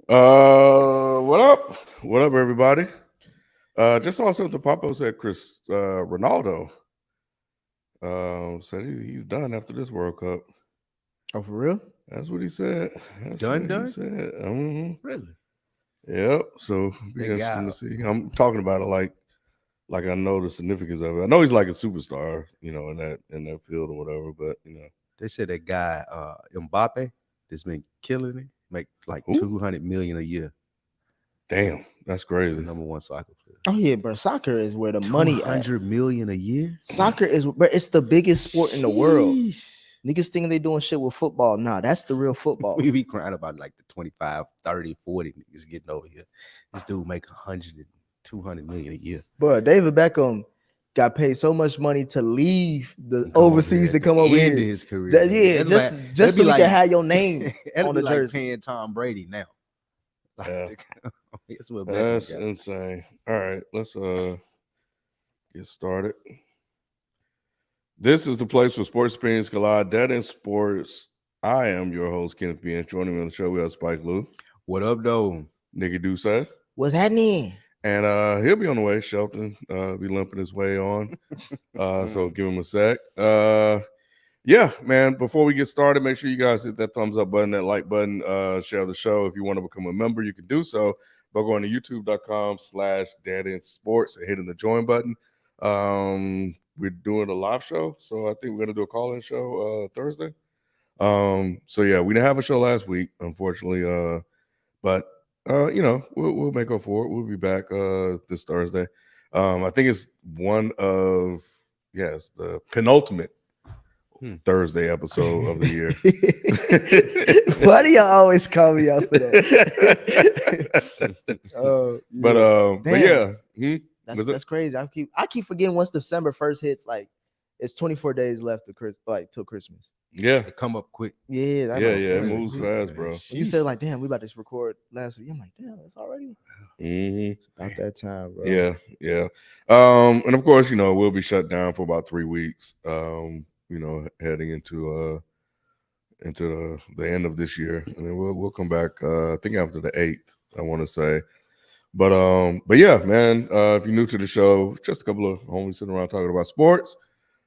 What up? What up, everybody? Just saw something pop up said Chris Ronaldo said he's done after this World Cup. Oh, for real? That's what he said. That's Done, what done? he said. Really? Yep. So be That interesting guy. to see. I'm talking about it like I know the significance of it. I know he's like a superstar, in that field or whatever. But They said that guy, Mbappe, that's been killing it, make like Who? 200 million a year. Damn, that's He's crazy. the number one soccer player. Oh yeah, bro. Soccer is where the money at. 200 million a year. Soccer is, bro, it's the biggest sport in the world. Sheesh. Niggas think they doing shit with football. Nah, that's the real football. We be crying about like the 25, 30, 40 niggas getting over here. This dude make 100 and 200 million a year. Bro, David Beckham got paid so much money to leave the And come over overseas here to at come the over end here. of his career. Yeah, That'd just be so you like- can have your name that'd on be the like jersey. paying Tom Brady now. Like, Yeah. that's what Beckham That's got. insane. All right, let's get started. This is the place where sports opinions collide. That in sports. I am your host, Kenneth B. And joining me on the show, we have Spike Lou, What up, though? Nikki Duce, What's happening? and he'll be on the way. Shelton be limping his way on. So give him a sec. Yeah, man, before we get started, make sure you guys hit that thumbs up button, that like button, share the show. If you want to become a member, you can do so by going to youtube.com/dadinsports and hitting the join button. We're doing a live show, so I think we're gonna do a call-in show Thursday. So yeah, we didn't have a show last week, unfortunately. But we'll make up for it. We'll be back this Thursday. I think it's it's the penultimate Thursday episode of the year. Why do y'all always call me out for that? But yeah. That's crazy. I keep forgetting once December 1st hits, like it's 24 days left to till Christmas. Yeah. It come up quick. Yeah, It moves fast, bro. You said like, damn, we about to record last week. I'm like, damn, it's already it's about that time, bro. Yeah. And of course, we'll be shut down for about 3 weeks. Heading into the end of this year, and then we'll come back. I think after the 8th, I want to say. But yeah, man. If you're new to the show, just a couple of homies sitting around talking about sports.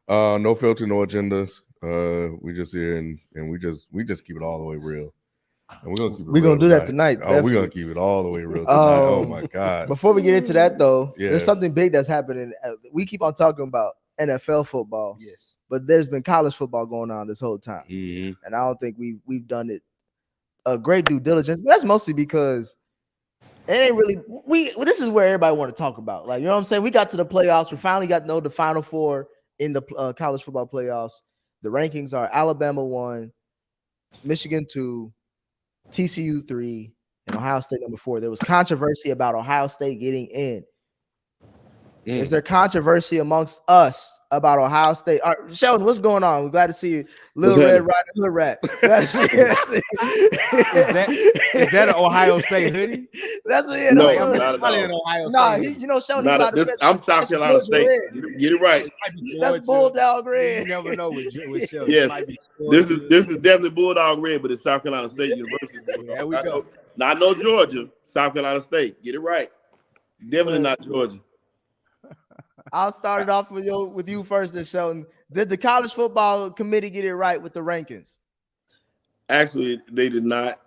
No filter, no agendas. We just here and we just keep it all the way real. And we're gonna keep it. We're gonna do that tonight. Oh, we're gonna keep it all the way real tonight. Oh my god! Before we get into that though, Yeah. there's something big that's happening. We keep on talking about NFL football, Yes. but there's been college football going on this whole time, Mhm. and I don't think we've done it a great due diligence. But that's mostly because it ain't really this is where everybody want to talk about. Like, you know what I'm saying? We got to the playoffs. We finally got to know the Final Four in the college football playoffs. The rankings are Alabama 1, Michigan 2, TCU 3, and Ohio State number 4. There was controversy about Ohio State getting in. Is there controversy amongst us about Ohio State? All right, Sheldon, what's going on? We're glad to see you. Little Red Riding Hood Rat. Is that an Ohio State hoodie? That's it. No, I'm not at Probably all. an Ohio Nah, State. Sheldon. I'm South Carolina State. Get it right. That's Bulldog You Red. never know with Sheldon. Yes. It might be This is definitely Bulldog Red, but it's South Carolina State University. There we go. Not no Georgia, South Carolina State. Get it right. Definitely not Georgia. I'll start it off with you first, then, Sheldon. Did the college football committee get it right with the rankings? Actually, they did not,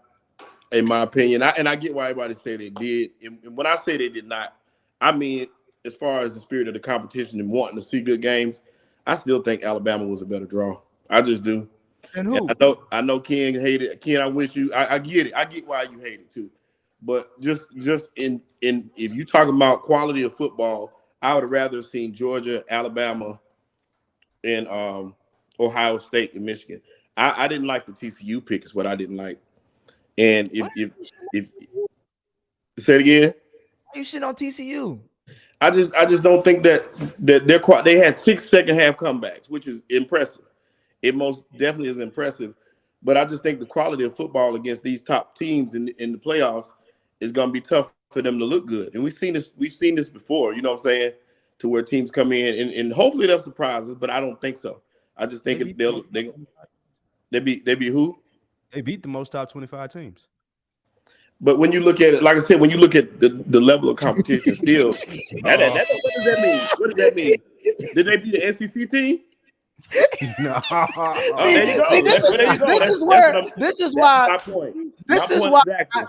in my opinion. I get why everybody say they did. And when I say they did not, I mean, as far as the spirit of the competition and wanting to see good games, I still think Alabama was a better draw. I just do. And who? And I know Ken hated it. Ken, I'm with you. I get it. I get why you hate it too. But just in if you talking about quality of football, I would have rather seen Georgia, Alabama, and Ohio State and Michigan. I didn't like the TCU pick. Is what I didn't like. And if say it again, You shit on TCU. I just don't think that they had 6 second half comebacks, which is impressive. It most definitely is impressive. But I just think the quality of football against these top teams in the playoffs is going to be tough for them to look good. And we've seen this before, you know what I'm saying, to where teams come in and hopefully they'll surprise us, but I don't think so. I just think they be who? They beat the most top 25 teams. But when you look at it, like I said, when you look at the level of competition, still, what does that mean? What does that mean? Did they beat the SEC team? No. There you go. See, this is why my point. This My is point why. exactly.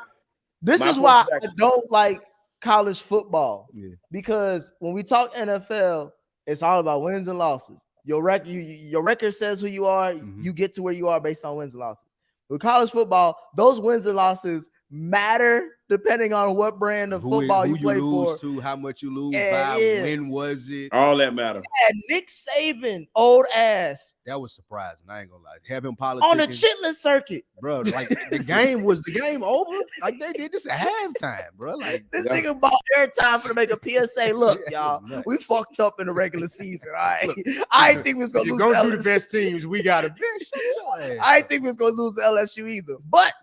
This My is point why exactly. I don't like college football, Yeah. because when we talk NFL, it's all about wins and losses. Your record says who you are. Mhm. You get to where you are based on wins and losses. With college football, those wins and losses matter depending on what brand of football you play lose for. to, how much you lose Yeah, by, yeah. when was it? All that matter. And Nick Saban, old ass, That was surprising. I ain't gonna lie. Having on politics the chitlin circuit. bro. Like the game over. Like they did this at halftime, bro. Like This Yeah. nigga bought airtime for to make a PSA. Look, Yeah, y'all, it's nuts. we fucked up in the regular season. All right, Look, I didn't think we was gonna you're lose. gonna to do the LSU. best teams. We got a bitch. Shut your ass. I didn't think we was gonna lose to LSU either. But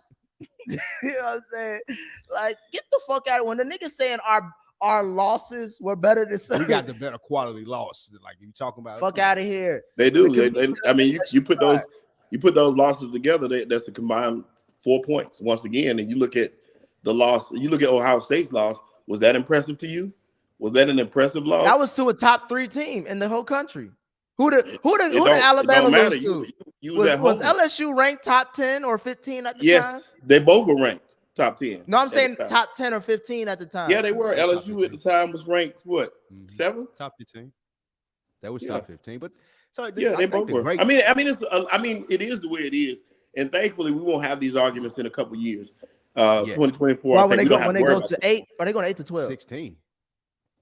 you know what I'm saying? Like, get the fuck out of when the niggas saying our losses were better than some. We got the better quality loss. Like you talking about. fuck out of here. They do. Because I mean, you put those losses together. That's a combined 4 points once again. And you look at the loss. You look at Ohio State's loss. Was that impressive to you? Was that an impressive loss? That was to a top 3 team in the whole country. Who the It Alabama don't matter. lose to? You was at Was home. LSU ranked top 10 or 15 at the time? Yes, they both were ranked top 10. No, I'm at saying the time. top 10 or 15 at the time. Yeah, they were. Top LSU at the 15. time was ranked what? Mhm. 7? Top 15. That was Yeah. top 15. But so Yeah, they think both the were. great- I mean, it is the way it is, and thankfully, we won't have these arguments in a couple years. 2024. Why I when think they we don't go have to worry to about 8? Are they going to 8 to 12? 16.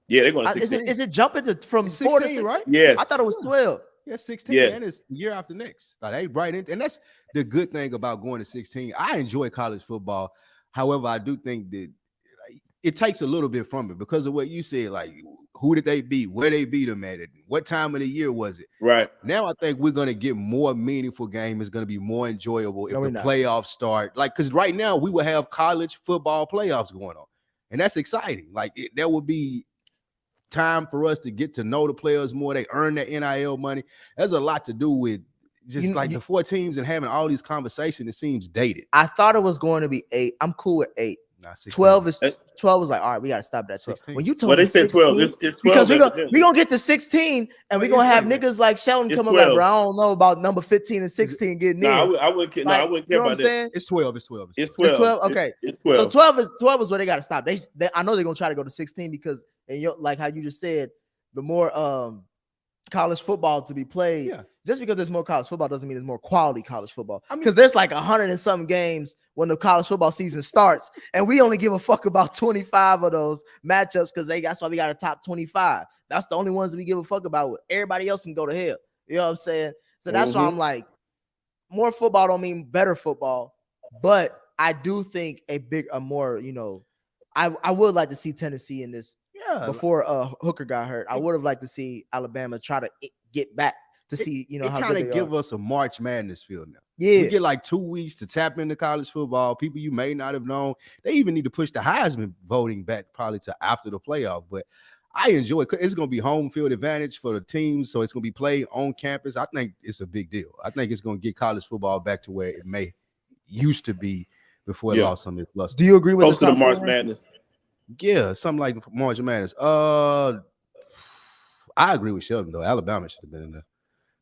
Yeah, they're going to Is 16. it jumping from It's 4 to 16, 6? right? Yes, I thought it was 12. Yeah, 16, Yes. and it's the year after next. Like they right in, and that's the good thing about going to 16. I enjoy college football. However, I do think that it takes a little bit from it because of what you said. Like, who did they beat? Where they beat them at? What time of the year was it? right. Now I think we're gonna get more meaningful game. It's gonna be more enjoyable if No, the we're not. playoffs start. Like, because right now we will have college football playoffs going on, and that's exciting. Like, there will be time for us to get to know the players more. They earn their NIL money. There's a lot to do with just the 4 teams and having all these conversations. It seems dated. I thought it was going to be 8. I'm cool with 8. Nah, 16. 12 is like, all right, we got to stop that. 16. When you told Well, they me said 16, 12. It's 12 because we're evidently. gonna get to 16 and we're Well, gonna have it's like- niggas like Sheldon It's come up like, 12. bro, I don't know about number 15 and 16 getting in. No, I wouldn't care. No, I wouldn't care you know what I'm about that. saying? It's 12. It's 12. It's 12. 12? Okay. It's So 12. 12 is where they got to stop. They I know they're gonna try to go to 16 because, and like how you just said, the more college football to be played. Yeah. Just because there's more college football doesn't mean there's more quality college football. I mean- Because there's like 100 and some games when the college football season starts, and we only give a fuck about 25 of those matchups because that's why we got a top 25. That's the only ones that we give a fuck about. Everybody else can go to hell. You know what I'm saying? So that's why I'm like, more football don't mean better football, but I do think a more, you know, I would like to see Tennessee in this. Yeah. Before Hooker got hurt, I would have liked to see Alabama try to get back to see, you know, it how kind good of they give are. us a March Madness feel now. Yeah, We get like 2 weeks to tap into college football. People you may not have known. They even need to push the Heisman voting back probably to after the playoff. But I enjoy it. It's going to be home field advantage for the teams, so it's going to be played on campus. I think it's a big deal. I think it's going to get college football back to where it may used to be before it lost some of its luster. do you agree with Close to the top March four? Madness. Yeah, something like March Madness. I agree with Sheldon though. Alabama should have been in there.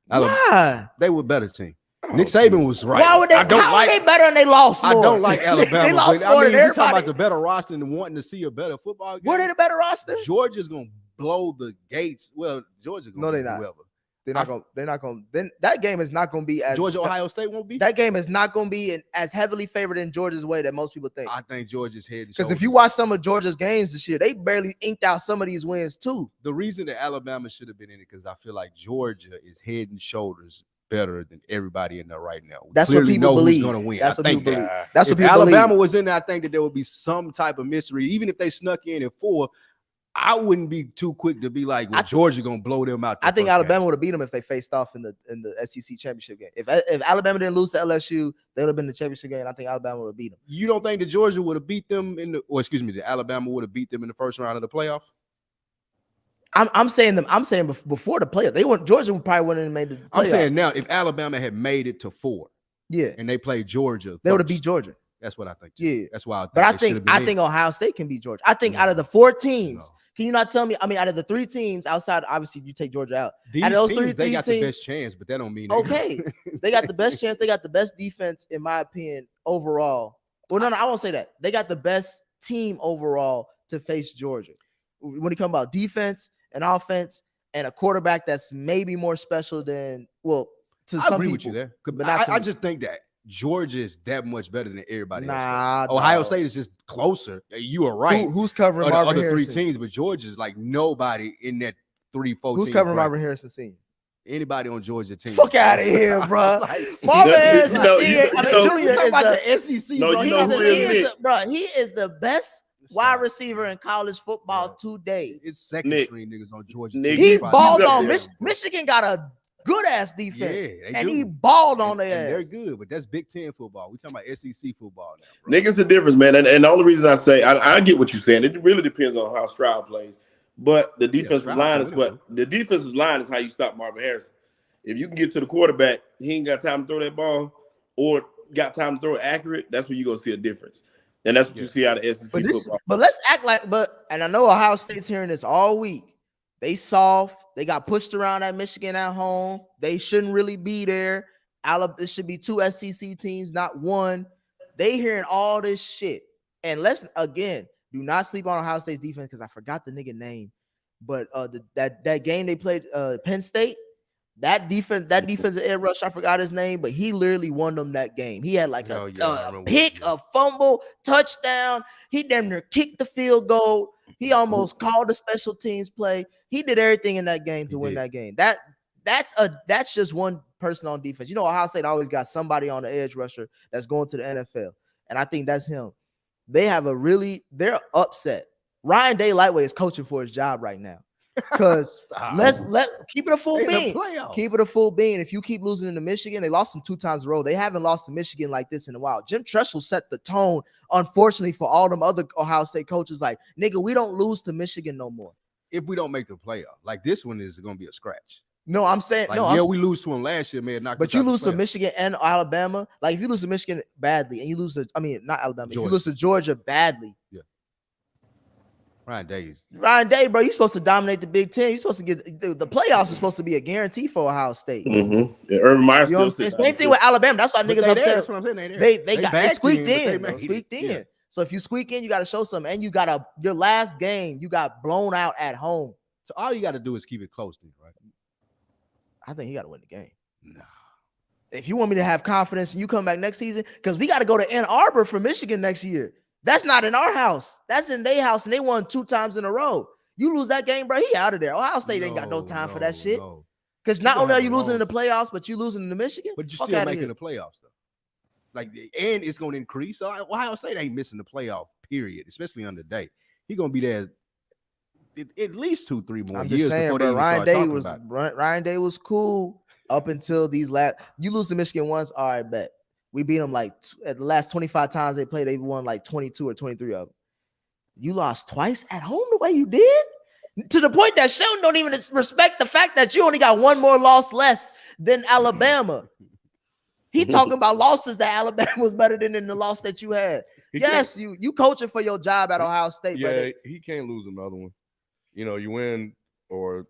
Why? They were a better team. Oh, Nick Saban Jesus. was right. Why would they? I don't How like. are they better and they lost more? I don't like Alabama. They lost but, more than we talking everybody. about the better roster and wanting to see a better football game. Were they the better roster? Georgia's gonna blow the gates. Well, Georgia gonna No, they're beat not. whoever. They're not going. Then that game is not going to be as Georgia, Ohio State won't be. That game is not going to be as heavily favored in Georgia's way that most people think. I think Georgia's head. Because if you watch some of Georgia's games this year, they barely inked out some of these wins too. the reason that Alabama should have been in it because I feel like Georgia is head and shoulders better than everybody in there right now. We That's what clearly people know believe. Who's going to win. That's I what people think believe. that. That's If what people Alabama believe. was in there, I think that there would be some type of mystery. Even if they snuck in at 4, I wouldn't be too quick to be like, well, Georgia gonna blow them out. I think Alabama would have beat them if they faced off in the SEC championship game. If Alabama didn't lose to LSU, they would have been in the championship game. I think Alabama would have beat them. You don't think that Georgia would have beat them the Alabama would have beat them in the first round of the playoff? I'm saying before the playoff, Georgia probably wouldn't have made the playoffs. I'm saying now, if Alabama had made it to 4, yeah, and they played Georgia, they would have first, beat Georgia. That's what I think. Too. Yeah. That's why. But I think Ohio State can beat Georgia. I think out of the 4 teams, can you not tell me? I mean, out of the 3 teams outside, obviously you take Georgia out. These out of those teams, they got teams, the best chance, but that don't mean okay. They got the best chance. They got the best defense, in my opinion, overall. Well, no, I won't say that. They got the best team overall to face Georgia. When it comes about defense and offense and a quarterback that's maybe more special than to I some agree people. with you there. But I just think that Georgia is that much better than everybody else. Nah, Ohio State is just closer. You are right. Who's covering the Marvin other Harrison? 3 teams, but Georgia's like nobody in that 3-4 Who's team covering bracket. Marvin Harrison Senior? Anybody on Georgia team? Fuck out of here, bro. Like, Marvin Harrison know, Senior. you know, Junior talking is about the the SEC, No, bro. you know who is Nick? He is the best wide receiver in college football today. It's second Nick. string niggas on Georgia. Nick, He he's balled up on there. Michigan. Got a good ass defense, Yeah, and do. he balled on and their they're ass. good, but that's Big Ten football. We talking about SEC football now, bro. Niggas the difference, man. And the only reason I say I get what you're saying. It really depends on how Stroud plays. But the defensive Stroud line can is win what the defensive line is how you stop Marvin Harrison. If you can get to the quarterback, he ain't got time to throw that ball, or got time to throw it accurate, that's when you're gonna see a difference. And that's what you see out of SEC football. But let's act like, and I know Ohio State's hearing this all week. They soft. They got pushed around at Michigan at home. They shouldn't really be there. It should be 2 SEC teams, not 1. They hearing all this shit. And let's, again, do not sleep on Ohio State's defense because I forgot the nigga name. But that game they played Penn State, that defensive edge rush, I forgot his name, but he literally won them that game. He had like a pick, a fumble, touchdown. He damn near kicked the field goal. He almost called a special teams play. He did everything in that game to win that game. That's just one person on defense. You know, Ohio State always got somebody on the edge rusher that's going to the NFL, and I think that's him. They're upset. Ryan Day Lightweight is coaching for his job right now. Because let keep it a full bean. Keep it a full bean. If you keep losing to Michigan, they lost them 2 times in a row. They haven't lost to Michigan like this in a while. Jim Tressel set the tone, unfortunately, for all them other Ohio State coaches. Like, nigga, we don't lose to Michigan no more. If we don't make the playoff, like this one is going to be a scratch. No, I'm saying like, we lose to them last year, man. But you lose to Michigan and Alabama. Like, if you lose to Michigan badly, and you lose to, not Alabama. Georgia. If you lose to Georgia badly, Ryan Day, bro, you're supposed to dominate the Big Ten. You're supposed to get the playoffs is supposed to be a guarantee for Ohio State. Mm-hmm. Yeah, Urban Meyer still same thing with Alabama. That's why niggas upset. That's what I'm saying. They squeaked in. So if you squeak in, you got to show something. And you got your last game, you got blown out at home. So all you got to do is keep it close, then, right? I think you got to win the game. Nah. If you want me to have confidence and you come back next season, because we got to go to Ann Arbor for Michigan next year. That's not in our house. That's in their house, and they won 2 times in a row. You lose that game, bro, he out of there. Ohio State ain't got no time for that shit. Because not only are you losing in the playoffs, but you losing in the Michigan. But you're still making the playoffs, though. Like, and it's going to increase. So Ohio State ain't missing the playoff, period, especially on the day. He's going to be there at least 2-3 more years before they even start talking about it. Ryan Day was cool up until these last. You lose to Michigan once, all right, bet. We beat them like at the last 25 times they played, they won like 22 or 23 of them. You lost twice at home the way you did? To the point that Sheldon don't even respect the fact that you only got 1 more loss less than Alabama. He talking about losses that Alabama was better than in the loss that you had. Yes, you coaching for your job at Ohio State. Yeah, brother. He can't lose another one. You know, you win or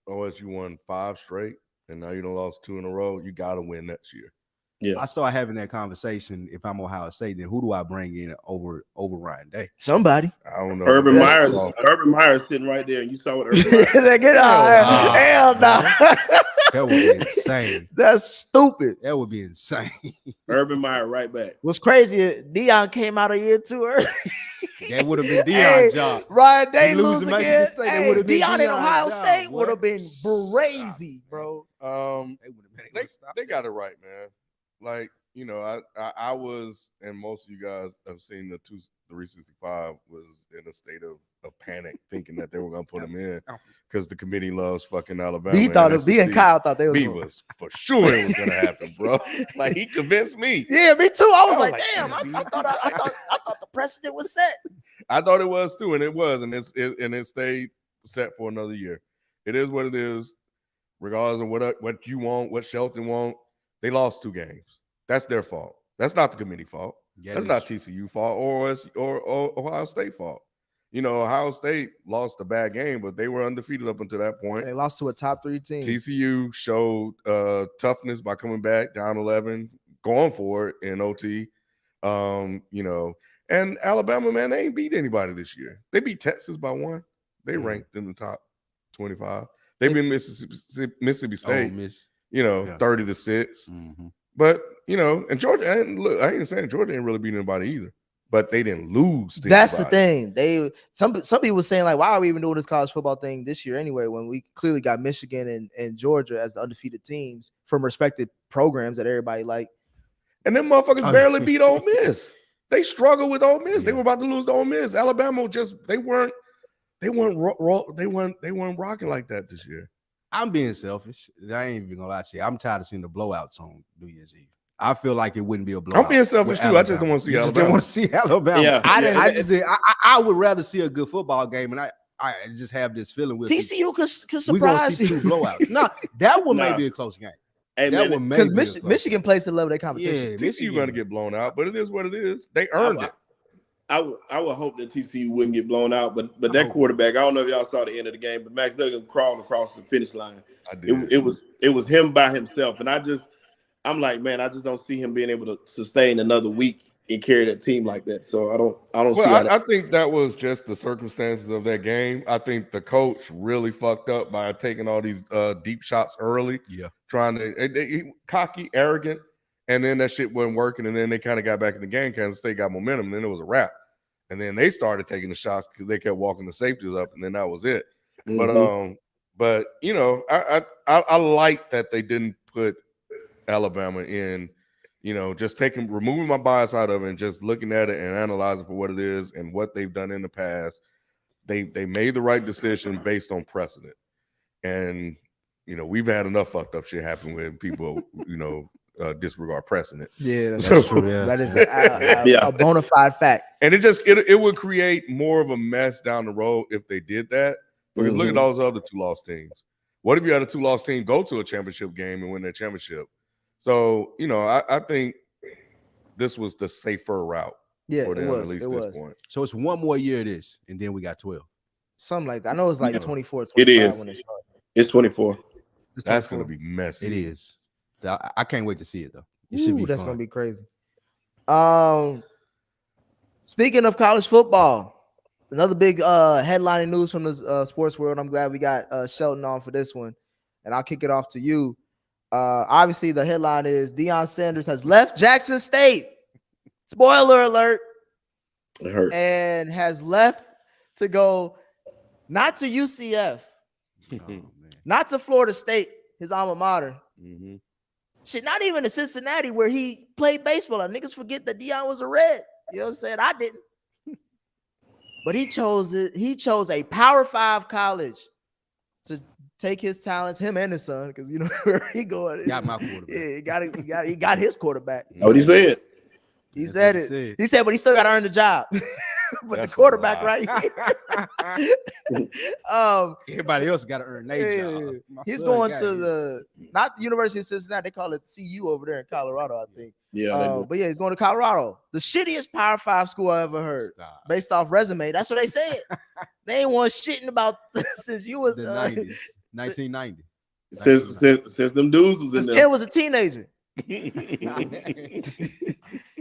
OSU won 5 straight, and now you done lost 2 in a row. You got to win next year. Yeah, I started having that conversation. If I'm Ohio State, then who do I bring in over Ryan Day? Somebody. I don't know. Urban Meyer sitting right there, and you saw what Urban Meyer. Get out! Hell no! That would be insane. That's stupid. That would be insane. Urban Meyer right back. What's crazy? Dion came out a year too early. That would have been Dion's job. Ryan Day lose again. Dion in Ohio State would have been crazy, bro. They got it right, man. Like, you know, I was, and most of you guys have seen the 365 was in a state of panic, thinking that they were gonna put him in because the committee loves fucking Alabama. B and Kyle thought they was. B was for sure it was gonna happen, bro. Like, he convinced me. Yeah, me too. I was like, damn. I thought the precedent was set. I thought it was too, and it was, and it stayed set for another year. It is what it is, regardless of what you want, what Shelton want. They lost 2 games. That's their fault. That's not the committee fault. Yeah, That's not TCU fault or Ohio State fault. Ohio State lost a bad game, but they were undefeated up until that point. And they lost to a top 3 team. TCU showed toughness by coming back down 11, going for it in OT. And Alabama, man, they ain't beat anybody this year. They beat Texas by 1. They ranked in the top 25. They beat Mississippi State, Miss. 30-6. Mm-hmm. But and Georgia, and look, I ain't saying Georgia ain't really beat anybody either. But they didn't lose. That's the thing. Some people were saying, like, why are we even doing this college football thing this year anyway, when we clearly got Michigan and Georgia as the undefeated teams from respected programs that everybody like. And them motherfuckers barely beat Ole Miss. They struggled with Ole Miss. They were about to lose to Ole Miss. Alabama they weren't rocking like that this year. I'm being selfish. I ain't even gonna lie to you. I'm tired of seeing the blowouts on New Year's Eve. I feel like it wouldn't be a blowout. I'm being selfish too. Alabama. I just don't want to see Alabama. Just don't want to see Alabama. Yeah. I would rather see a good football game, and I just have this feeling with TCU could surprise we're gonna see 2 blowouts. No, that one may be a close game. Hey, that one may because Michigan plays to level their competition. Yeah, TCU going to get blown out, but it is what it is. They earned it. I would hope that TCU wouldn't get blown out, but that quarterback, I don't know if y'all saw the end of the game, but Max Duggan crawled across the finish line. I did. It was him by himself, and I'm like, man, I just don't see him being able to sustain another week and carry that team like that. So I don't see. I think that was just the circumstances of that game. I think the coach really fucked up by taking all these deep shots early. Yeah, trying to cocky, arrogant, and then that shit wasn't working. And then they kind of got back in the game. Kansas State got momentum, and then it was a wrap. And then they started taking the shots because they kept walking the safeties up, and then that was it. Mm-hmm. But I like that they didn't put Alabama in. Just removing my bias out of it and just looking at it and analyzing for what it is and what they've done in the past. They made the right decision based on precedent. And, we've had enough fucked up shit happen with people, disregard precedent. Yeah, that's true. Yeah. That is a bona fide fact. And it would create more of a mess down the road if they did that. Because look at those other 2 lost teams. What if you had a 2 lost team go to a championship game and win that championship? So, I think this was the safer route for them, at least this point. So it's 1 more year of this, and then we got 12. Something like that. I know it's like 24, 25 it is. when it started. It's 24. That's going to be messy. It is. I can't wait to see it, though. It should be that's fun. going to be crazy. Speaking of college football, another big headlining news from the sports world. I'm glad we got Shelton on for this one, and I'll kick it off to you. Obviously, the headline is Deion Sanders has left Jackson State. Spoiler alert. It hurt. And has left to go not to UCF, not to Florida State, his alma mater. Mm-hmm. Shit, not even to Cincinnati where he played baseball. Niggas forget that Dion was a Red. You know what I'm saying? I didn't. But he chose it. He chose a Power 5 college to take his talents, him and his son, because you know where he going. Got my quarterback. Yeah, he got his quarterback. What he said. He said it. He said, but he still got to earn the job. But the quarterback right here. Everybody else got to earn their job. He's going to not University of Cincinnati. They call it CU over there in Colorado, I think. Yeah. But yeah, he's going to Colorado. The shittiest Power 5 school I ever heard. Based off resume. That's what they said. They ain't one shitting about since you was the 90s, 1990. Since them dudes was in this there. kid was a teenager.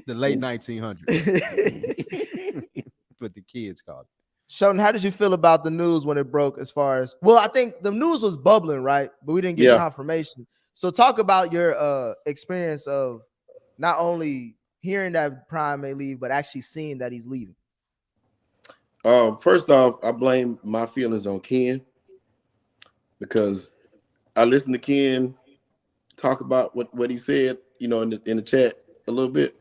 The late 1900s. But the kids called it. Sheldon, how did you feel about the news when it broke? As far as I think the news was bubbling, right? But we didn't get confirmation. So talk about your experience of not only hearing that Prime may leave, but actually seeing that he's leaving. First off, I blame my feelings on Ken because I listened to Ken talk about what he said, in the chat a little bit.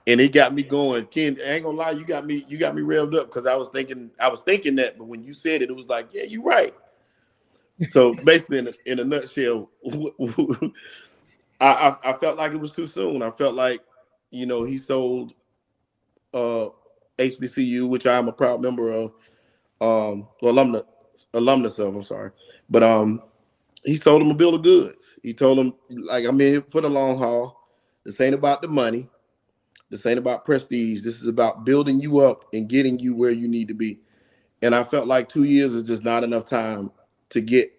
And it got me going. Ken, I ain't gonna lie, you got me revved up because I was thinking that, but when you said it, it was like, yeah, you're right. So basically, in a nutshell, I felt like it was too soon. I felt like, he sold HBCU, which I am a proud member of, alumnus of. I'm sorry, but he sold them a bill of goods. He told them, like, I'm in here for the long haul. This ain't about the money. This ain't about prestige. This is about building you up and getting you where you need to be. And I felt like 2 years is just not enough time to get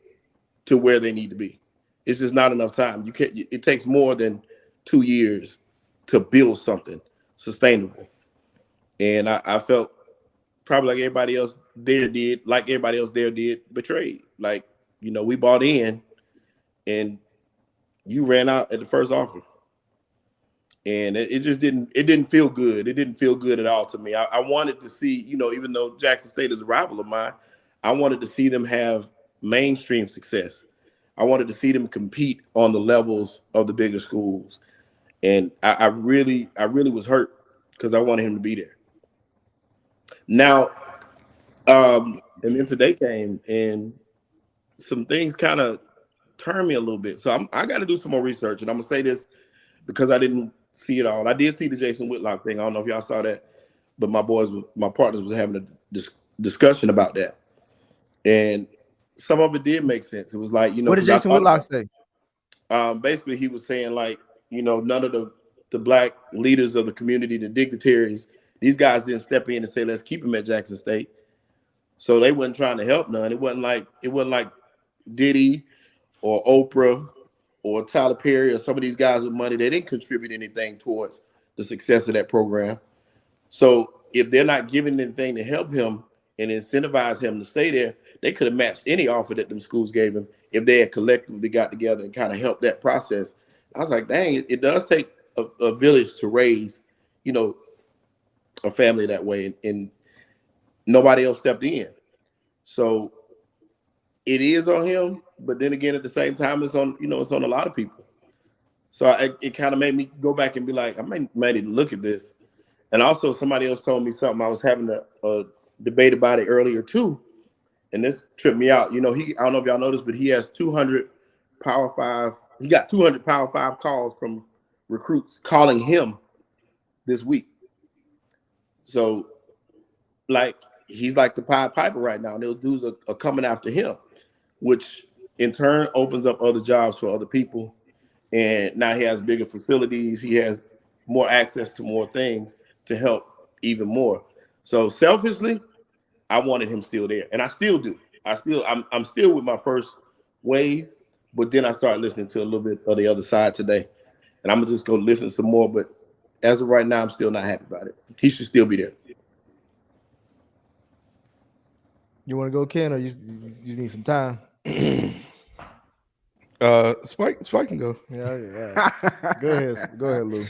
to where they need to be. It's just not enough time. You can't. It takes more than 2 years to build something sustainable. And I felt probably like everybody else there did, betrayed. Like, we bought in and you ran out at the first offer. And it just didn't feel good. It didn't feel good at all to me. I wanted to see, even though Jackson State is a rival of mine, I wanted to see them have mainstream success. I wanted to see them compete on the levels of the bigger schools. And I really was hurt because I wanted him to be there. Now, and then today came and some things kind of turned me a little bit. So I got to do some more research. And I'm going to say this because I didn't see it all. I did see the Jason Whitlock thing. I don't know if y'all saw that, but my partners was having a discussion about that. And some of it did make sense. It was like, what did Jason Whitlock say? Basically, he was saying like, none of the black leaders of the community, the dignitaries, these guys didn't step in and say, let's keep him at Jackson State. So they wasn't trying to help none. It wasn't like Diddy or Oprah or Tyler Perry or some of these guys with money. They didn't contribute anything towards the success of that program. So if they're not giving anything to help him and incentivize him to stay there, they could have matched any offer that them schools gave him if they had collectively got together and kind of helped that process. I was like, dang, it does take a village to raise, a family that way, and nobody else stepped in. So it is on him, but then again, at the same time, it's on a lot of people. So it kind of made me go back and be like, I might need to look at this. And also, somebody else told me something. I was having a debate about it earlier too, and this tripped me out. I don't know if y'all noticed, but he has 200 Power 5. He got 200 Power 5 calls from recruits calling him this week. So, like, he's like the Pied Piper right now. And those dudes are coming after him, which in turn opens up other jobs for other people. And now he has bigger facilities. He has more access to more things to help even more. So selfishly, I wanted him still there. And I still do. I'm still with my first wave, but then I started listening to a little bit of the other side today. And I'm going to just go listen some more. But as of right now, I'm still not happy about it. He should still be there. You want to go, Ken, or you need some time? Spike can go. Yeah. Go ahead, Lou.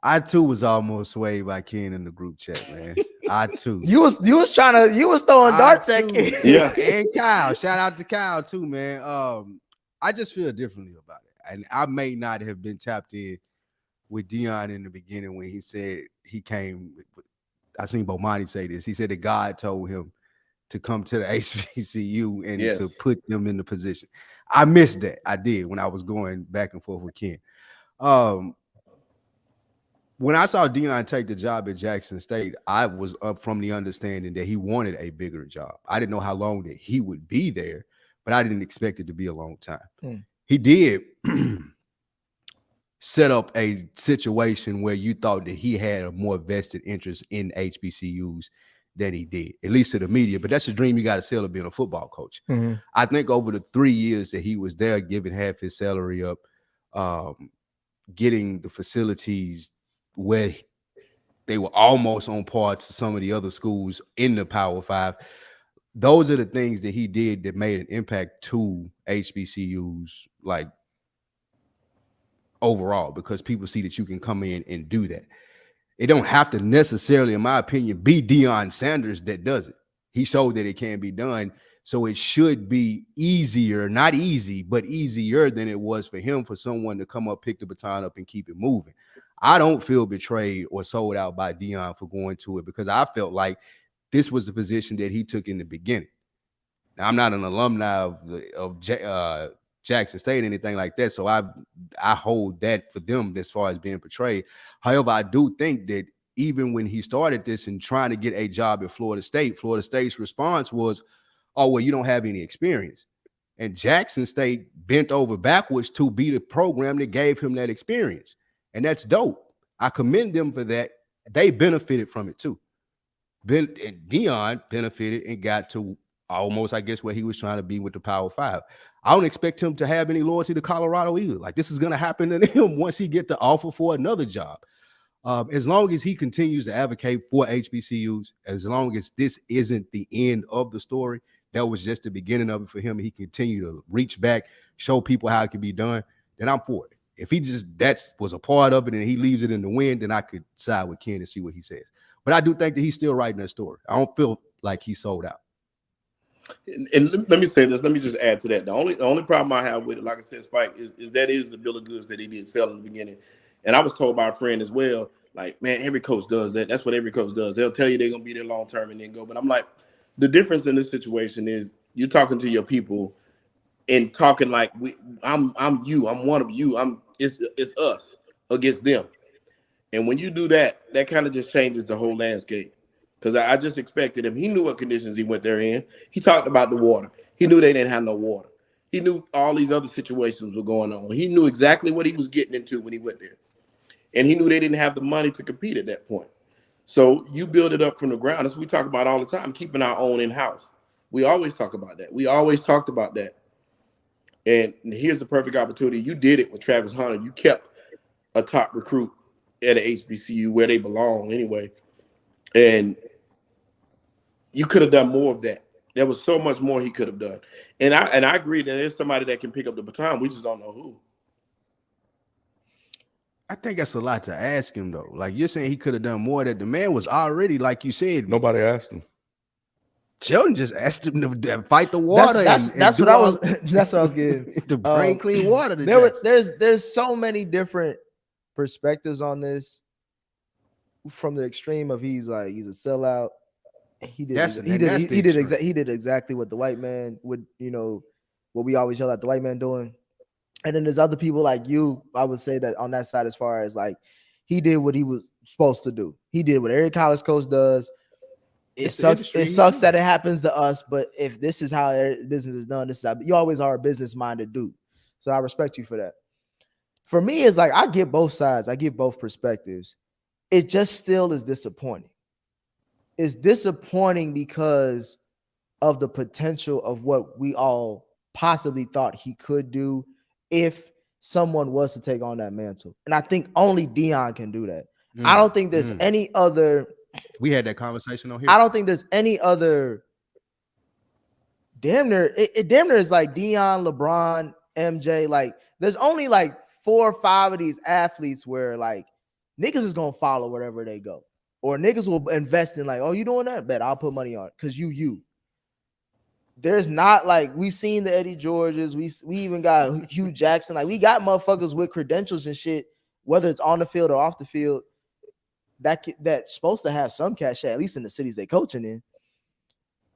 I too was almost swayed by Ken in the group chat, man. I too. You was throwing darts at Ken. Yeah, and Kyle. Shout out to Kyle too, man. I just feel differently about it, and I may not have been tapped in with Dion in the beginning when he said he came. I seen Bomani say this. He said that God told him to come to the HBCU and to put them in the position. I missed that. I did when I was going back and forth with Ken. When I saw Dion take the job at Jackson State, I was up from the understanding that he wanted a bigger job. I didn't know how long that he would be there, but I didn't expect it to be a long time. He did set up a situation where you thought that he had a more vested interest in HBCUs than he did, at least to the media. But that's a dream you got to sell of being a football coach. Mm-hmm. I think over the 3 years that he was there, giving half his salary up, getting the facilities where they were almost on par to some of the other schools in the Power 5. Those are the things that he did that made an impact to HBCUs, like overall, because people see that you can come in and do that. It don't have to necessarily, in my opinion, be Deion Sanders that does it. He showed that it can be done. So it should be easier, not easy, but easier than it was for him, for someone to come up, pick the baton up, and keep it moving. I don't feel betrayed or sold out by Dion for going to it, because I felt like this was the position that he took in the beginning. Now, I'm not an alumni of Jackson State or anything like that, so I hold that for them as far as being portrayed. However, I do think that even when he started this and trying to get a job at Florida State's response was, oh, well, you don't have any experience. And Jackson State bent over backwards to be the program that gave him that experience. And that's dope. I commend them for that. They benefited from it too. And Dion benefited and got to almost, I guess, where he was trying to be with the Power Five. I don't expect him to have any loyalty to Colorado either. Like, this is going to happen to him once he get the offer for another job. As long as he continues to advocate for HBCUs, as long as this isn't the end of the story, that was just the beginning of it for him. He continue to reach back, show people how it can be done, then I'm for it. If he just that was a part of it and he leaves it in the wind, then I could side with Ken and see what he says. But I do think that he's still writing that story. I don't feel like he sold out. And let me say this. Let me just add to that. The only problem I have with it, like I said, Spike, is that is the bill of goods that he did sell in the beginning. And I was told by a friend as well, like, man, every coach does that. That's what every coach does. They'll tell you they're going to be there long term and then go. But I'm like, the difference in this situation is you're talking to your people and talking like I'm you. I'm one of you. It's us against them. And when you do that, that kind of just changes the whole landscape. Because I just expected him. He knew what conditions he went there in. He talked about the water. He knew they didn't have no water. He knew all these other situations were going on. He knew exactly what he was getting into when he went there. And he knew they didn't have the money to compete at that point. So you build it up from the ground. That's what we talk about all the time, keeping our own in-house. We always talk about that. We always talked about that. And here's the perfect opportunity. You did it with Travis Hunter. You kept a top recruit at an HBCU where they belong anyway. And you could have done more of that. There was so much more he could have done. And I agree that there's somebody that can pick up the baton. We just don't know who. I think that's a lot to ask him, though. Like, you're saying he could have done more. That the man was already, like you said. Nobody asked him. Sheldon just asked him to fight the water. That's what I was. That's what I was getting. To bring clean water. There's so many different perspectives on this. From the extreme of he's a sellout. He did exactly what the white man would, what we always yell at the white man doing. And then there's other people like you, I would say that on that side, as far as like he did what he was supposed to do. He did what every college coach does. It sucks that it happens to us, but if this is how business is done, this is how, you always are a business-minded dude. So I respect you for that. For me, it's like I get both sides, I get both perspectives. It just still is disappointing. It's disappointing because of the potential of what we all possibly thought he could do if someone was to take on that mantle. And I think only Dion can do that. I don't think there's any other. We had that conversation on here. I don't think there's any other. Damn near is like Dion, LeBron, MJ. Like, there's only like 4 or 5 of these athletes where like niggas is gonna follow wherever they go, or niggas will invest in like, oh, you doing that? Bet I'll put money on it because you. There's not like we've seen the Eddie Georges, we even got Hugh Jackson. Like, we got motherfuckers with credentials and shit, whether it's on the field or off the field, that's supposed to have some cash, at least in the cities they coaching in.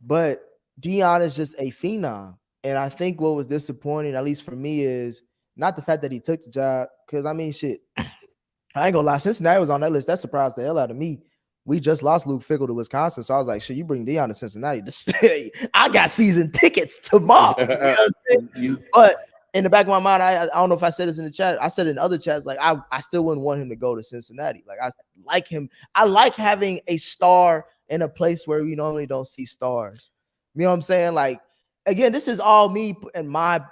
But Dion is just a phenom, and I think what was disappointing, at least for me, is not the fact that he took the job, because I mean, shit, I ain't gonna lie, Cincinnati was on that list. That surprised the hell out of me. We just lost Luke Fickell to Wisconsin, so I was like, shit, you bring Dion to Cincinnati to stay. I got season tickets tomorrow. But in the back of my mind, I don't know if I said this in the chat. I said in other chats, like I still wouldn't want him to go to Cincinnati. Like, I like him. I like having a star in a place where we normally don't see stars. You know what I'm saying? Like, again, this is all me and my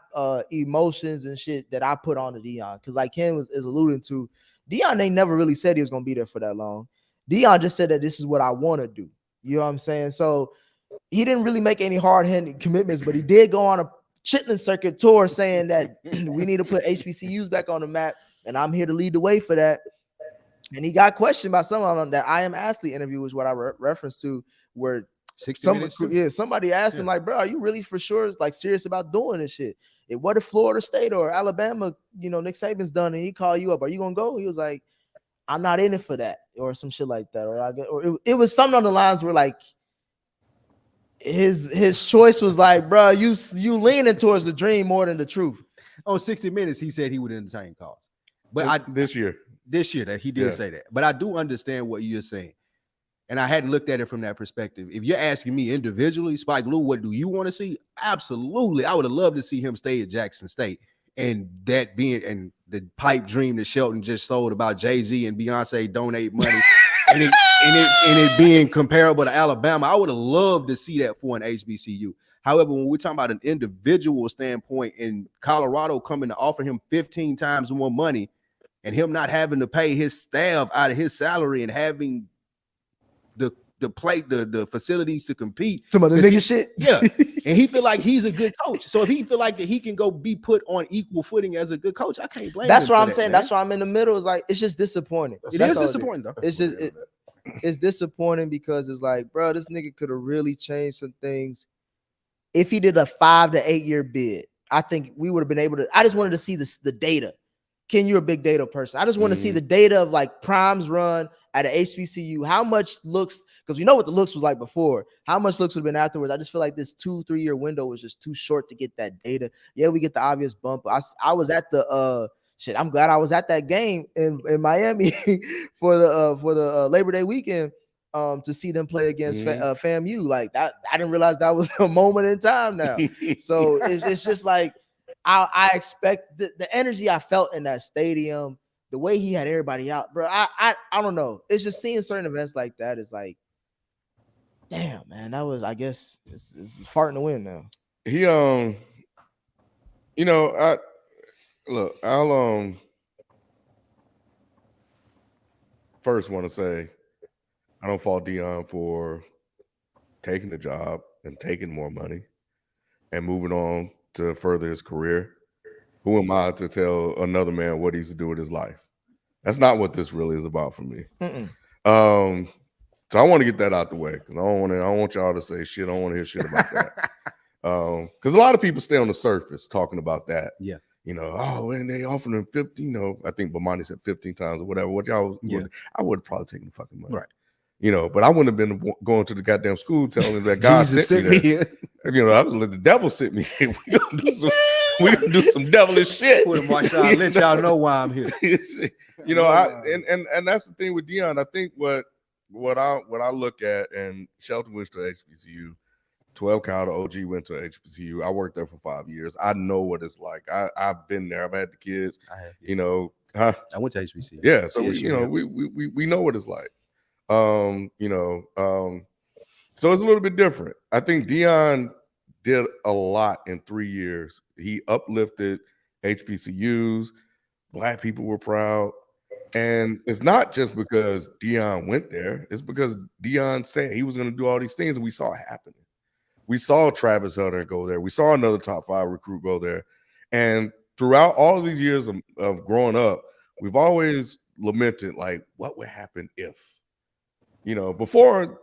emotions and shit that I put on to Dion. Because like Ken is alluding to, Dion ain't never really said he was gonna be there for that long. Dion just said that this is what I want to do. You know what I'm saying? So he didn't really make any hard-handed commitments, but he did go on a Chitlin circuit tour saying that we need to put HBCUs back on the map, and I'm here to lead the way for that. And he got questioned by someone on that I Am Athlete interview, is what I referenced to, where somebody asked him, like, bro, are you really for sure like serious about doing this shit? What if Florida State or Alabama, Nick Saban's done, and he call you up, are you gonna go? He was like, I'm not in it for that, or some shit like that, or it was something on the lines where like his choice was like, bro, you leaning towards the dream more than the truth. On 60 Minutes, he said he would entertain calls, but this year that he did say that. But I do understand what you're saying, and I hadn't looked at it from that perspective. If you're asking me individually, Spike Lou, what do you want to see? Absolutely, I would have loved to see him stay at Jackson State, and that the pipe dream that Shelton just sold about Jay-Z and Beyonce donate money and it being comparable to Alabama. I would have loved to see that for an HBCU. However, when we're talking about an individual standpoint in Colorado coming to offer him 15 times more money and him not having to pay his staff out of his salary and having the facilities to compete. Some of the nigga shit. Yeah. And he feel like he's a good coach. So if he feel like that he can go be put on equal footing as a good coach, I can't blame him. That's what I'm that, saying. man. That's why I'm in the middle. It's like, it's just disappointing. It is disappointing, though. It's just it's disappointing because it's like, bro, this nigga could have really changed some things. If he did a 5 to 8 year bid, I think we would have been able to. I just wanted to see the data. Ken, you're a big data person. I just want to see the data of like Prime's run at an HBCU. How much looks, because we know what the looks was like before. How much looks would have been afterwards? I just feel like this 2-3 year window was just too short to get that data. Yeah, we get the obvious bump. I was at the shit. I'm glad I was at that game in Miami for the Labor Day weekend. To see them play against FAMU like that, I didn't realize that was a moment in time now. So it's just like I expect the energy I felt in that stadium, the way he had everybody out, bro. I don't know. It's just seeing certain events like that is like, damn, man. That was, I guess, it's farting to win now. He I'll first want to say I don't fault Dion for taking the job and taking more money and moving on to further his career. Who am I to tell another man what he's to do with his life? That's not what this really is about for me. So I want to get that out the way because I don't want y'all to say shit. I don't want to hear shit about that. Because a lot of people stay on the surface talking about that. Yeah. And they offered him 15, I think Bomani said 15 times or whatever. What y'all I would have probably taken the fucking money. Right. But I wouldn't have been going to the goddamn school telling them that God sent me there. I was like, the devil sent me here. We gonna do some devilish shit. Put him watch y'all, let y'all know why I'm here. And that's the thing with Dion. I think what I look at, and Shelton went to HBCU, 12 Cal to OG went to HBCU. I worked there for 5 years. I know what it's like. I've been there. I've had the kids. I went to HBCU. Yeah, so we know what it's like. So it's a little bit different. I think Dion did a lot in 3 years. He uplifted HBCUs. Black people were proud. And it's not just because Dion went there. It's because Dion said he was going to do all these things, and we saw it happening. We saw Travis Hunter go there. We saw another top 5 recruit go there. And throughout all of these years of growing up, we've always lamented, like, what would happen if? Before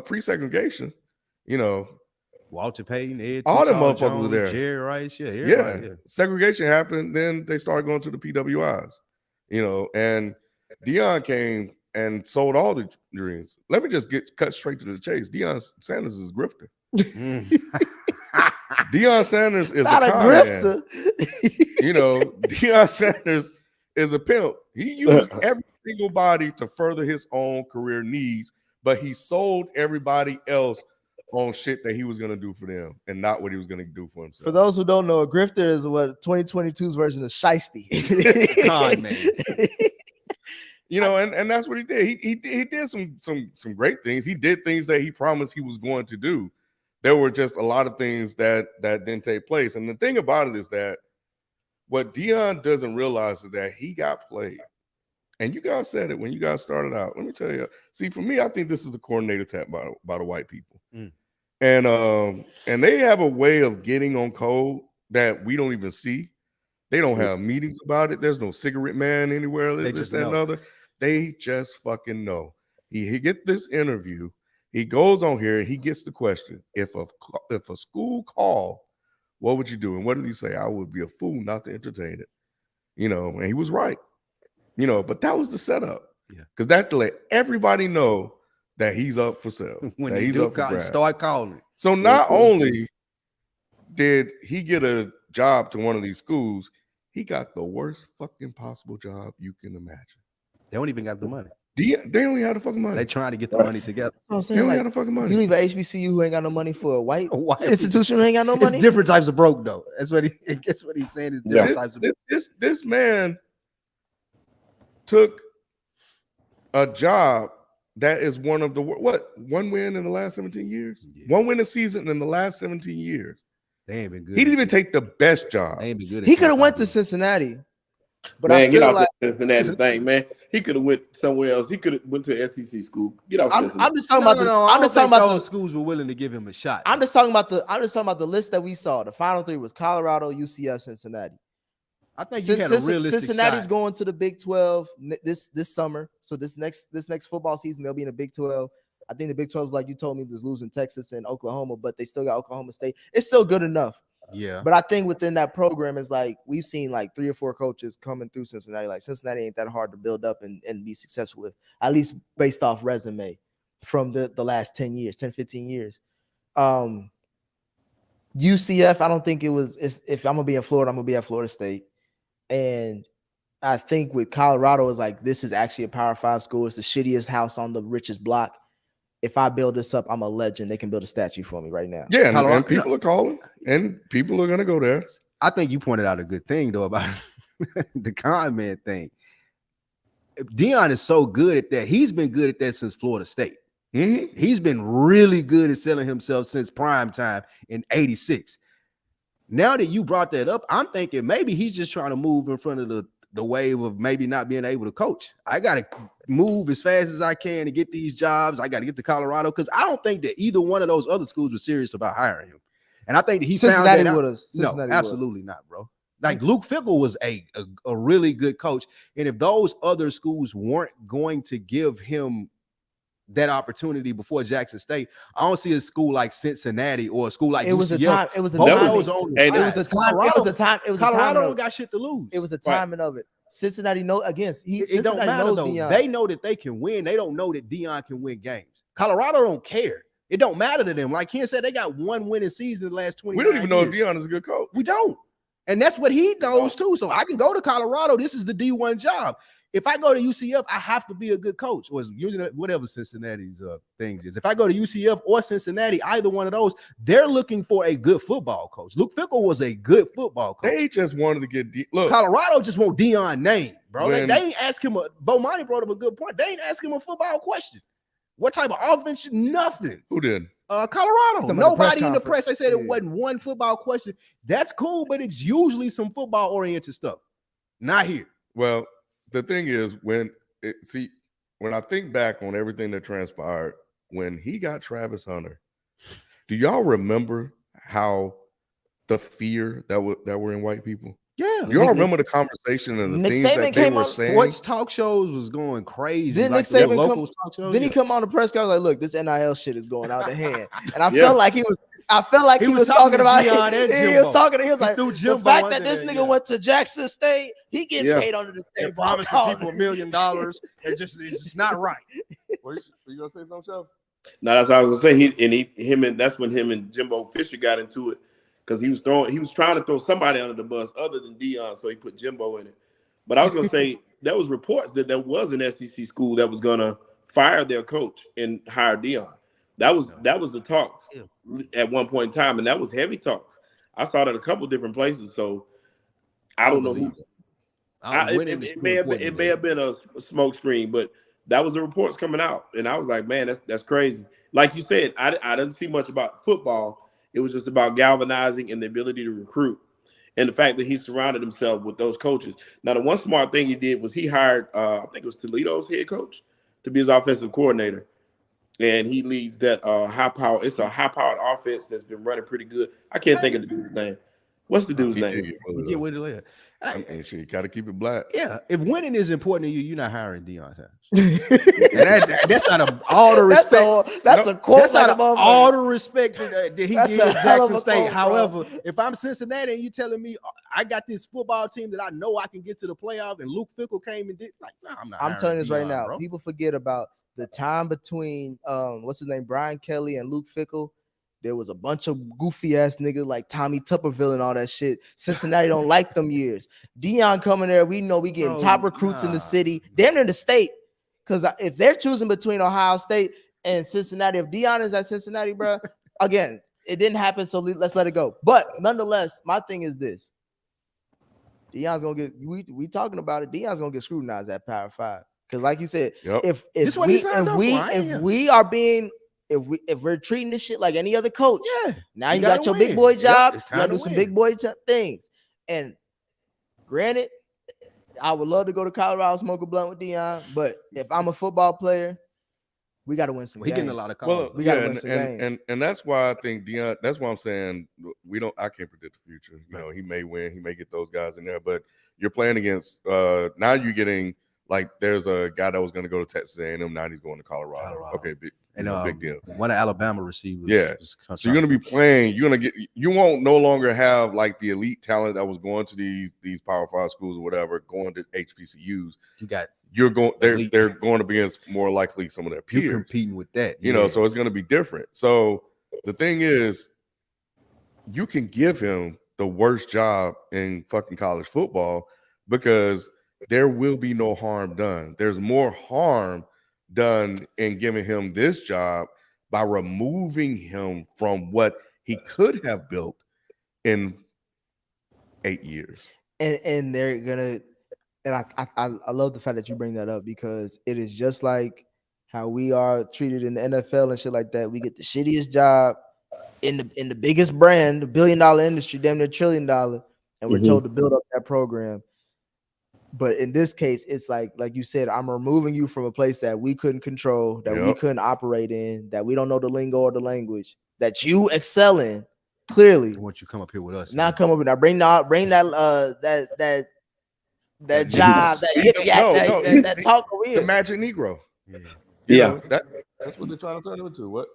pre-segregation, Walter Payton, Ed, all them motherfuckers Jones, were there. Jerry Rice, yeah. Segregation happened, then they started going to the PWIs, and Dion came and sold all the dreams. Let me just cut straight to the chase. Deion Sanders is a grifter. Deion Sanders is not a grifter. Deion Sanders is a pimp. He used every single body to further his own career needs, but he sold everybody else on shit that he was going to do for them and not what he was going to do for himself. For those who don't know, a grifter is what 2022's version of shiesty. Con man. And that's what he did. He did some great things. He did things that he promised he was going to do. There were just a lot of things that didn't take place. And the thing about it is that what Dion doesn't realize is that he got played. And you guys said it when you guys started out. Let me tell you. See, for me, I think this is a coordinator tap by the white people. And they have a way of getting on code that we don't even see. They don't have meetings about it. There's no cigarette man anywhere. They This, just that, and know. other. They just fucking know. He get this interview. He goes on here and he gets the question: if a school called, what would you do? And what did he say? I would be a fool not to entertain it. And he was right. But that was the setup. Yeah. Because that to let everybody know that he's up for sale. When that he's he's up for grabs. start calling. So not only did he get a job to one of these schools, he got the worst fucking possible job you can imagine. They don't even got the money. They don't even have the fucking money. They trying to get the money together. I'm They saying, don't like, have the fucking money. you leave an HBCU who ain't got no money for a white White institution who ain't got no money. It's different types of broke though. That's what he's saying. It's different types of broke. This man took a job that is one of the one win in the last 17 years, one win a season in the last 17 years. They ain't been good. He didn't even take the best job. They ain't been good. He could have went to Cincinnati, but man, I get feel off like the Cincinnati thing, man. He could have went somewhere else. He could have went to SEC school. Get off Cincinnati. I'm just talking about I'm just talking about those schools were willing to give him a shot. I'm just talking about the list that we saw. The final three was Colorado, UCF, Cincinnati. I think you had a realistic Cincinnati's shot. going to the Big 12 this summer. So this next football season, they'll be in the Big 12. I think the Big 12 is like you told me, is losing Texas and Oklahoma, but they still got Oklahoma State. It's still good enough. Yeah. But I think within that program is like we've seen like 3 or 4 coaches coming through Cincinnati. Like Cincinnati ain't that hard to build up and be successful with, at least based off resume from the last 10 years, 10, 15 years. UCF, I don't think it was. If I'm gonna be in Florida, I'm gonna be at Florida State. And I think with Colorado is like this is actually a Power 5 school. It's the shittiest house on the richest block. If I build this up, I'm a legend. They can build a statue for me right now. Yeah, and people are calling, and people are gonna go there. I think you pointed out a good thing though about the con man thing. Dion is so good at that. He's been good at that since Florida State. Mm-hmm. He's been really good at selling himself since prime time in '86. Now that you brought that up, I'm thinking maybe he's just trying to move in front of the wave of maybe not being able to coach. I got to move as fast as I can to get these jobs. I got to get to Colorado because I don't think that either one of those other schools was serious about hiring him. And I think that he Cincinnati found that would have. No, absolutely not, bro. Like Luke Fickell was a really good coach. And if those other schools weren't going to give him that opportunity before Jackson State, I don't see a school like Cincinnati or a school like it was UCF. the time. It was the Both of time. those on It was the time. It was the time. It was the Colorado time. don't got shit to lose. It was the timing of it. Cincinnati know against. It don't matter though. Dion. They know that they can win. They don't know that Dion can win games. Colorado don't care. It don't matter to them. Like Ken said, they got one winning season in the last 20 years. We don't even know if Dion is a good coach. We don't. And that's what he knows too. So I can go to Colorado. This is the D1 job. If I go to UCF, I have to be a good coach, or whatever Cincinnati's things is. If I go to UCF or Cincinnati, either one of those, they're looking for a good football coach. Luke Fickell was a good football coach. They just wanted to get look. Colorado just want Dion name, bro. When, they ain't ask him Bo Monty brought up a good point. They ain't ask him a football question. What type of offense? Nothing. Who did? Colorado. Nobody in the press. They said Yeah. it wasn't one football question. That's cool, but it's usually some football oriented stuff. Not here. Well, the thing is, when I think back on everything that transpired when he got Travis Hunter, do y'all remember how the fear that were in white people? Yeah. Do y'all remember the conversation and the Nick things Saban that they came were on saying? Sports talk shows was going crazy. Didn't like Nick the Saban locals come- talk shows. Then he Yeah. come on the press conference like, "Look, this NIL shit is going out of hand," and I Yeah. felt like he was. I felt like he was talking to about. Dion and He was Jimbo. talking. He was He like, threw the Jimbo fact that under this there, nigga yeah. went to Jackson State, he getting Yeah. paid under the They're table. promising people $1 million. It's just not right. Were you gonna say something, Chef? No, that's what I was gonna say. That's when him and Jimbo Fisher got into it because he was trying to throw somebody under the bus other than Dion, so he put Jimbo in it. But I was gonna say there was reports that there was an SEC school that was gonna fire their coach and hire Dion. That was the talks at one point in time, and that was heavy talks. I saw that a couple different places, so I don't know who. It may have been a smoke screen, but that was the reports coming out, and I was like, man, that's crazy. Like you said, I didn't see much about football. It was just about galvanizing and the ability to recruit, and the fact that he surrounded himself with those coaches. Now, the one smart thing he did was he hired, I think it was Toledo's head coach, to be his offensive coordinator, and he leads that high-powered. It's a high-powered offense that's been running pretty good. I can't think of the dude's name. What's the dude's name? You get with it later. I mean, shit, you got to keep it black. Yeah, if winning is important to you, you're not hiring Deion Sanders. And that's out of all the respect. That's a quote. That's like out a of motherfucker. all the respect that he That's gave a hell of Jackson a State. quote, However, if I'm Cincinnati and you telling me I got this football team that I know I can get to the playoff, and Luke Fickell came and did like, nah, I'm not. I'm telling you this right Deion, now. bro. People forget about the time between what's his name, Brian Kelly and Luke Fickell. There was a bunch of goofy ass niggas like Tommy Tupperville and all that shit. Cincinnati don't like them years. Dion coming there, we know we getting top recruits in the city. They're in the state. Because if they're choosing between Ohio State and Cincinnati, if Dion is at Cincinnati, bro, again, it didn't happen, so let's let it go. But nonetheless, my thing is this. Deion's gonna get we talking about it. Deion's gonna get scrutinized at Power 5 because, like you said, Yep. if This what he signed up for. if we're treating this shit like any other coach, Yeah. now You you got gotta your big win. boy Yep, job. it's You gotta time do to some win. big boy things. And granted, I would love to go to Colorado, smoke a blunt with Dion, but if I'm a football player, we got to win some He getting a games. lot of calls. Well, We gotta yeah, win some games. and that's why I think Dion. That's why I'm saying I can't predict the future. You Right. know, he may win, he may get those guys in there, but you're playing against. Now you're getting like there's a guy that was going to go to Texas A&M. Now he's going to Colorado. Okay, big, and big deal. one of Alabama receivers. Yeah. So you're going to be playing. You're going to get. You won't no longer have like the elite talent that was going to these Power 5 schools or whatever, going to HBCUs. You got. You're going. Elite. They're going to be against more likely some of their peers. You're competing with that. You know, so it's going to be different. So the thing is, you can give him the worst job in fucking college football because there will be no harm done. There's more harm done in giving him this job by removing him from what he could have built in 8 years. And they're gonna. And I love the fact that you bring that up because it is just like how we are treated in the NFL and shit like that. We get the shittiest job in the biggest brand, the $1 billion industry, damn near $1 trillion, and we're told to build up that program. But in this case, it's like you said, I'm removing you from a place that we couldn't control, that we couldn't operate in, that we don't know the lingo or the language, that you excel in. Clearly, I want you to come up here with us. now come up and now bring that job, that talk the Magic Negro. Yeah. That's what they're trying to turn him into. What?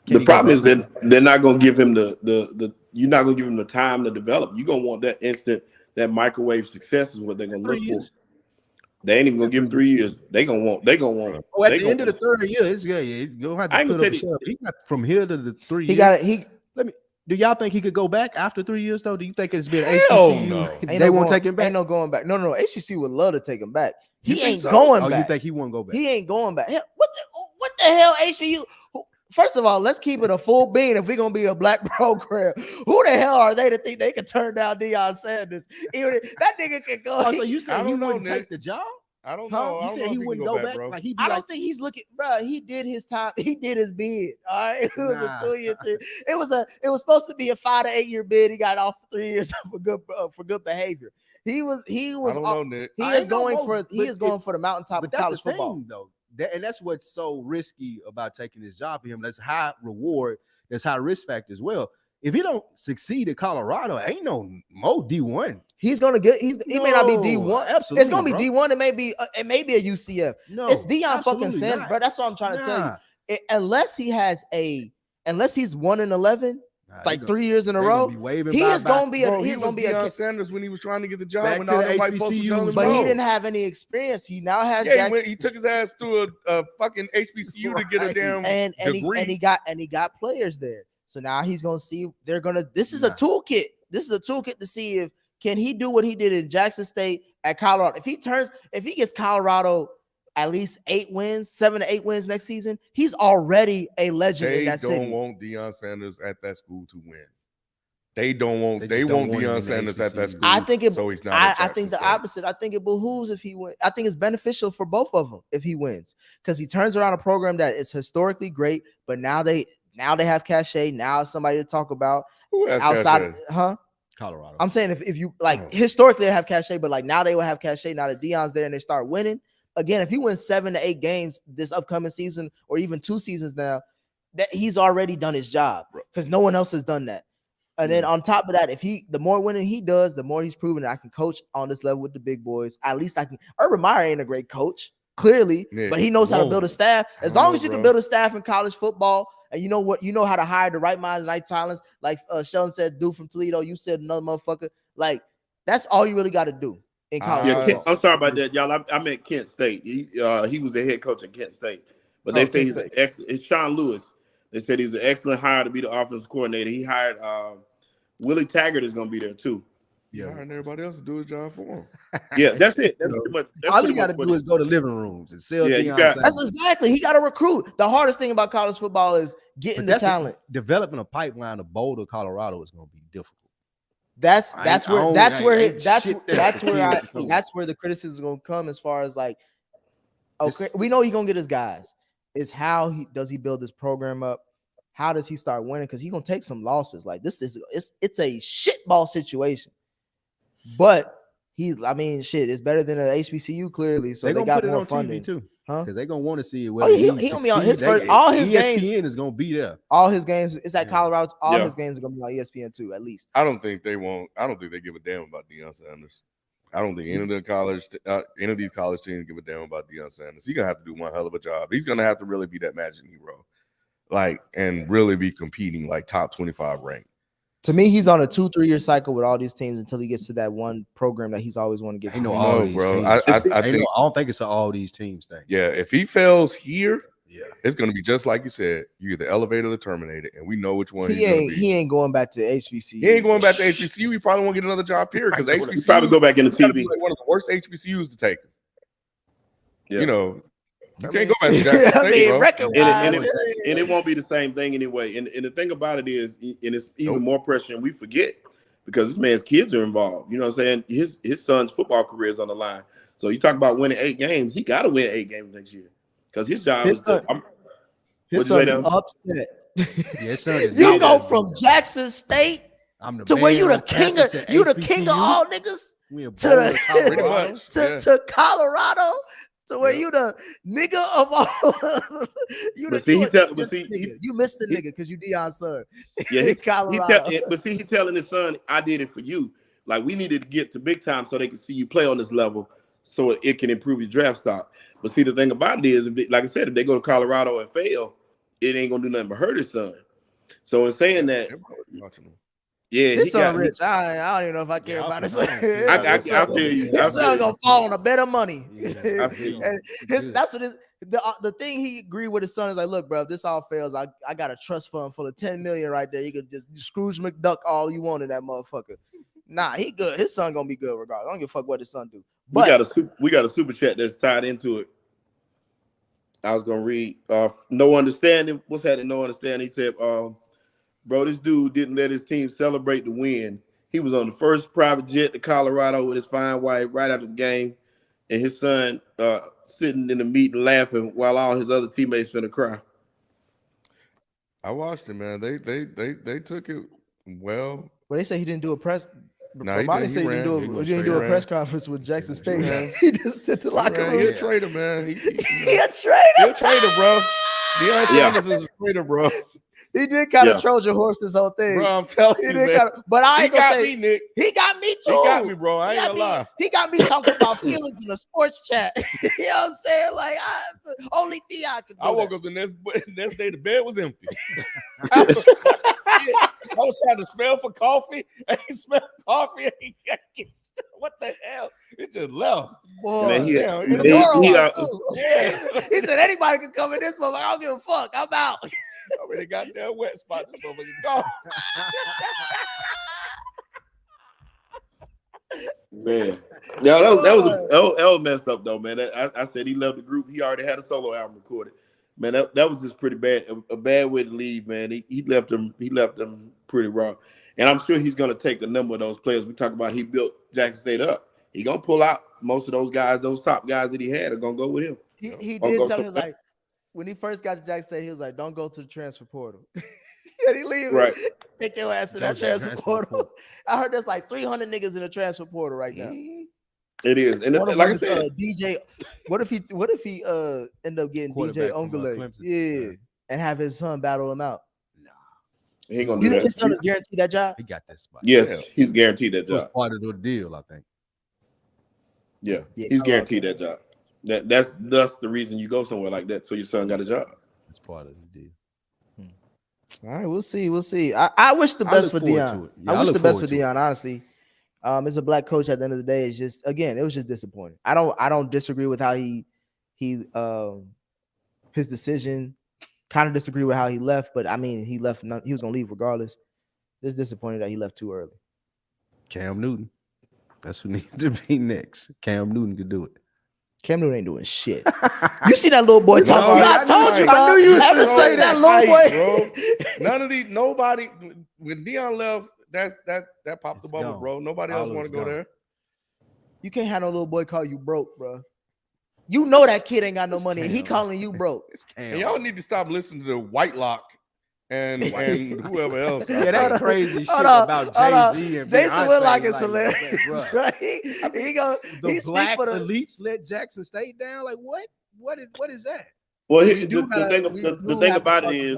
The problem is that they're not going to give him the you're not going to give him the time to develop. You're going to want that instant, that microwave success is what they're going to look for. They ain't even going to give him 3 years. They're going to want. Oh, at the end of the third year, it's you don't have to put up a shelf. He got from here to the 3 years. Do y'all think he could go back after 3 years though? Do you think it's been HBCU? No. They won't take him back. Ain't no going back. No. HBC would love to take him back. You He think ain't so? going Oh, back. you think he won't go back? He ain't going back. Hell, what the hell, HBCU? First of all, let's keep it a full bean if we're gonna be a black program. Who the hell are they to think they can turn down Deion Sanders? That nigga can go. Oh, so you said he wouldn't take the job? I don't know. You said he wouldn't go back. bro. Like he'd be I like, don't think he's looking, bro. He did his time. He did his bid. All right, it was a 2 year. It was supposed to be a 5 to 8 year bid. He got off for 3 years for good behavior. He was. I don't know, Nick. He is going for the mountaintop of that's college the football. thing, though. And that's what's so risky about taking this job for him. That's high reward. That's high risk factor as well. If he don't succeed at Colorado, ain't no more D1. He's gonna get. He may not be D1. Absolutely, it's gonna be D1. It may be a UCF. No, it's Deion fucking Sanders, not. bro. That's what I'm trying to tell you. Unless he's 1-11, like 3 years in a row, he is gonna be. He's gonna be Deion Sanders when he was trying to get the job. Back When to all the the white folks were telling him but no. he didn't have any experience. He now has. Yeah, he took his ass to a fucking HBCU to get a damn degree. and he got players there. So now he's gonna see. They're gonna. This is a toolkit. This is a toolkit to see if can he do what he did in Jackson State at Colorado. If he gets Colorado at least 7 to 8 wins next season, he's already a legend in that city. They don't want Deion Sanders at that school to win. They don't want. They don't want want Deion him Sanders in at that HBCU. school. So he's not. I think the opposite. I think it behooves if he wins. I think it's beneficial for both of them if he wins because he turns around a program that is historically great, but now they have cachet. Now it's somebody to talk about. Who has outside, cachet? Colorado. I'm saying if you historically they have cachet, but like now they will have cachet. Now that Deion's there and they start winning again. If he wins 7 to 8 games this upcoming season or even 2 seasons now, that he's already done his job because no one else has done that. And then on top of that, the more winning he does, the more he's proven that I can coach on this level with the big boys. At least I can. Urban Meyer ain't a great coach, clearly, but he knows how to build a staff. As long as you can build a staff in college football, and you know how to hire the right minds and right talents, like Sheldon said, dude from Toledo, you said another motherfucker. Like that's all you really got to do in college. I'm sorry about that, y'all. I meant Kent State. He was the head coach at Kent State, but they say it's Sean Lewis. They said he's an excellent hire to be the offensive coordinator. He hired Willie Taggart is going to be there too. Yeah, and everybody else to do his job for him. Yeah, that's it. That's pretty much. All you got to do is go to living rooms and sell. That's exactly. He got to recruit. The hardest thing about college football is getting the talent. Developing a pipeline of Boulder, Colorado is going to be difficult. That's I that's ain't- I where don't- that's I where ain't it, that's shit there that's for where kids to come. that's where the criticism is gonna come as far as like, okay, we know he's gonna get his guys. It's how he build this program up? How does he start winning? Because he's gonna take some losses. Like it's a shitball situation. But shit, it's better than an HBCU clearly. So They're they gonna got put it more on funding. TV too, Huh? because they're gonna want to see it. Oh, Whether he he gonna be on his succeeds. first. All his ESPN games is gonna be there. All his games is at Yeah. Colorado. All Yeah. his games are gonna be on ESPN too, at least. I don't think they give a damn about Deion Sanders. I don't think any of these college teams give a damn about Deion Sanders. He's gonna have to do one hell of a job. He's gonna have to really be that magic hero, and really be competing like top 25 ranked. To me, he's on a 2-3 year cycle with all these teams until he gets to that one program that he's always wanted to get Ain't to. no all No, these bro. teams. I don't think it's an all these teams thing. yeah, if he fails here, Yeah. it's gonna be just like you said. You either elevate or terminate it, and we know which one He he's gonna be. ain't going back to HBCU. He ain't going back to HBCU. He probably won't get another job period because He HBCU probably go back into gotta be TV. like one of the worst HBCUs to take. Yeah. You know, you can't go back to Jackson State, bro. And it won't be the same thing anyway. And the thing about it is, and it's even more pressure, and we forget because this man's kids are involved. You know what I'm saying? His son's football career is on the line. So you talk about winning 8 games, he got to win 8 games next year because his job is to. His son is upset. You go from Jackson State to where you the king of all niggas to Colorado. So where you the nigga of all? You missed the nigga because you Dion's son. Yeah, Colorado. He telling his son, I did it for you. Like we needed to get to big time so they can see you play on this level, so it can improve your draft stock. But see, the thing about it is, like I said, if they go to Colorado and fail, it ain't gonna do nothing but hurt his son. So in saying that, yeah, his son rich. I don't even know if I care about his son. I feel you. His son gonna fall on a bed of money. I feel you. That's what the thing he agreed with his son is like, look, bro, if this all fails, I got a trust fund full of 10 million right there. You could just Scrooge McDuck all you want in that motherfucker. Nah, he good. His son gonna be good regardless. I don't give a fuck what his son do. But we got a super chat that's tied into it. I was gonna read. No understanding. What's happening? No understanding. He said, bro, this dude didn't let his team celebrate the win. He was on the first private jet to Colorado with his fine wife right after the game, and his son sitting in the meeting laughing while all his other teammates finna cry. I watched it, man. They took it well. Well, they say he didn't do a press. No, he didn't. He didn't do a press conference with Jackson State. He just did the locker room. He a traitor, man. He a traitor. He a traitor, bro. Deion Sanders is a traitor, bro. He did kind of Trojan horse this whole thing. Bro, I'm telling you, man. But I ain't gonna me, say Nick. He got me too. He got me, bro. I ain't gonna lie. He got me talking about feelings in the sports chat. You know what I'm saying? Like only Dion could do I woke that. up the next day, the bed was empty. I was trying to smell for coffee. And he smelled coffee. And what the hell? It just left. Boy, man, he said anybody can come in this motherfucker. I don't give a fuck. I'm out. I already got that wet spot. This motherfucker gone. Man, yeah, that was messed up though, man. I said he left the group. He already had a solo album recorded. Man, that was just pretty bad. A bad way to leave, man. He left them pretty raw. And I'm sure he's gonna take a number of those players we talk about. He built Jackson State up. He gonna pull out most of those guys, those top guys that he had are gonna go with him. He did tell me like when he first got to Jackson State, he was like, "Don't go to the transfer portal." And he leave right. Take your ass in that transfer portal. I heard there's like 300 niggas in the transfer portal right now. It is, and like I said, DJ. What if he end up getting DJ Ongole? Yeah, and have his son battle him out. He ain't gonna you do think that. his son is guaranteed that job? He got that spot. Yes, he's guaranteed that job. Part of the deal, I think. Yeah, he's guaranteed that job. That's the reason you go somewhere like that, so your son got a job. That's part of the deal. All right, we'll see. I wish the best for Dion. I wish the best for Dion, honestly. As a black coach, at the end of the day, it's just it was just disappointing. I don't disagree with how he his decision. Kind of disagree with how he left, but I mean he left. He was gonna leave regardless. Just disappointed that he left too early. Cam Newton, that's who needs to be next. Cam Newton could do it. Cam Newton ain't doing shit. You see that little boy talking? I told you. I knew you ever since that little boy. Bro. None of these. Nobody. When Dion left, that popped the It's bubble, gone. bro. Nobody All else of want it's to go gone. there. You can't have no little boy call you broke, bro. You know that kid ain't got no It's money, and he Cam. calling you broke. It's And Cam. y'all need to stop listening to Whitelock and whoever else. Yeah, that Hold on, crazy shit hold on, about hold on. Jay-Z and Jason Beyonce, Whitlock is like, hilarious, bruh. right? The He speak black for the. elites let Jackson State down. Like what? What is that? Well, We do the thing about it is,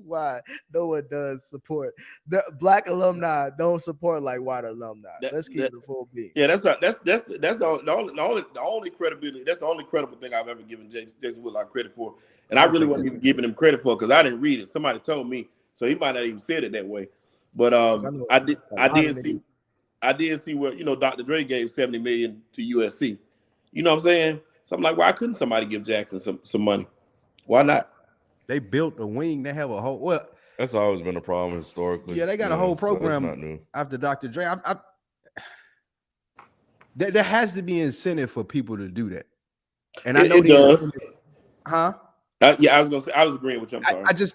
why no one does support the black alumni. Don't support like white alumni. Let's keep it a full beat. yeah, that's the only credibility. That's the only credible thing I've ever given Jason Whitlock credit for, and I really wasn't even giving him credit for because I didn't read it. Somebody told me, so he might not even said it that way. But I did see where Dr. Dre gave $70 million to USC. You know what I'm saying? So I'm like, why couldn't somebody give Jackson some money? Why not? They built a wing. They have a whole That's always been a problem historically. Yeah, they got a whole program so that's not new. after Dr. Dre. There has to be incentive for people to do that, and I know it does. Huh? Yeah, I was gonna say I was agreeing with you. I'm sorry. I just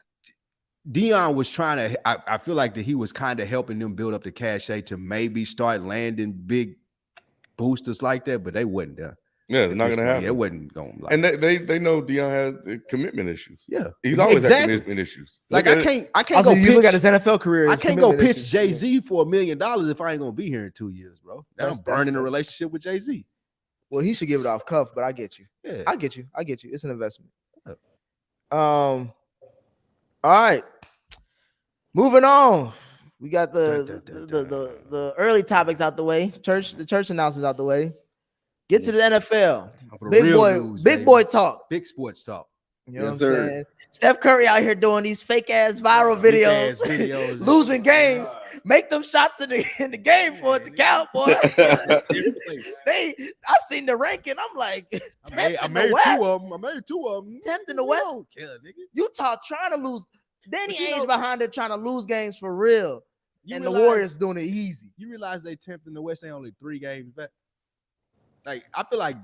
Dion was trying to. I feel like that he was kind of helping them build up the cachet to maybe start landing big boosters like that, but they wasn't there. Yeah, it's not gonna happen. It wasn't going. And they know Dion has commitment issues. Yeah, he's always had commitment issues. Like I can't Also, go you pitch. look at his NFL career. I can't go pitch Jay-Z for $1 million if I ain't gonna be here in 2 years, bro. I'm burning a relationship with Jay-Z. Well, he should give it off cuff, but I get you. Yeah, I get you. It's an investment. All right. Moving on. We got the early topics out the way. The church announcements out the way. Get to the NFL. Big boy talk. Big sports talk. You know what I'm saying? Steph Curry out here doing these fake ass viral videos, losing games. Make them shots in the game for it, the Cowboys. I seen the ranking. I'm like, I made 2 of them. 10th in the West. Utah trying to lose. Danny Ainge behind it trying to lose games for real. And the Warriors doing it easy. You realize they 10th in the West, they only 3 games back. Like I feel like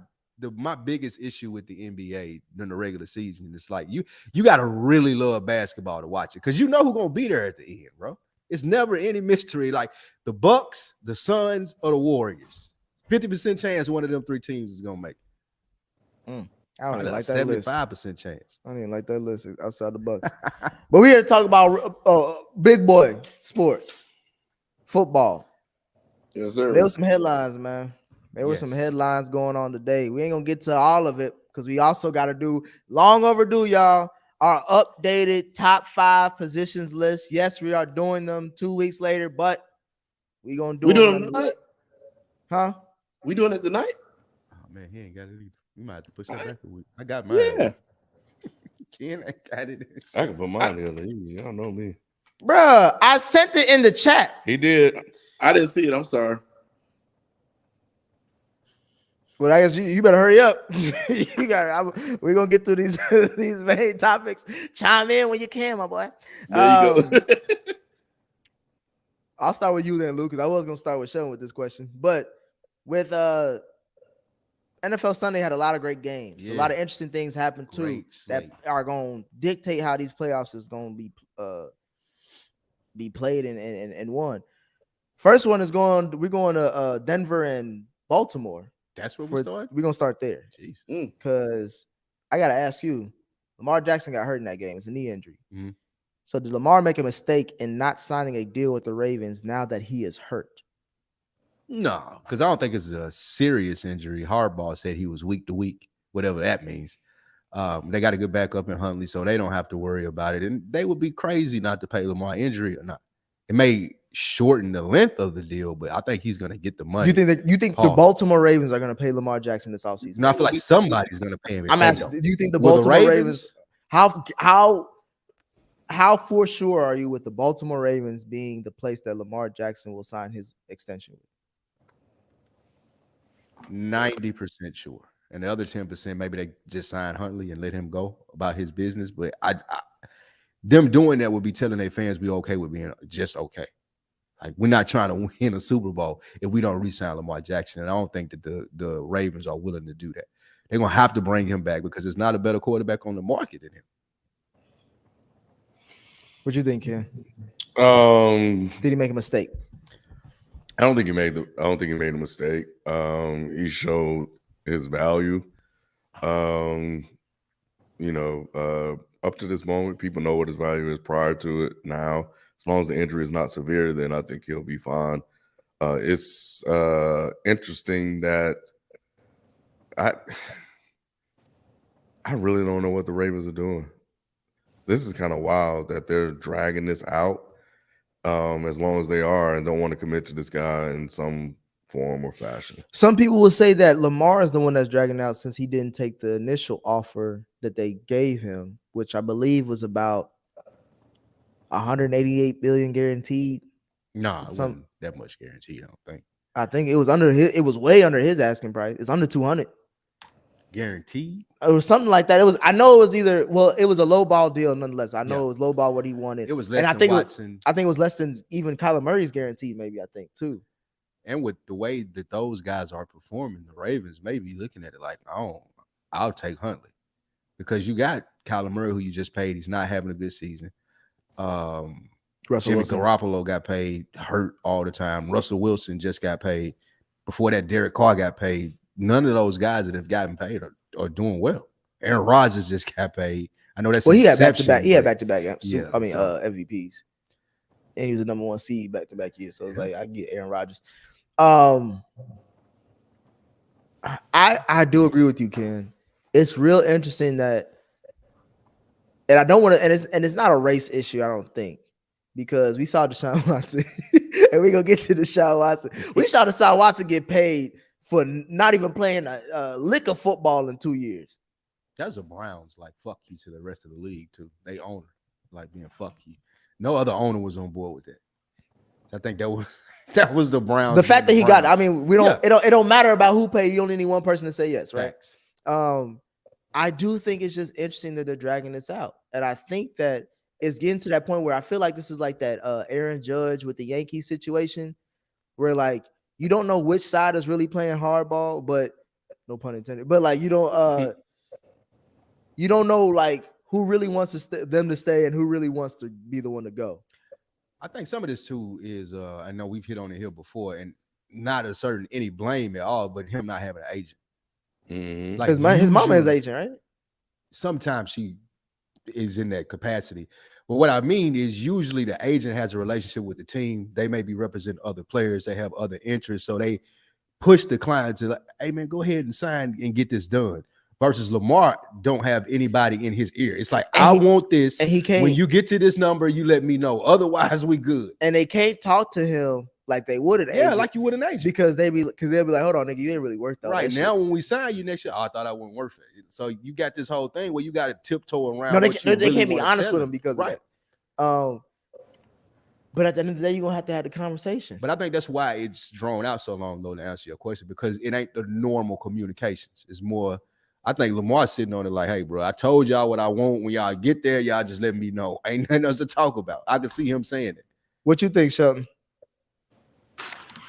my biggest issue with the NBA during the regular season is like you gotta really love basketball to watch it because you know who's gonna be there at the end, bro. It's never any mystery. Like the Bucks, the Suns, or the Warriors. 50% chance one of them 3 teams is gonna make it. I don't even like that list. 75% chance. I don't even like that list outside the Bucks. But we here to talk about big boy sports, football. Yes, sir. There was some headlines, man. There were some headlines going on today. We ain't gonna get to all of it because we also got to do long overdue, y'all. Our updated top 5 positions list. Yes, we are doing them 2 weeks later, but we gonna do. We doing it tonight? Huh? We doing it tonight? Oh man, he ain't got it either. We might have to push that back a week. I got mine. Yeah. Ken ain't got it. I can put mine the other easy. Y'all know me. Bruh, I sent it in the chat. He did. I didn't see it. I'm sorry. Well, I guess you better hurry up. We're gonna get through these these main topics. Chime in when you can, my boy. There you go. I'll start with you then, Luke, because I was gonna start with Sheldon with this question. But with NFL Sunday had a lot of great games. A lot of interesting things happened too that are gonna dictate how these playoffs is gonna be played and won. First one is we're going to Denver and Baltimore. That's where we start. We're gonna start there. Jeez. Because I gotta ask you, Lamar Jackson got hurt in that game. It's a knee injury. Mm-hmm. So did Lamar make a mistake in not signing a deal with the Ravens now that he is hurt? No, because I don't think it's a serious injury. Harbaugh said he was week to week, whatever that means. They got a good backup in Huntley, so they don't have to worry about it. And they would be crazy not to pay Lamar injury or not. It may shorten the length of the deal, but I think he's going to get the money. You think the Baltimore Ravens are going to pay Lamar Jackson this offseason? No, I feel like somebody's going to pay him. I'm asking, do you think the Baltimore Ravens how for sure are you with the Baltimore Ravens being the place that Lamar Jackson will sign his extension with? 90% sure. And the other 10%, maybe they just sign Huntley and let him go about his business. But them doing that would be telling their fans be okay with being just okay. Like, we're not trying to win a Super Bowl if we don't re-sign Lamar Jackson. And I don't think that the Ravens are willing to do that. They're going to have to bring him back because there's not a better quarterback on the market than him. What you think, Ken? Um, Did he make a mistake? I don't think he made a mistake. He showed his value. Um, up to this moment, people know what his value is. Prior to it, now, as long as the injury is not severe, then I think he'll be fine. It's interesting that I really don't know what the Ravens are doing. This is kind of wild that they're dragging this out as long as they are and don't want to commit to this guy in some form or fashion. Some people will say that Lamar is the one that's dragging out since he didn't take the initial offer that they gave him, which I believe was about 188 billion guaranteed. Nah, it wasn't that much guaranteed. I don't think. I think it was under his. It was way under his asking price. It's under 200. Guaranteed. It was something like that. It was. I know it was either. Well, it was a low ball deal nonetheless. I know it was low ball what he wanted. It was less and I than think Watson. I think it was less than even Kyler Murray's guaranteed. Maybe I think too. And with the way that those guys are performing, the Ravens may be looking at it like, oh, I'll take Huntley because you got Kyler Murray who you just paid. He's not having a good season. Jimmy Garoppolo got paid, hurt all the time. Russell Wilson just got paid. Before that, Derek Carr got paid. None of those guys that have gotten paid are doing well. Aaron Rodgers just got paid. I know that's he had back to back. He had back to back. Yeah, MVPs, and he was the number one seed back to back years. So it's like I get Aaron Rodgers. I do agree with you, Ken. It's real interesting that, and I don't want to, and it's not a race issue, I don't think, because we saw Deshaun Watson, and we're gonna get to Deshaun Watson. We saw Deshaun Watson get paid for not even playing a lick of football in 2 years. That's the Browns, like fuck you to the rest of the league too. They own it, like being fuck you. No other owner was on board with that. I think that was the Browns. The fact that he got, I mean, we don't. It don't matter about who paid. You only need one person to say yes, right? Facts. I do think it's just interesting that they're dragging this out, and I think that it's getting to that point where I feel like this is like that Aaron Judge with the Yankees situation, where like you don't know which side is really playing hardball, but no pun intended. But like you don't know like who really wants them to stay and who really wants to be the one to go. I think some of this too is I know we've hit on it here before, and not asserting any blame at all, but him not having an agent. Mm-hmm. Like his mama is agent, right? Sometimes she is in that capacity. But what I mean is usually the agent has a relationship with the team. They may be representing other players. They have other interests. So they push the client to like, hey man, go ahead and sign and get this done. Versus Lamar don't have anybody in his ear. It's like, I want this. And he can't. When you get to this number, you let me know. Otherwise, we good. And they can't talk to him like they would an agent. Yeah, like you would an agent. Because they'll be like, hold on, nigga, you ain't really worth that. Right now, when we sign you next year, I thought I wasn't worth it. So you got this whole thing where you got to tiptoe around. No, they can't be honest with him because of that. But at the end of the day, you're gonna have to have the conversation. But I think that's why it's drawn out so long, though, to answer your question, because it ain't the normal communications. It's more. I think Lamar's sitting on it like, hey, bro, I told y'all what I want. When y'all get there, y'all just let me know. Ain't nothing else to talk about. I can see him saying it. What you think, Shelton?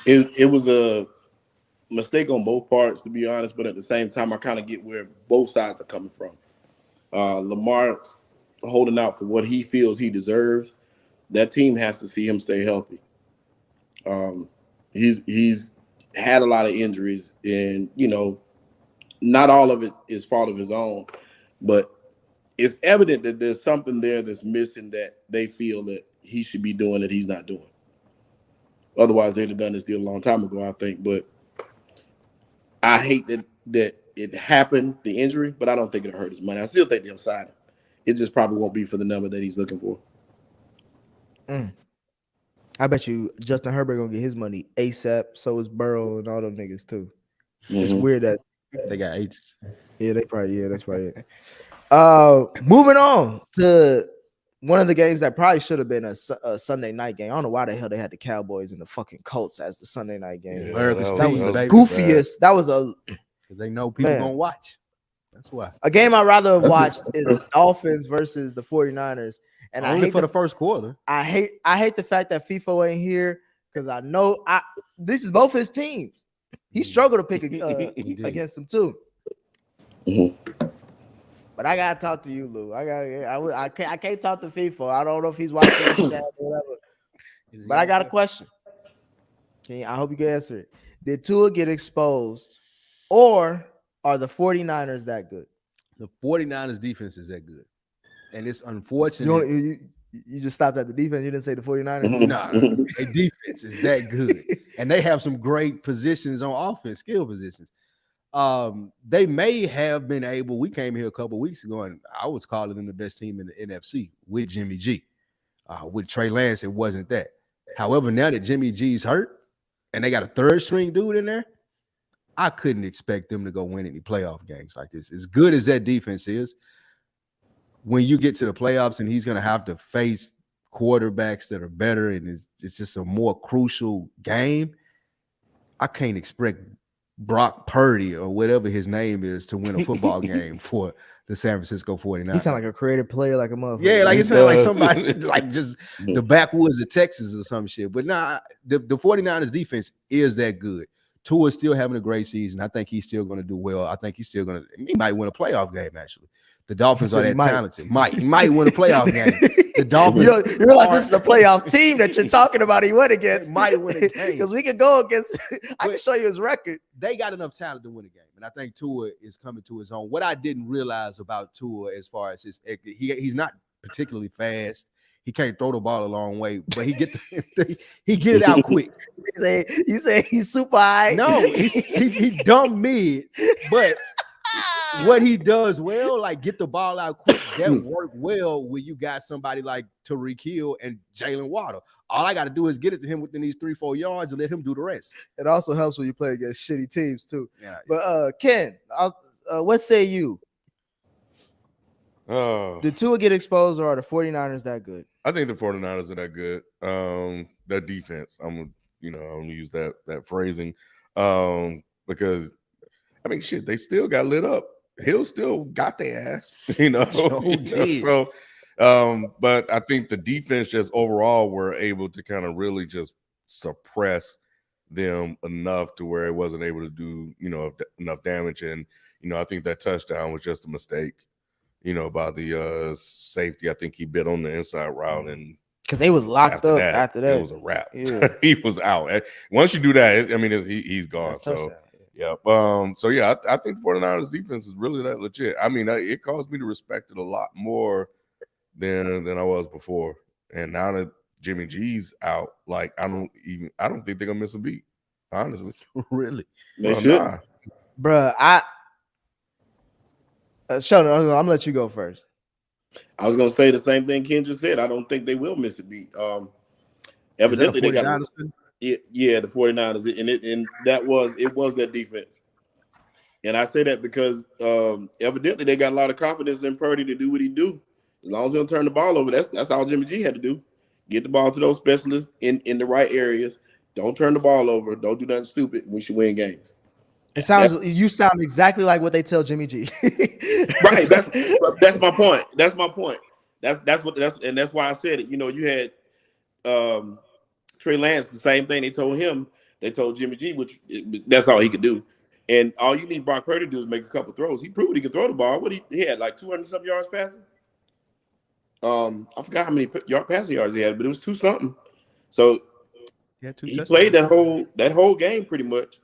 It was a mistake on both parts, to be honest. But at the same time, I kind of get where both sides are coming from. Lamar holding out for what he feels he deserves. That team has to see him stay healthy. He's had a lot of injuries, and not all of it is fault of his own, but it's evident that there's something there that's missing that they feel that he should be doing that he's not doing. Otherwise, they'd have done this deal a long time ago, I think. But I hate that it happened, the injury, but I don't think it'll hurt his money. I still think they'll sign him. It just probably won't be for the number that he's looking for. I bet you Justin Herbert gonna get his money ASAP. So is Burrow and all them niggas too. Mm-hmm. It's weird that they got agents. Yeah, they probably. Yeah, that's probably it. Moving on to one of the games that probably should have been a Sunday night game. I don't know why the hell they had the Cowboys and the fucking Colts as the Sunday night game. Yeah, that was the goofiest. That was because they know people gonna watch. That's why. A game I'd rather have watched is the Dolphins versus the 49ers. And only for the first quarter. I hate the fact that FIFO ain't here because I know this is both his teams. He struggled to pick against them too. Mm-hmm. But I gotta talk to you, Lou. I can't talk to FIFO. I don't know if he's watching the chat or whatever. But I got a question. I hope you can answer it. Did Tua get exposed, or are the 49ers that good? The 49ers defense is that good. And it's You, unfortunate. only, you just stopped at the defense. You didn't say the 49ers? Nah, their defense is that good. And they have some great positions on offense, skill positions. They may have been able, we came here a couple weeks ago, and I was calling them the best team in the NFC with Jimmy G. With Trey Lance, it wasn't that. However, now that Jimmy G's hurt and they got a third string dude in there, I couldn't expect them to go win any playoff games like this. As good as that defense is, when you get to the playoffs and he's going to have to face quarterbacks that are better and it's just a more crucial game, I can't expect Brock Purdy or whatever his name is to win a football game for the San Francisco 49ers. He sound like a creative player, like a motherfucker. Yeah, like it sounds like somebody like just the backwoods of Texas or some shit. But nah, the 49ers defense is that good. Tua is still having a great season. I think he's still going to do well. I think he's still going to, he might win a playoff game, actually. The Dolphins are that talented. He might win a playoff game. The Dolphins. You realize this is a playoff team that you're talking about. He went against. Might win a game because we can go against. I can show you his record. They got enough talent to win a game, and I think Tua is coming to his own. What I didn't realize about Tua, as far as he's not particularly fast. He can't throw the ball a long way, but he get it out quick. You say he's super high. No, he dumb mid, but what he does well, like get the ball out quick, that worked well when you got somebody like Tyreek Hill and Jalen Waddle. All I got to do is get it to him within these 3-4 yards and let him do the rest. It also helps when you play against shitty teams too. Yeah. But Ken, what say you? Did Tua get exposed, or are the 49ers that good? I think the 49ers are that good. Their defense, I'm gonna use that phrasing. Because I mean shit, they still got lit up. Hill still got their ass, So but I think the defense just overall were able to kind of really just suppress them enough to where it wasn't able to do, enough damage. And, I think that touchdown was just a mistake. By the safety. I think he bit on the inside route, and because they was locked up after that. It was a wrap. Yeah. He was out. Once you do that, he's gone. So yeah. So yeah, I think the 49ers defense is really that legit. I mean, it caused me to respect it a lot more than I was before. And now that Jimmy G's out, like I don't think they're gonna miss a beat. Honestly, really, they should, bruh. Sheldon, I'm gonna let you go first. I was gonna say the same thing Ken just said. I don't think they will miss a beat. Evidently they got the 49ers, and it was that defense. And I say that because evidently they got a lot of confidence in Purdy to do what he do. As long as he don't turn the ball over, that's all Jimmy G had to do. Get the ball to those specialists in the right areas. Don't turn the ball over. Don't do nothing stupid. We should win games. You sound exactly like what they tell Jimmy G. Right. That's my point. That's my point. That's why I said it. You had Trey Lance, the same thing they told him. They told Jimmy G, which that's all he could do. And all you need Brock Purdy to do is make a couple throws. He proved he could throw the ball. What he had like 200-something yards passing. I forgot how many passing yards he had, but it was 2-something. So he played that whole game pretty much.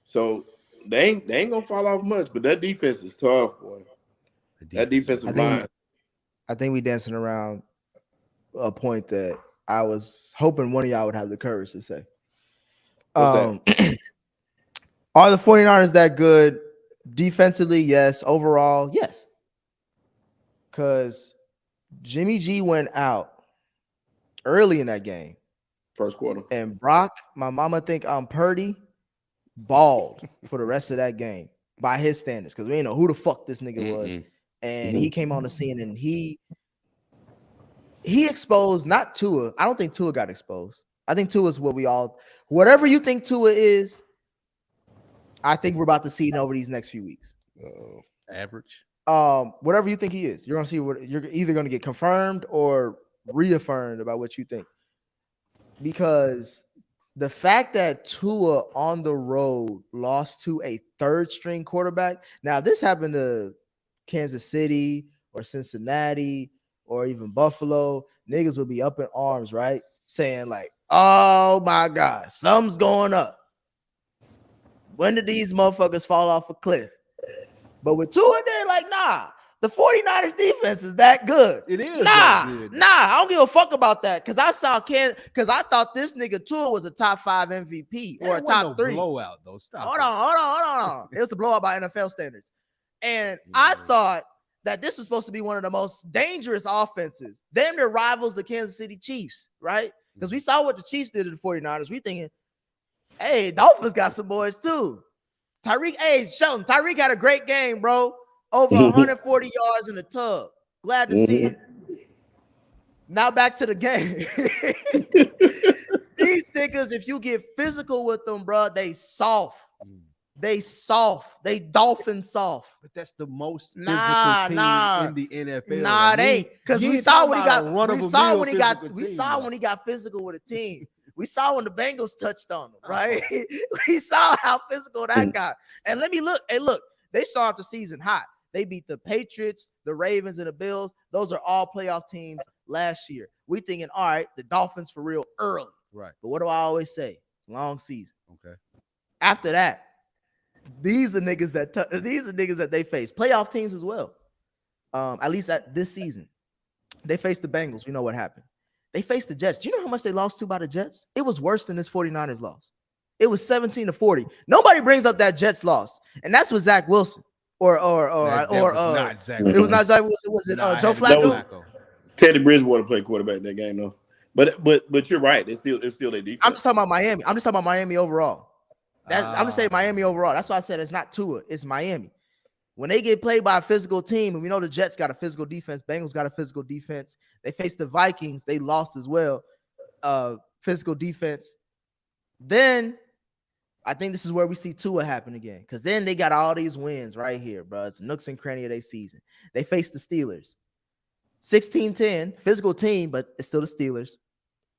So they ain't gonna fall off much, but that defense is tough, boy. That defensive line. I think we dancing around a point that I was hoping one of y'all would have the courage to say. Are the 49ers that good defensively? Yes. Overall, yes. Because Jimmy G went out early in that game, first quarter, and Brock, my mama think Purdy, balled for the rest of that game by his standards, because we didn't know who the fuck this nigga was. And he came on the scene and he exposed not Tua. I don't think Tua got exposed. I think Tua is whatever you think Tua is, I think we're about to see it over these next few weeks. Average. Whatever you think he is, you're gonna see what you're either gonna get confirmed or reaffirmed about what you think. Because the fact that Tua on the road lost to a third string quarterback. Now, if this happened to Kansas City or Cincinnati or even Buffalo, niggas would be up in arms, right? saying like, oh my God, something's going up. When did these motherfuckers fall off a cliff? But with Tua, they're like, nah, the 49ers defense is that good. It is Nah, that good. I don't give a fuck about that. Because I thought this nigga Tua was a top 5 MVP or a top 3. Blowout though. Stop. Hold on. It was a blowout by NFL standards. And I thought that this was supposed to be one of the most dangerous offenses. Damn near rivals the Kansas City Chiefs, right? Because we saw what the Chiefs did to the 49ers. We thinking, hey, Dolphins got some boys too. Tyreek had a great game, bro. Over 140 yards in the tub. Glad to see it. Now back to the game. These niggas, if you get physical with them, bro, they soft. They dolphin soft. But that's the most physical team in the NFL. Nah, it ain't. Because we saw when he got physical with a team. We saw when the Bengals touched on him, right? We saw how physical that got. And let me look. Hey, look, they started the season hot. They beat the Patriots, the Ravens, and the Bills. Those are all playoff teams last year. We thinking, all right, the Dolphins for real early. Right. But what do I always say? Long season. Okay. After that, these are niggas that they face. Playoff teams as well. At least at this season. They faced the Bengals. We know what happened. They faced the Jets. Do you know how much they lost to by the Jets? It was worse than this 49ers loss. It was 17-40. Nobody brings up that Jets loss. And that's with Zach Wilson. It was not Zach Wilson. Was it Joe Flacco? Teddy Bridgewater played quarterback in that game, though. But you're right. It's still their defense. I'm just talking about Miami. I'm just talking about Miami overall. I'm just saying Miami overall. That's why I said it's not Tua. It's Miami. When they get played by a physical team, and we know the Jets got a physical defense, Bengals got a physical defense. They faced the Vikings. They lost as well. Physical defense. Then I think this is where we see Tua happen again. Because then they got all these wins right here, bro. It's nooks and cranny of their season. They faced the Steelers. 16-10, physical team, but it's still the Steelers.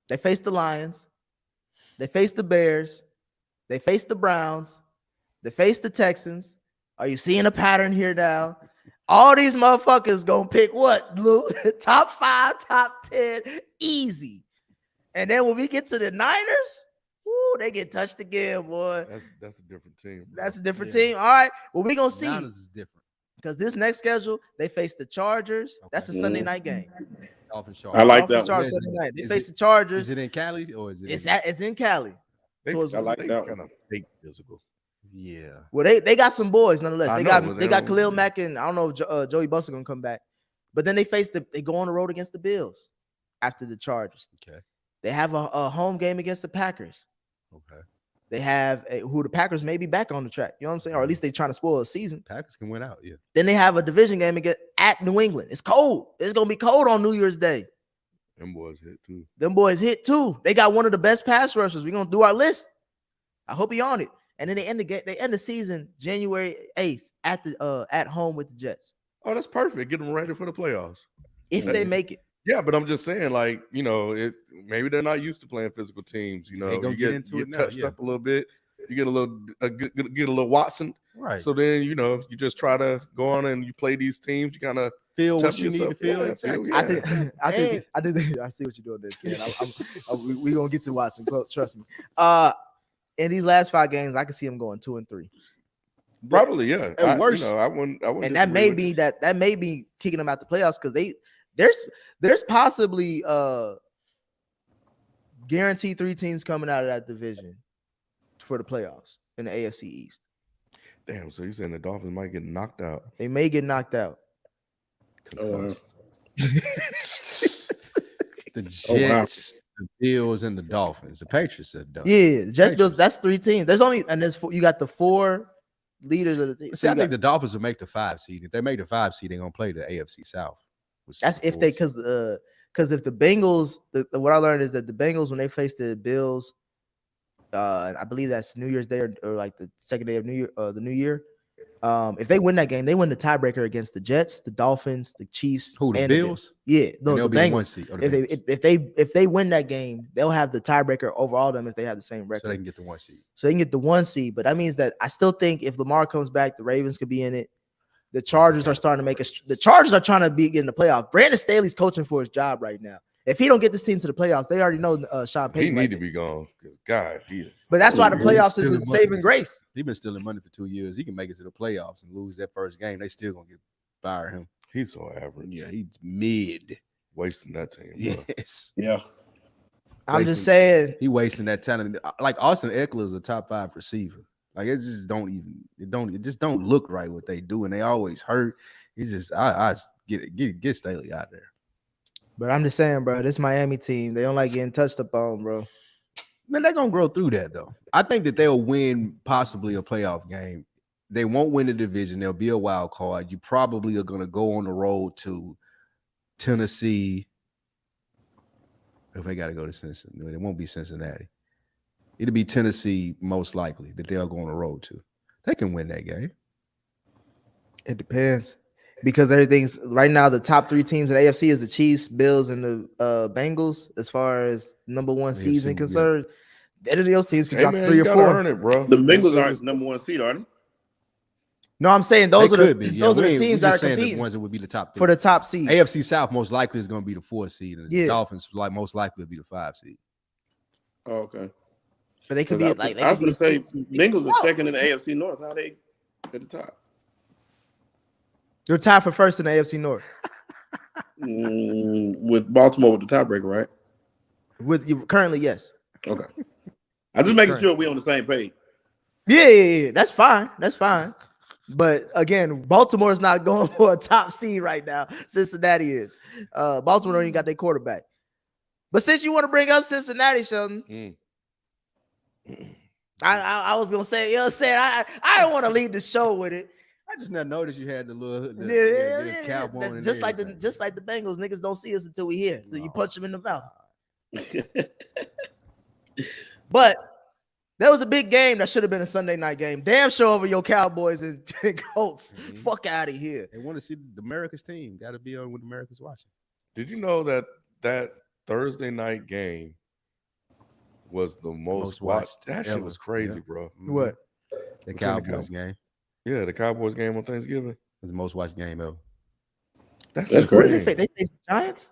They faced the Lions. They faced the Bears. They faced the Browns. They faced the Texans. Are you seeing a pattern here now? All these motherfuckers gonna pick what, Lou? Top 5, top 10, easy. And then when we get to the Niners, woo, they get touched again, boy. That's a different team. Bro. That's a different team. All right. Well, we're gonna see. Niners is different. Because this next schedule, they face the Chargers. Okay. That's a Sunday night game. I like that. Sunday night. They face the Chargers. Is it in Cali or is it? It's in Cali. I like that kind of fake physical. Yeah. Well, they got some boys nonetheless. They got Khalil Mack, and I don't know if Joey Buster gonna come back. But then they go on the road against the Bills after the Chargers. Okay. They have a home game against the Packers. Okay. They have who the Packers may be back on the track. You know what I'm saying? Or at least they trying to spoil a season. Packers can win out, yeah. Then they have a division game at New England. It's cold. It's gonna be cold on New Year's Day. Them boys hit too. They got one of the best pass rushers. We're gonna do our list. I hope he on it. And then they end the season January 8th at home with the Jets. Oh, that's perfect. Get them ready for the playoffs. If they make it. Yeah, but I'm just saying, like, maybe they're not used to playing physical teams. You get touched up a little bit. You get a little Watson. Right. So then, you just try to go on and you play these teams. You kind of feel what you need to feel. Exactly. I see what you're doing there, Ken. We're going to get to Watson. Trust me. In these last 5 games, I can see him going 2-3. Probably, yeah. And worse. I wouldn't. And that may be kicking them out the playoffs because there's possibly guaranteed 3 teams coming out of that division for the playoffs in the AFC East. Damn, so you're saying the Dolphins might get knocked out? They may get knocked out. The Jets, the Bills, and the Dolphins. The Patriots are done. Yeah, the Jets, Bills. That's 3 teams. You got the 4 leaders of the team. See, I think the Dolphins will make the 5 seed. If they make the 5 seed, they're gonna play the AFC South. That's if they because if the Bengals, what I learned is that the Bengals when they face the Bills, I believe that's New Year's Day or like the second day of New Year, the New Year. If they win that game, they win the tiebreaker against the Jets, the Dolphins, the Chiefs. Who, the Bills? Yeah, no, the Bengals. If they win that game, they'll have the tiebreaker over all of them if they have the same record. So they can get the 1 seed. So they can get the 1 seed, but that means that I still think if Lamar comes back, the Ravens could be in it. The Chargers are starting to the Chargers are trying to get in the playoff. Brandon Staley's coaching for his job right now. If he don't get this team to the playoffs, they already know Sean He Payton. need to be gone because God, he is. But that's why the He's playoffs still is his in money. saving grace. He's been stealing money for 2 years. He can make it to the playoffs and lose that first game. They still gonna fire him. He's so average. Yeah, he's mid. Wasting that team. Bro. Yes. Yeah. I'm just saying. He wasting that talent. Like Austin Eckler is a top 5 receiver. Like it just don't look right what they do, and they always hurt. It's just I get Staley out there. But I'm just saying, bro, this Miami team, they don't like getting touched upon, bro. Man, they're gonna grow through that though. I think that they'll win possibly a playoff game. They won't win the division. They'll be a wild card. You probably are gonna go on the road to Tennessee. If they got to go to Cincinnati, it won't be Cincinnati. It'll be Tennessee most likely that they'll go on the road to. They can win that game. It depends. Because everything's right now, the top 3 teams in the AFC is the Chiefs, Bills, and the Bengals. As far as number 1 season concerned, any of those teams can drop 3 or 4. Earn it, bro. The Bengals aren't number 1 seed, are they? No, I'm saying those are the We teams that are just saying competing the ones that would be the top 3. for the top seed. AFC South most likely is going to be the 4th seed, and Yeah. the Dolphins most likely will be the 5 seed. Oh, okay. But they could be like I was going to say Bengals are second in the AFC North. How they at the top? They're tied for first in the AFC North. With Baltimore with the tiebreaker, right? With you currently, yes. Okay. I'm just making sure we're on the same page. Yeah. That's fine. That's fine. But again, Baltimore is not going for a top seed right now. Cincinnati is. Baltimore don't even got their quarterback. But since you want to bring up Cincinnati, Sheldon, I was gonna say, you know what I'm saying? I don't want to lead the show with it. I just not noticed you had the little cowboy. That, just like the Bengals, niggas don't see us until we hear. So you punch them in the mouth. But that was a big game that should have been a Sunday night game. Damn sure over your Cowboys and Colts. Fuck out of here. They want to see the America's team. Got to be on with America's watching. Did you know that Thursday night game was the most watched? That shit was crazy, bro. What? The Cowboys game. Yeah, the Cowboys game on Thanksgiving. It's the most watched game ever. That's crazy. They face the Giants.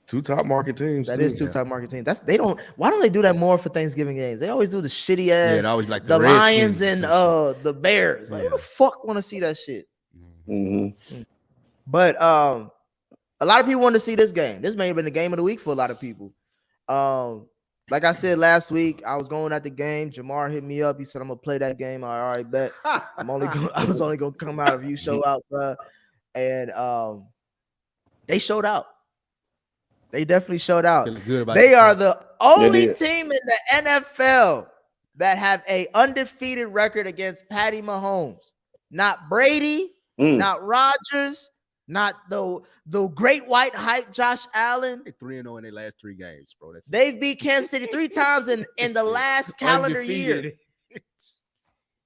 2 top market teams. That is 2 top market teams. Why don't they do that more for Thanksgiving games? They always do the shitty ass. Yeah, always like the Lions and the Bears. Like, who the fuck want to see that shit? Mm-hmm. But a lot of people want to see this game. This may have been the game of the week for a lot of people. Like I said last week, I was going at the game. Jamar hit me up. He said, "I'm gonna play that game." All right, bet. I was only gonna come out if you show out, bro. And they showed out. They definitely showed out. They are the only team in the NFL that have a undefeated record against Patty Mahomes. Not Brady, not Rodgers, not the great white hype Josh Allen. They're 3-0 in their last 3 games, bro. They've beat Kansas City 3 times in the last calendar year.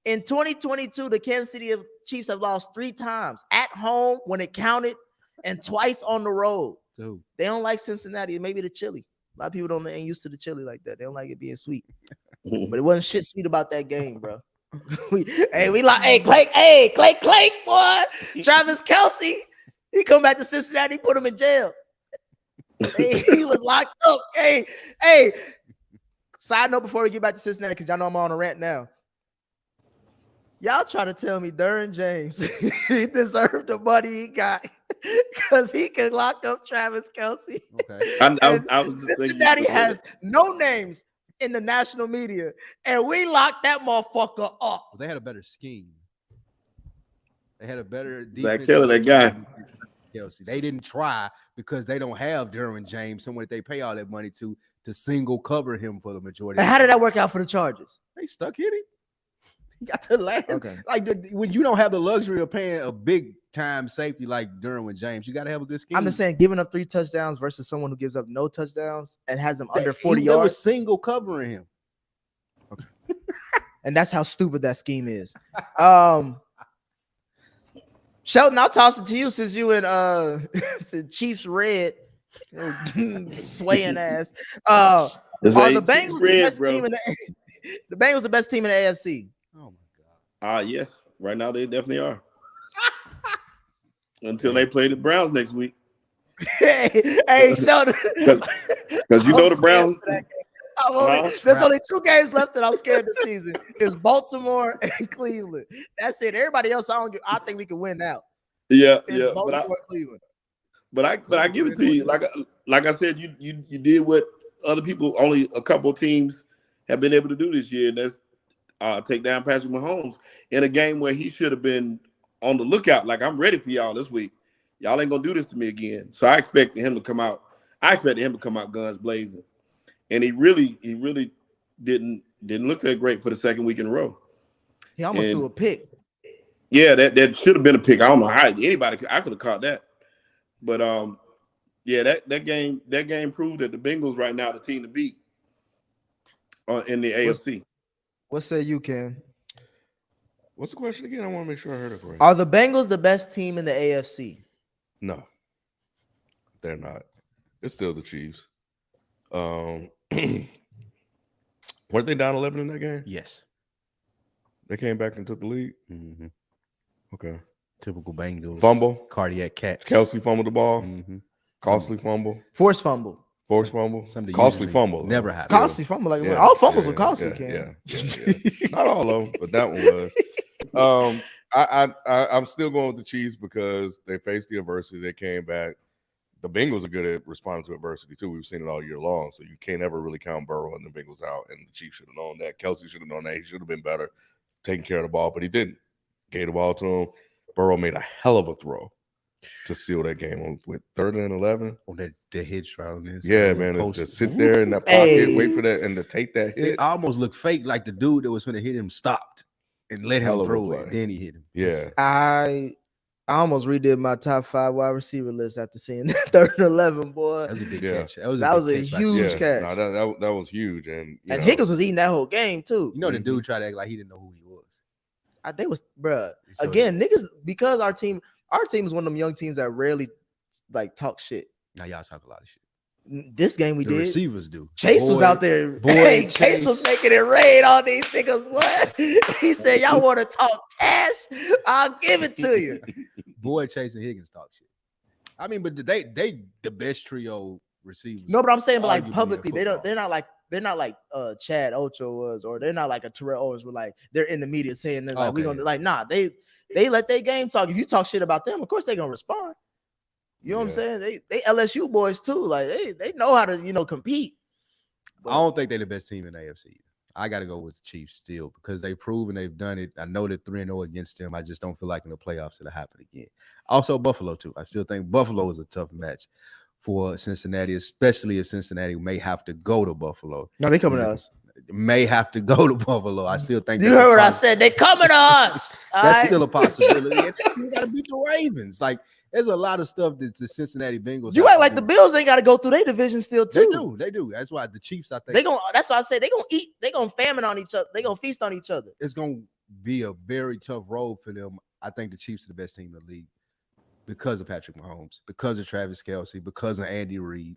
In 2022, the Kansas City Chiefs have lost 3 times at home when it counted and twice on the road. Dude. They don't like Cincinnati. Maybe the chili. A lot of people ain't used to the chili like that. They don't like it being sweet. But it wasn't shit sweet about that game, bro. Clay, boy. Travis Kelce. He come back to Cincinnati, put him in jail. He was locked up. Hey. Side note before we get back to Cincinnati, because y'all know I'm on a rant now. Y'all try to tell me Derwin James he deserved the money he got because he could lock up Travis Kelce. Okay. I was just Cincinnati has no names in the national media, and we locked that motherfucker up. Well, they had a better scheme. They had a better defense. Zach Taylor, that guy. Kelce. They didn't try because they don't have Derwin James, someone that they pay all that money to single cover him for the majority. And how did that work out for the Chargers? They stuck hit him. He got to land. Okay. Like when you don't have the luxury of paying a big time safety like Derwin James, you got to have a good scheme. I'm just saying, giving up 3 touchdowns versus someone who gives up no touchdowns and has them under 40 They yards. were single covering him. Okay. And that's how stupid that scheme is. Shelton, I'll toss it to you since you and Chiefs red swaying ass. Are the Bengals the best team in the Bengals the best team in the AFC? Oh my God. Yes. Right now they definitely are. Until they play the Browns next week. Hey, Sheldon. Because you know the Browns. There's only 2 games left that I'm scared this season. It's Baltimore and Cleveland. That's it. Everybody else, I think we can win now. Yeah, It's yeah. Baltimore and Cleveland. But I give it to you. Like I said, you did what other people, only a couple of teams have been able to do this year, and that's take down Patrick Mahomes in a game where he should have been on the lookout. Like, I'm ready for y'all this week. Y'all ain't gonna do this to me again. So I expected him to come out. Guns blazing, and he really didn't look that great for the second week in a row. He almost threw a pick. Yeah, that should have been a pick. I don't know how I could have caught that. But yeah, that game proved that the Bengals right now are the team to beat in the AFC. What say you, Ken? What's the question again? I want to make sure I heard it correctly. Are the Bengals the best team in the AFC? No, they're not. It's still the Chiefs. Weren't they down 11 in that game? Yes. They came back and took the lead. Mm-hmm. Okay. Typical Bengals. Fumble. Cardiac catch. Kelsey fumbled the ball. Mm-hmm. Costly fumble. Forced fumble. Forced fumble. Something Costly fumble. Never happened. Costly fumble. Like all fumbles are costly, Ken. Yeah. Not all of them, but that one was. I'm still going with the Chiefs because they faced the adversity. They came back. The Bengals are good at responding to adversity too. We've seen it all year long, so you can't ever really count Burrow and the Bengals out. And the Chiefs should have known that. Kelsey should have known that. He should have been better taking care of the ball, but he didn't. Gave the ball to him. Burrow made a hell of a throw to seal that game on with 3rd and 11. On the hitch round. Yeah, man. To sit there in that pocket, wait for that, and to take that hit. It almost looked fake, like the dude that was going to hit him stopped and let him throw it. Then he hit him. Yeah. I almost redid my top 5 wide receiver list after seeing that 3rd and 11, boy. That was a big catch. That was a huge catch. No, that was huge. And Higgins was eating that whole game, too. You know, the dude tried to act like he didn't know who he was. They was, bruh. So, again, niggas, because our team is one of them young teams that rarely like talk shit. Now y'all talk a lot of shit. This game we the did. Receivers do. Chase was out there. Hey, Chase was making it rain on these niggas. What? He said, y'all want to talk cash? I'll give it to you. Boy, Chase and Higgins talk shit. I mean, but they the best trio receivers. No, but I'm saying, but like publicly, they're not like Chad Ocho was, or they're not like a Terrell Owens, where like they're in the media saying that like we gonna like they let their game talk. If you talk shit about them, of course they're gonna respond. You know what I'm saying? They LSU boys too. Like they know how to compete. But I don't think they're the best team in the AFC. I got to go with the Chiefs still because they've proven they've done it. I know they're 3-0 against them. I just don't feel like in the playoffs it'll happen again. Also, Buffalo too. I still think Buffalo is a tough match for Cincinnati, especially if Cincinnati may have to go to Buffalo. No, they coming to us. May have to go to Buffalo. I still think you heard what I said. They coming to us. That's still a possibility. And we got to beat the Ravens. Like there's a lot of stuff that the Cincinnati Bengals. You act like the Bills ain't got to go through their division still too. They do. That's why the Chiefs. I think That's why I said they gonna eat. They gonna famine on each other. They gonna feast on each other. It's gonna be a very tough road for them. I think the Chiefs are the best team in the league because of Patrick Mahomes, because of Travis Kelce, because of Andy Reid.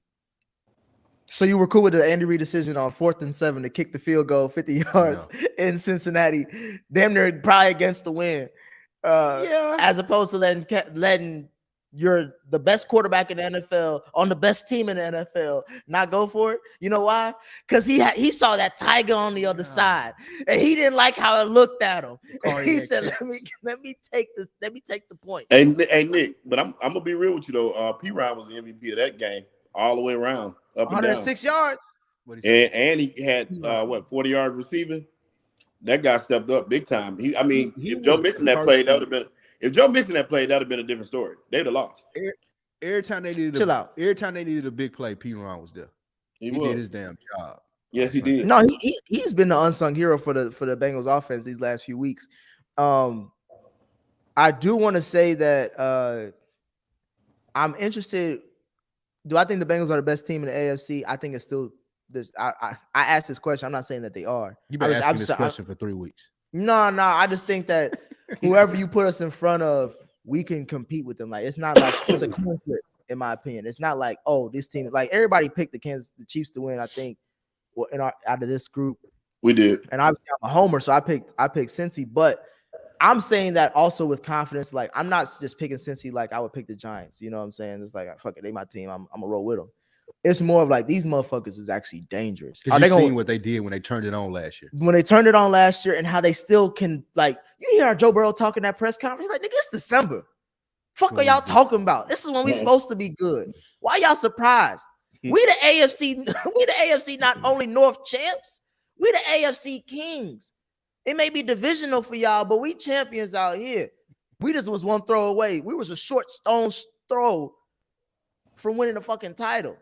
So you were cool with the Andy Reid decision on 4th and 7 to kick the field goal 50 yards in Cincinnati, damn near probably against the wind. As opposed to letting the best quarterback in the NFL on the best team in the NFL not go for it. You know why? Because he saw that tiger on the other side and he didn't like how it looked at him. He said, "Let me take this. Let me take the point." Hey Nick, but I'm gonna be real with you though. P. Ryan was the MVP of that game all the way around, up and 106 yards. And he had 40 yards receiving. That guy stepped up big time. If Joe Mixon that played, that would have been. If Joe Mixon that played, that would have been a different story. They'd have lost. Every time they needed every time they needed a big play, P. Ryan was there. He did his damn job. Yes, he did. No, he's been the unsung hero for the Bengals offense these last few weeks. I do want to say that I'm interested. Do I think the Bengals are the best team in the AFC? I think it's still this. I asked this question. I'm not saying that they are. You've been asking this question for 3 weeks. No. I just think that whoever you put us in front of, we can compete with them. Like it's not like it's a coin flip, in my opinion. It's not like this team. Like everybody picked the Chiefs to win. I think, out of this group, we did. And obviously I'm a homer, so I picked Cincy. But I'm saying that also with confidence. Like, I'm not just picking Cincy like I would pick the Giants. You know what I'm saying? It's like, fuck it, they my team. I'm gonna roll with them. It's more of like these motherfuckers is actually dangerous. Because you seen what they did when they turned it on last year. When they turned it on last year, and how they still can, like, you hear Joe Burrow talking that press conference, like, nigga, it's December. Fuck are y'all talking about? This is when we supposed to be good. Why y'all surprised? We the AFC, we the AFC not only North champs, we the AFC kings. It may be divisional for y'all, but we champions out here. We just was one throw away. We was a short stone's throw from winning the fucking title.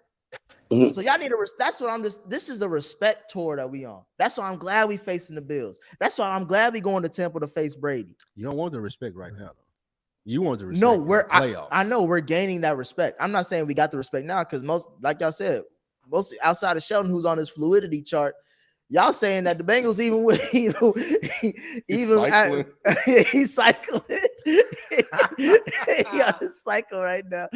So y'all need to. That's what I'm just. This is the respect tour that we on. That's why I'm glad we facing the Bills. That's why I'm glad we going to Temple to face Brady. You don't want the respect right now, though. You want the respect. No, I know we're gaining that respect. I'm not saying we got the respect now because most, like y'all said, most outside of Sheldon, who's on his fluidity chart, y'all saying that the Bengals even with he's cycling. He on a cycle right now.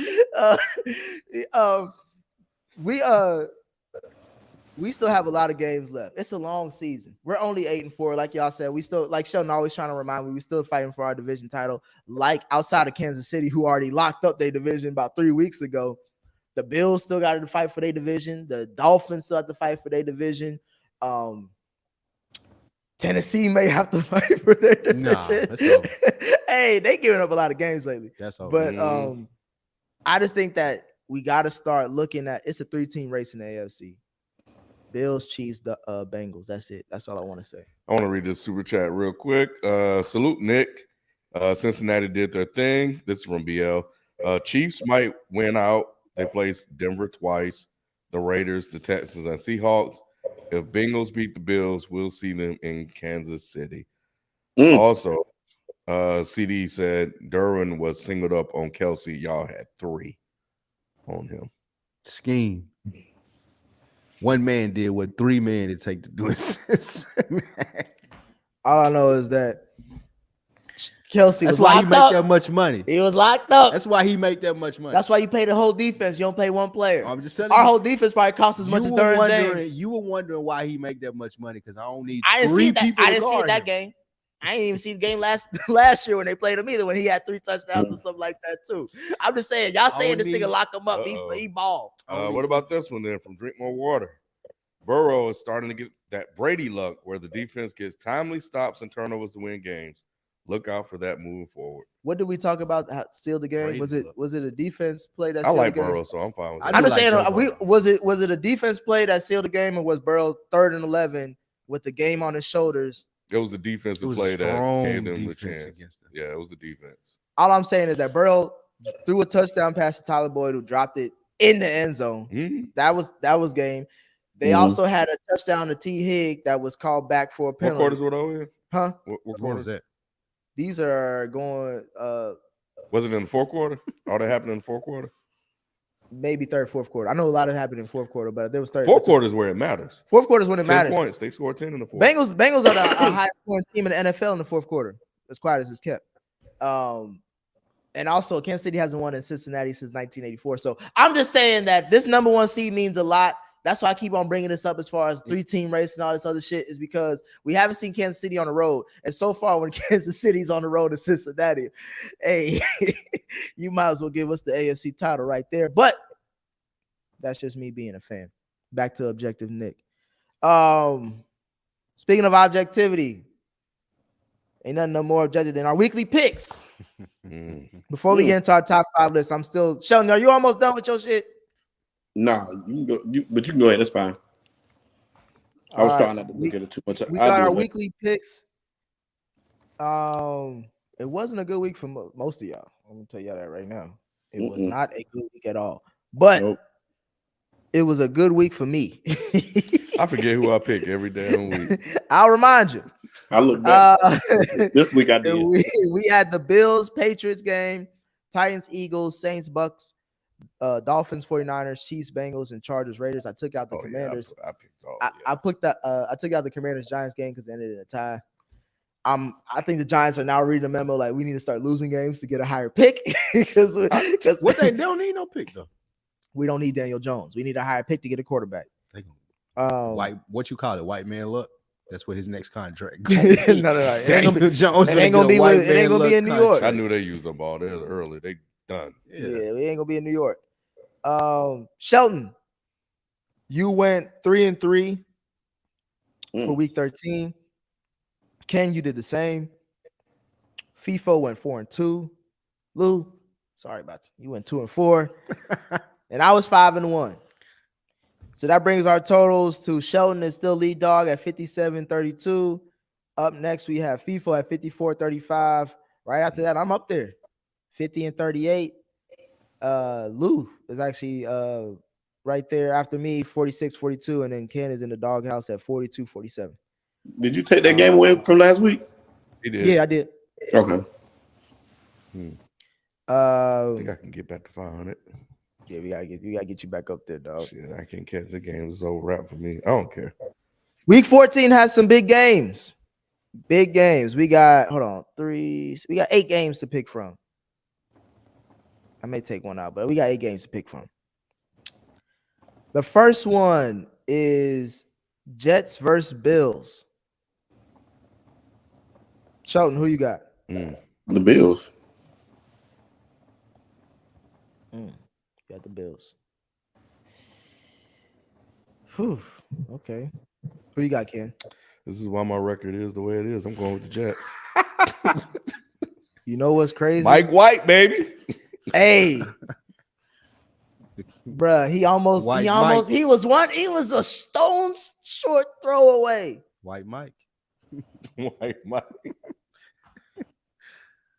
We still have a lot of games left. It's a long season. We're only 8-4, like y'all said. We still, like Sheldon always trying to remind me, we still fighting for our division title. Like outside of Kansas City, who already locked up their division about 3 weeks ago. The Bills still got to fight for their division. The Dolphins still have to fight for their division. Tennessee may have to fight for their division. Nah, that's over. Hey, they giving up a lot of games lately. That's over. But I just think that we got to start looking at, it's a 3-team race in the AFC. Bills, Chiefs, the Bengals. That's it. That's all I want to say. I want to read this super chat real quick. Salute Nick. Cincinnati did their thing. This is from BL. Chiefs might win out. They placed Denver twice. The Raiders, the Texans, and Seahawks. If Bengals beat the Bills, we'll see them in Kansas City. Also, CD said Derwin was singled up on Kelsey. Y'all had 3 on him. Scheme. One man did what 3 men it take to do it. All I know is that Kelsey That's was why he locked make up. that much money. He was locked up. That's why he make that much money. That's why you pay the whole defense. You don't pay one player. I'm just telling Our you. whole defense probably costs as much as Derwin James. You were wondering why he make that much money because I don't need I didn't 3 see that. people. I didn't see that game. I didn't even see the game last year when they played him either, when he had 3 touchdowns or something like that too. I'm just saying, y'all saying this nigga lock him up. He balled. What about this one then from Drink More Water? Burrow is starting to get that Brady luck where the defense gets timely stops and turnovers to win games. Look out for that moving forward. What did we talk about? How sealed the game? Brady Was it a defense play that I sealed like the game? Burrow, so I'm fine with that. I'm just saying, was it a defense play that sealed the game, or was Burrow 3rd and 11 with the game on his shoulders? It was the defensive play that gave them the chance against them. Yeah, it was the defense. All I'm saying is that Burrow threw a touchdown pass to Tyler Boyd, who dropped it in the end zone. That was game. They also had a touchdown to T. Higg that was called back for a penalty. What quarters were those in? Huh? What quarter was that? These are going. Was it in the 4th quarter? All that happened in the 4th quarter? Maybe 3rd, 4th quarter. I know a lot of it happened in 4th quarter, but there was 3rd. 4th quarter is where it matters. 4th quarter is when it 10 matters. points. They scored 10 in the 4th. Bengals are the highest scoring team in the NFL in the 4th quarter, as quiet as it's kept. And also, Kansas City hasn't won in Cincinnati since 1984. So I'm just saying that this number 1 seed means a lot. That's why I keep on bringing this up as far as 3-team race and all this other shit, is because we haven't seen Kansas City on the road. And so far, when Kansas City's on the road to Cincinnati, hey, you might as well give us the AFC title right there. But that's just me being a fan. Back to Objective Nick. Speaking of objectivity, ain't nothing no more objective than our weekly picks. Before we get into our top 5 list, I'm still Sheldon. Are you almost done with your shit? Nah, you can go. But you can go ahead. That's fine. I was trying not to look at it too much. We got our weekly picks. It wasn't a good week for most of y'all. I'm gonna tell y'all that right now. It was not a good week at all. But it was a good week for me. I forget who I pick every damn week. I'll remind you. I look back. This week I did. We had the Bills Patriots game, Titans Eagles, Saints Bucks, Dolphins 49ers, Chiefs Bengals, and Chargers Raiders. I took out the Commanders. I picked all. I took out the Commanders Giants game because it ended in a tie. I think the Giants are now reading a memo like we need to start losing games to get a higher pick because what they don't need no pick though. We don't need Daniel Jones. We need a higher pick to get a quarterback. White, what you call it? White man luck. That's what his next contract. No. It ain't gonna be. Jones It ain't gonna be. It ain't gonna be in New York. I knew they used up all theirs early. They done. Yeah, we ain't gonna be in New York. Shelton, you went 3-3 for week 13. Ken, you did the same. FIFO went 4-2. Lou, sorry about you. You went 2-4, and I was 5-1. So that brings our totals to Shelton is still lead dog at 57-32. Up next, we have FIFO at 54-35. Right after that, I'm up there, 50-38. Lou is actually right there after me, 46-42, and then Ken is in the doghouse at 42-47. Did you take that game away from last week? He did. Yeah, I did. Okay. I think I can get back to 500. Yeah, we gotta get you back up there, dog. Shit, I can't catch the game. It's over wrap for me. I don't care. Week 14 has some big games. Big games. We got we got 8 games to pick from. I may take one out, but we got 8 games to pick from. The first one is Jets versus Bills. Shelton, who you got? The Bills. Got the Bills. Whew. Okay. Who you got, Ken? This is why my record is the way it is. I'm going with the Jets. You know what's crazy? Mike White, baby. Hey. Bruh, he was a stone's short throw away. White Mike. White Mike.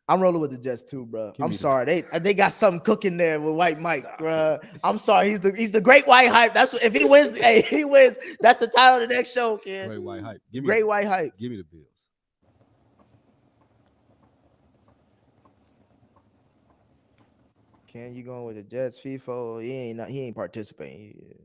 I'm rolling with the Jets too, bro. I'm sorry. They got something cooking there with White Mike, bro. I'm sorry. He's the great white hype. That's what if he wins, he wins. That's the title of the next show, kid. Great white hype. White hype. Give me the Bills. Ken, you going with the Jets? FIFO? He ain't participating.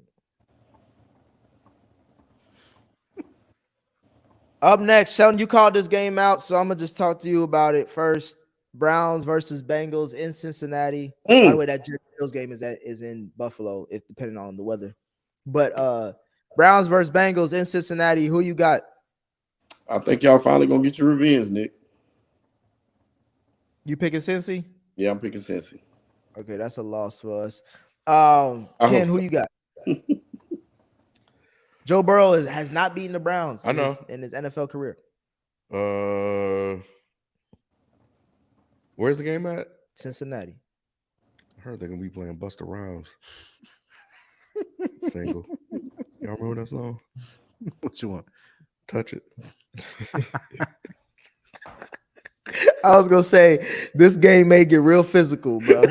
Up next, Sheldon, you called this game out, so I'm gonna just talk to you about it first. Browns versus Bengals in Cincinnati. By the way, that Bills game is in Buffalo, if depending on the weather. But Browns versus Bengals in Cincinnati. Who you got? I think y'all finally gonna get your revenge, Nick. You picking Cincy? Yeah, I'm picking Cincy. Okay, that's a loss for us. Ken, who you got? Joe Burrow has not beaten the Browns in his NFL career. Where's the game at? Cincinnati. I heard they're gonna be playing Busta Rhymes. Single. Y'all remember that song? What you want? Touch It. I was gonna say this game may get real physical, bro.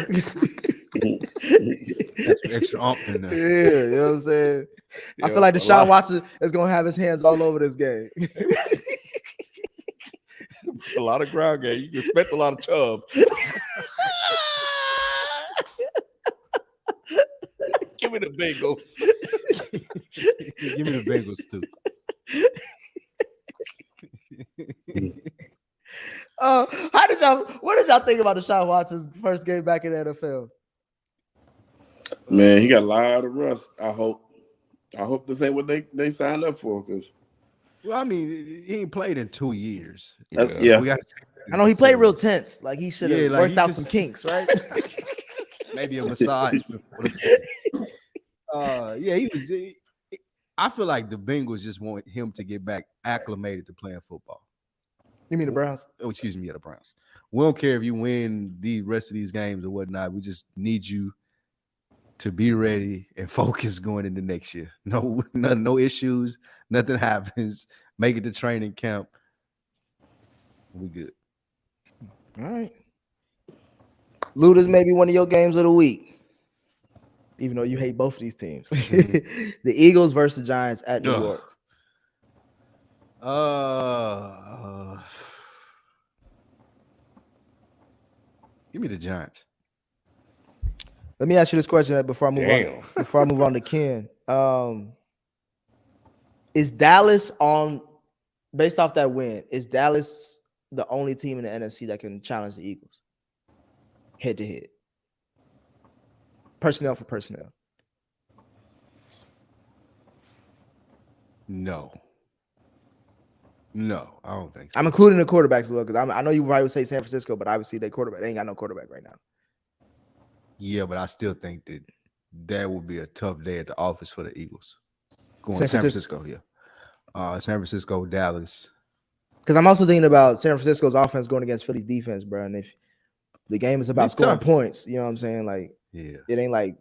Extra ump in there. Yeah, you know what I'm saying? I feel like Deshaun Watson is gonna have his hands all over this game. A lot of ground game. You can expect a lot of chub. Give me the Bengals. Give me the Bengals too. What did y'all think about Deshaun Watson's first game back in the NFL? Man, he got a lot of rust. I hope this ain't what they signed up for. Because well, I mean, he ain't played in 2 years. Yeah. I know he played real tense. Like he should have worked out some kinks, right? Maybe a massage before. He was. I feel like the Bengals just want him to get back acclimated to playing football. You mean the Browns? Oh, excuse me, the Browns. We don't care if you win the rest of these games or whatnot. We just need you to be ready and focus going into next year. No issues. Nothing happens. Make it to training camp. We good. All right. Looters may be one of your games of the week, even though you hate both of these teams. The Eagles versus the Giants at New York. Give me the Giants. Let me ask you this question before I move on. Before I move on to Ken, is Dallas based off that win? Is Dallas the only team in the NFC that can challenge the Eagles head to head, personnel for personnel? No. No, I don't think so. I'm including the quarterbacks as well because I know you probably would say San Francisco, but obviously they quarterback. They ain't got no quarterback right now. Yeah, but I still think that would be a tough day at the office for the Eagles. Going San to San Francisco, yeah. San Francisco, Dallas. Because I'm also thinking about San Francisco's offense going against Philly's defense, bro. And if the game is about It's scoring tough. points, you know what I'm saying? Like, Yeah. it ain't like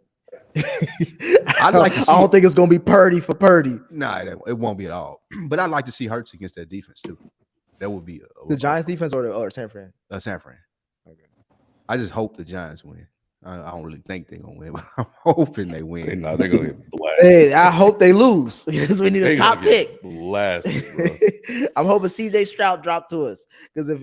I'd like to see I don't think it's gonna be Purdy for Purdy. Nah, it won't be at all. But I'd like to see Hurts against that defense too. That would be The Giants defense or San Fran? San Fran. Okay. I just hope the Giants win. I don't really think they're gonna win, but I'm hoping they win. They're gonna get blasted. Hey, I hope they lose because we need a top pick. Blasted, bro. I'm hoping CJ Stroud drop to us because if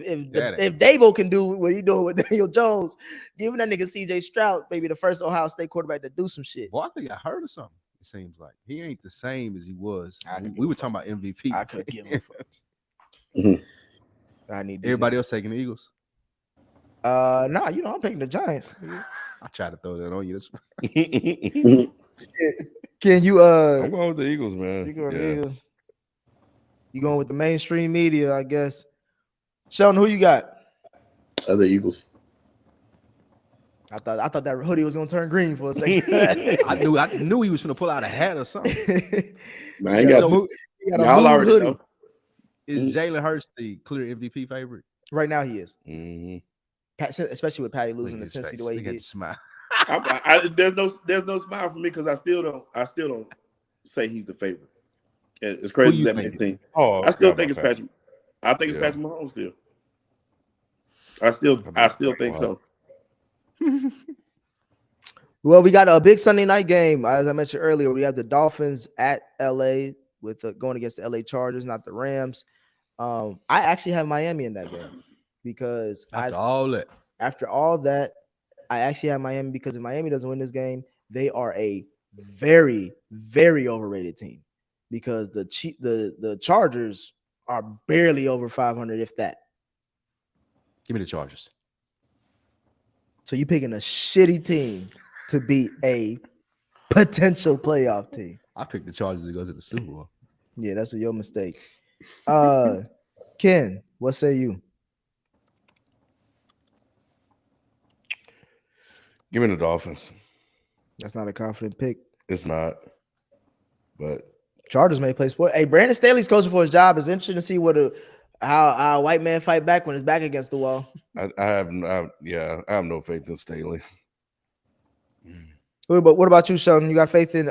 Dabo can do what he doing with Daniel Jones, giving that nigga CJ Stroud maybe the first Ohio State quarterback to do some shit. Well, I think I heard of something. It seems like he ain't the same as he was. We were talking about MVP. I could give him a fuck. I need everybody else taking the Eagles. Nah, you know I'm picking the Giants. I tried to throw that on you. Can you I'm going with the Eagles, man. You going with the Eagles? You going with the mainstream media, I guess. Sheldon, who you got? The Eagles. I thought that hoodie was gonna turn green for a second. I knew he was gonna pull out a hat or something. Man, I ain't got y'all already hoodie. know. Is Jalen Hurts the clear MVP favorite? Right now he is. Mm-hmm. Especially with Patty losing the Cincy the way he did. Smile. There's no smile for me because I still don't say he's the favorite. As crazy as that may seem. Oh, I still think it's Patrick. I think it's Patrick Mahomes still. I still think so. Well, we got a big Sunday night game. As I mentioned earlier, we have the Dolphins at LA with going against the LA Chargers, not the Rams. I actually have Miami in that game because after all that, I actually have Miami because if Miami doesn't win this game, they are a very, very overrated team because the Chargers are barely over 500, if that. Give me the Chargers. So you picking a shitty team to be a potential playoff team. I picked the Chargers to go to the Super Bowl. Yeah, that's your mistake. Ken, what say you? Give me the Dolphins. That's not a confident pick. It's not, but Chargers may play sport. Hey, Brandon Staley's coaching for his job. It's interesting to see how a white man fight back when his back against the wall. I have no faith in Staley. What about you, Sheldon? You got faith in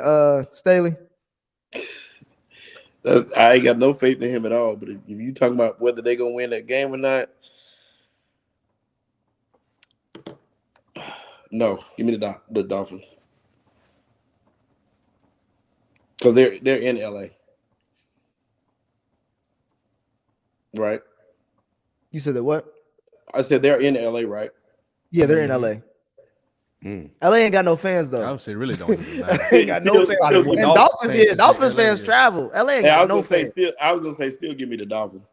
Staley? I ain't got no faith in him at all. But if you talking about whether they gonna win that game or not, no. Give me the Dolphins because they're in LA, right? You said that what? I said they're in LA, right? Yeah, they're in LA. LA ain't got no fans though. I would say really don't even matter. Ain't got no fans. And Dolphins fans travel. LA ain't got no fans. I was gonna say still give me the Dolphins.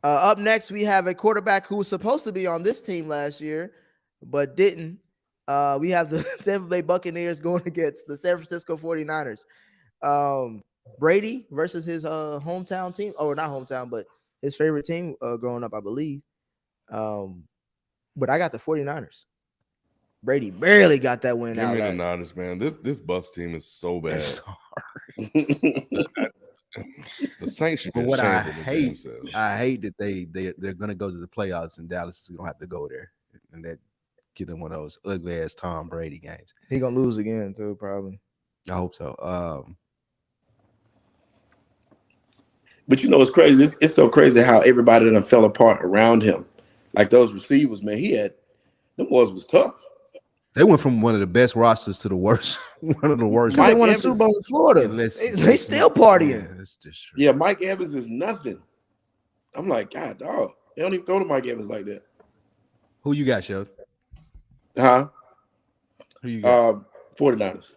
Up next, we have a quarterback who was supposed to be on this team last year, but didn't. We have the Tampa Bay Buccaneers going against the San Francisco 49ers. Brady versus his hometown team, or not hometown, but his favorite team growing up, I believe. But I got the 49ers. Brady barely got that win out. Give me the Niners, man. This Bucs team is so bad. The Saints should be what I hate that they're gonna go to the playoffs and Dallas is gonna have to go there and that get them one of those ugly ass Tom Brady games. He gonna lose again too, probably. I hope so. But you know it's crazy. It's so crazy how everybody done fell apart around him. Like those receivers, man. Them boys was tough. They went from one of the best rosters to the worst. One of the worst. They won a Super Bowl in Florida. They still partying. Yeah, that's just true. Yeah, Mike Evans is nothing. I'm like, God, dog. They don't even throw to Mike Evans like that. Who you got, Sheldon? Huh? Who you got? 49ers.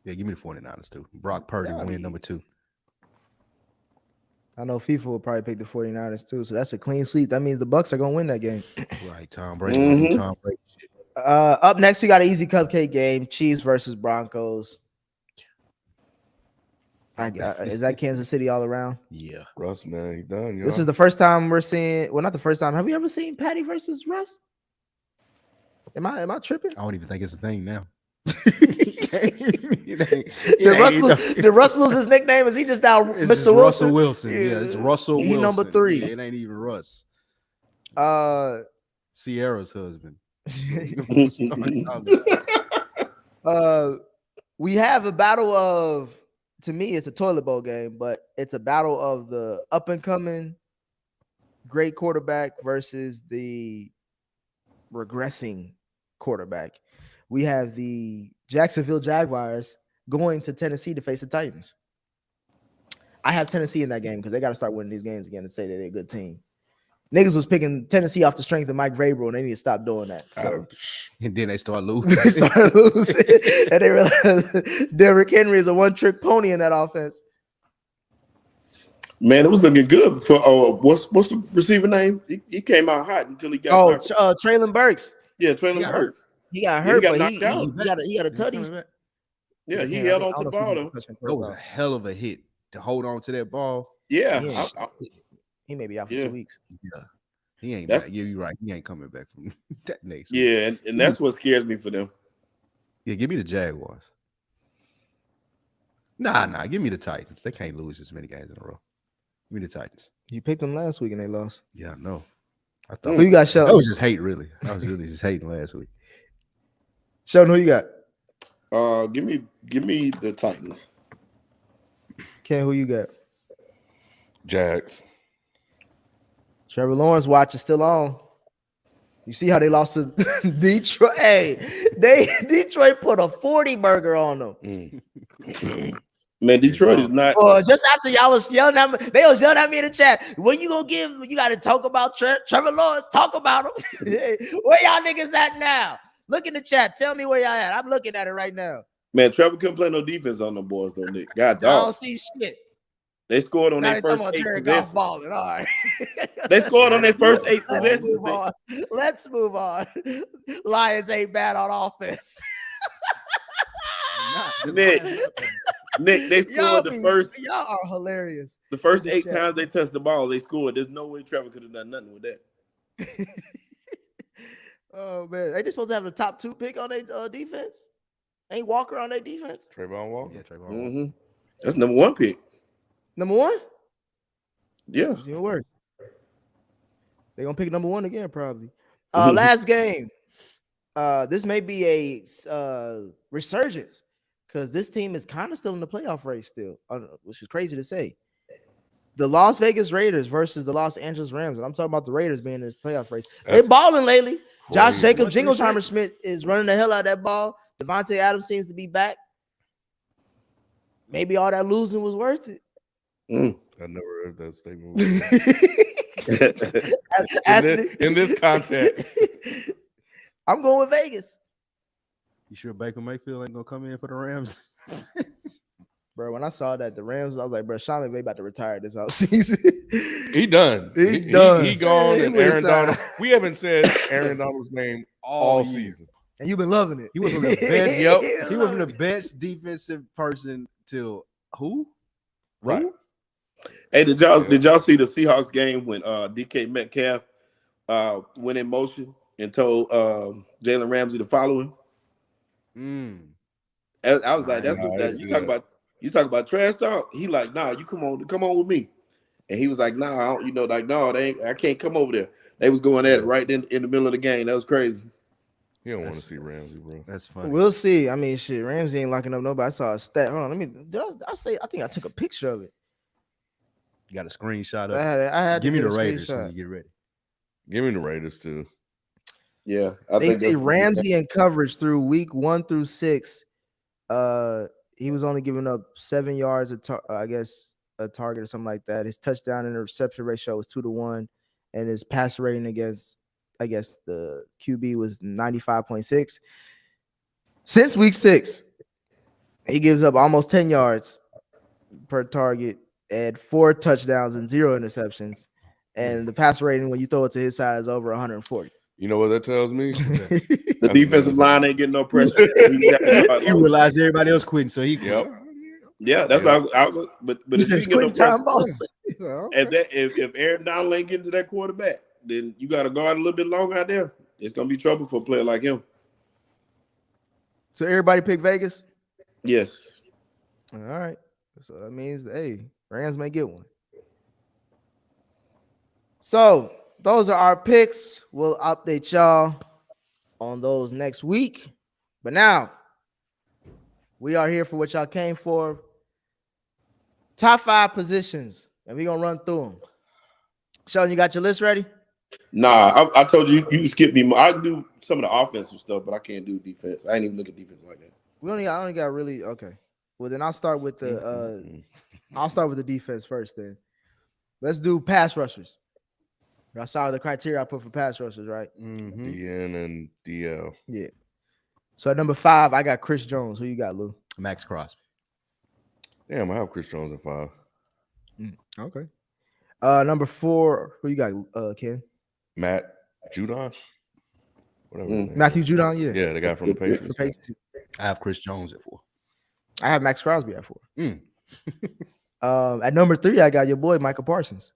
Yeah, give me the 49ers too. Brock Purdy win number 2. I know FIFA will probably pick the 49ers too, so that's a clean sweep. That means the Bucs are gonna win that game. Right, Tom Brady. Tom Brady shit. Up next, we got an easy cupcake game: Chiefs versus Broncos. Is that Kansas City all around? Yeah. Russ, man, he done. This is the first time we're seeing. Well, not the first time. Have we ever seen Patty versus Russ? Am I tripping? I don't even think it's a thing now. Did Russ lose his nickname? Is he just now It's Mr. just Wilson? Russell Wilson. Yeah, it's Russell He Wilson. number 3. Yeah, it ain't even Russ. Sierra's husband. We have a battle of, to me, it's a toilet bowl game, but it's a battle of the up and coming great quarterback versus the regressing quarterback. We have the Jacksonville Jaguars going to Tennessee to face the Titans. I have Tennessee in that game because they got to start winning these games again to say that they're a good team. Niggas was picking Tennessee off the strength of Mike Vrabel, and they need to stop doing that. So And then they start losing. they started losing, and they realized Derrick Henry is a one-trick pony in that offense. Man, it was looking good for what's the receiver name? He came out hot until he got Traylon Burks. Yeah, Traylon Burks. He got hurt, got but knocked out. he got a tutty. Yeah, he held on to the ball though. That was a hell of a hit to hold on to that ball. Yeah, he may be out for 2 weeks. Yeah, he ain't back. Yeah, you're right. He ain't coming back from that next week. Yeah, and that's what scares me for them. Yeah, give me the Jaguars. Nah, give me the Titans. They can't lose this many games in a row. Give me the Titans. You picked them last week and they lost. Yeah, I know. I thought Who you got, Sheldon? That was just hate, really. I was really just hating last week. Sheldon, who you got? Give me the Titans. Ken, who you got? Jags. Trevor Lawrence watch is still on. You see how they lost to Detroit? Hey, Detroit put a 40 burger on them. Man, Detroit is not. Just after y'all was yelling at me, they was yelling at me in the chat. When you gonna give? You got to talk about Trevor Lawrence. Talk about him. Where y'all niggas at now? Look in the chat. Tell me where y'all at. I'm looking at it right now. Man, Trevor couldn't play no defense on them boys though, Nick. God I dog. don't see shit. They scored on their first 8 possessions. Balling. All right. They scored on their first 8 possessions. Let's move on. Lions ain't bad on offense. Nick, they scored Y'all are hilarious. The first 8 times they touched the ball, they scored. There's no way Trevor could have done nothing with that. Oh man, they just supposed to have the top 2 pick on their defense. Ain't Walker on their defense? Trayvon Walker. Yeah, Trayvon. Mm-hmm. That's number 1 pick. Number 1? Yeah. It's even worse. They're gonna pick number 1 again, probably. Last game. This may be a resurgence because this team is kind of still in the playoff race still, which is crazy to say. The Las Vegas Raiders versus the Los Angeles Rams, and I'm talking about the Raiders being in this playoff race. They're balling lately. Crazy. Josh Jacobs, Jingleheimer Smith is running the hell out of that ball. Devontae Adams seems to be back. Maybe all that losing was worth it. I never heard that statement. in this context, I'm going with Vegas. You sure Baker Mayfield ain't gonna come in for the Rams? Bro, when I saw that the Rams, I was like, bro, Sean McVay about to retire this offseason. He done. He done. He gone. And Aaron Donald. We haven't said Aaron Donald's name all season. And you've been loving it. He was the best. He was the best defensive person till who? Right. Who? Hey, did y'all see the Seahawks game when DK Metcalf went in motion and told Jalen Ramsey to follow him? I was like, you talk about trash talk. He like, nah, you come on with me. And he was like, nah, I can't come over there. They was going at it right in the middle of the game. That was crazy. You don't want to see Ramsey, bro. That's funny. We'll see. I mean, shit, Ramsey ain't locking up nobody. I saw a stat. Hold on, I think I took a picture of it. You got a screenshot of it. I had Give to me get the a Raiders screenshot. when you get ready. Give me the Raiders too. Yeah, They say Ramsey in coverage through week 1 through 6. He was only giving up 7 yards, a target or something like that. His touchdown and interception ratio was 2-1, and his passer rating against, the QB was 95.6. Since week 6, he gives up almost 10 yards per target, had 4 touchdowns and 0 interceptions, and the passer rating when you throw it to his side is over 140. You know what that tells me? The defensive line ain't getting no pressure. He realized everybody else quitting, so he quit. Yep. Yeah, that's what I was. But You if said you get Quentin no Time Boss. if Aaron Donald ain't getting to that quarterback, then you got to guard a little bit longer out there. It's gonna be trouble for a player like him. So everybody pick Vegas. Yes. All right. So that means, hey, Rams may get one. So those are our picks. We'll update y'all on those next week. But now we are here for what y'all came for. Top 5 positions, and we're gonna run through them. Sheldon, you got your list ready? Nah, I told you you skip me. I can do some of the offensive stuff, but I can't do defense. I ain't even look at defense like that. I only got really okay. Well, then I'll start with the defense first. Then let's do pass rushers. I saw the criteria I put for pass rushers, right? DN and DL. Yeah. So at number 5, I got Chris Jones. Who you got, Lou? Max Crosby. Damn, I have Chris Jones at 5. Okay. Number 4, who you got, Ken? Matt Judon. Whatever. his name Matthew is. Judon, yeah. Yeah, the guy from the Patriots. I have Chris Jones at 4. I have Max Crosby at 4. At number 3, I got your boy Michael Parsons.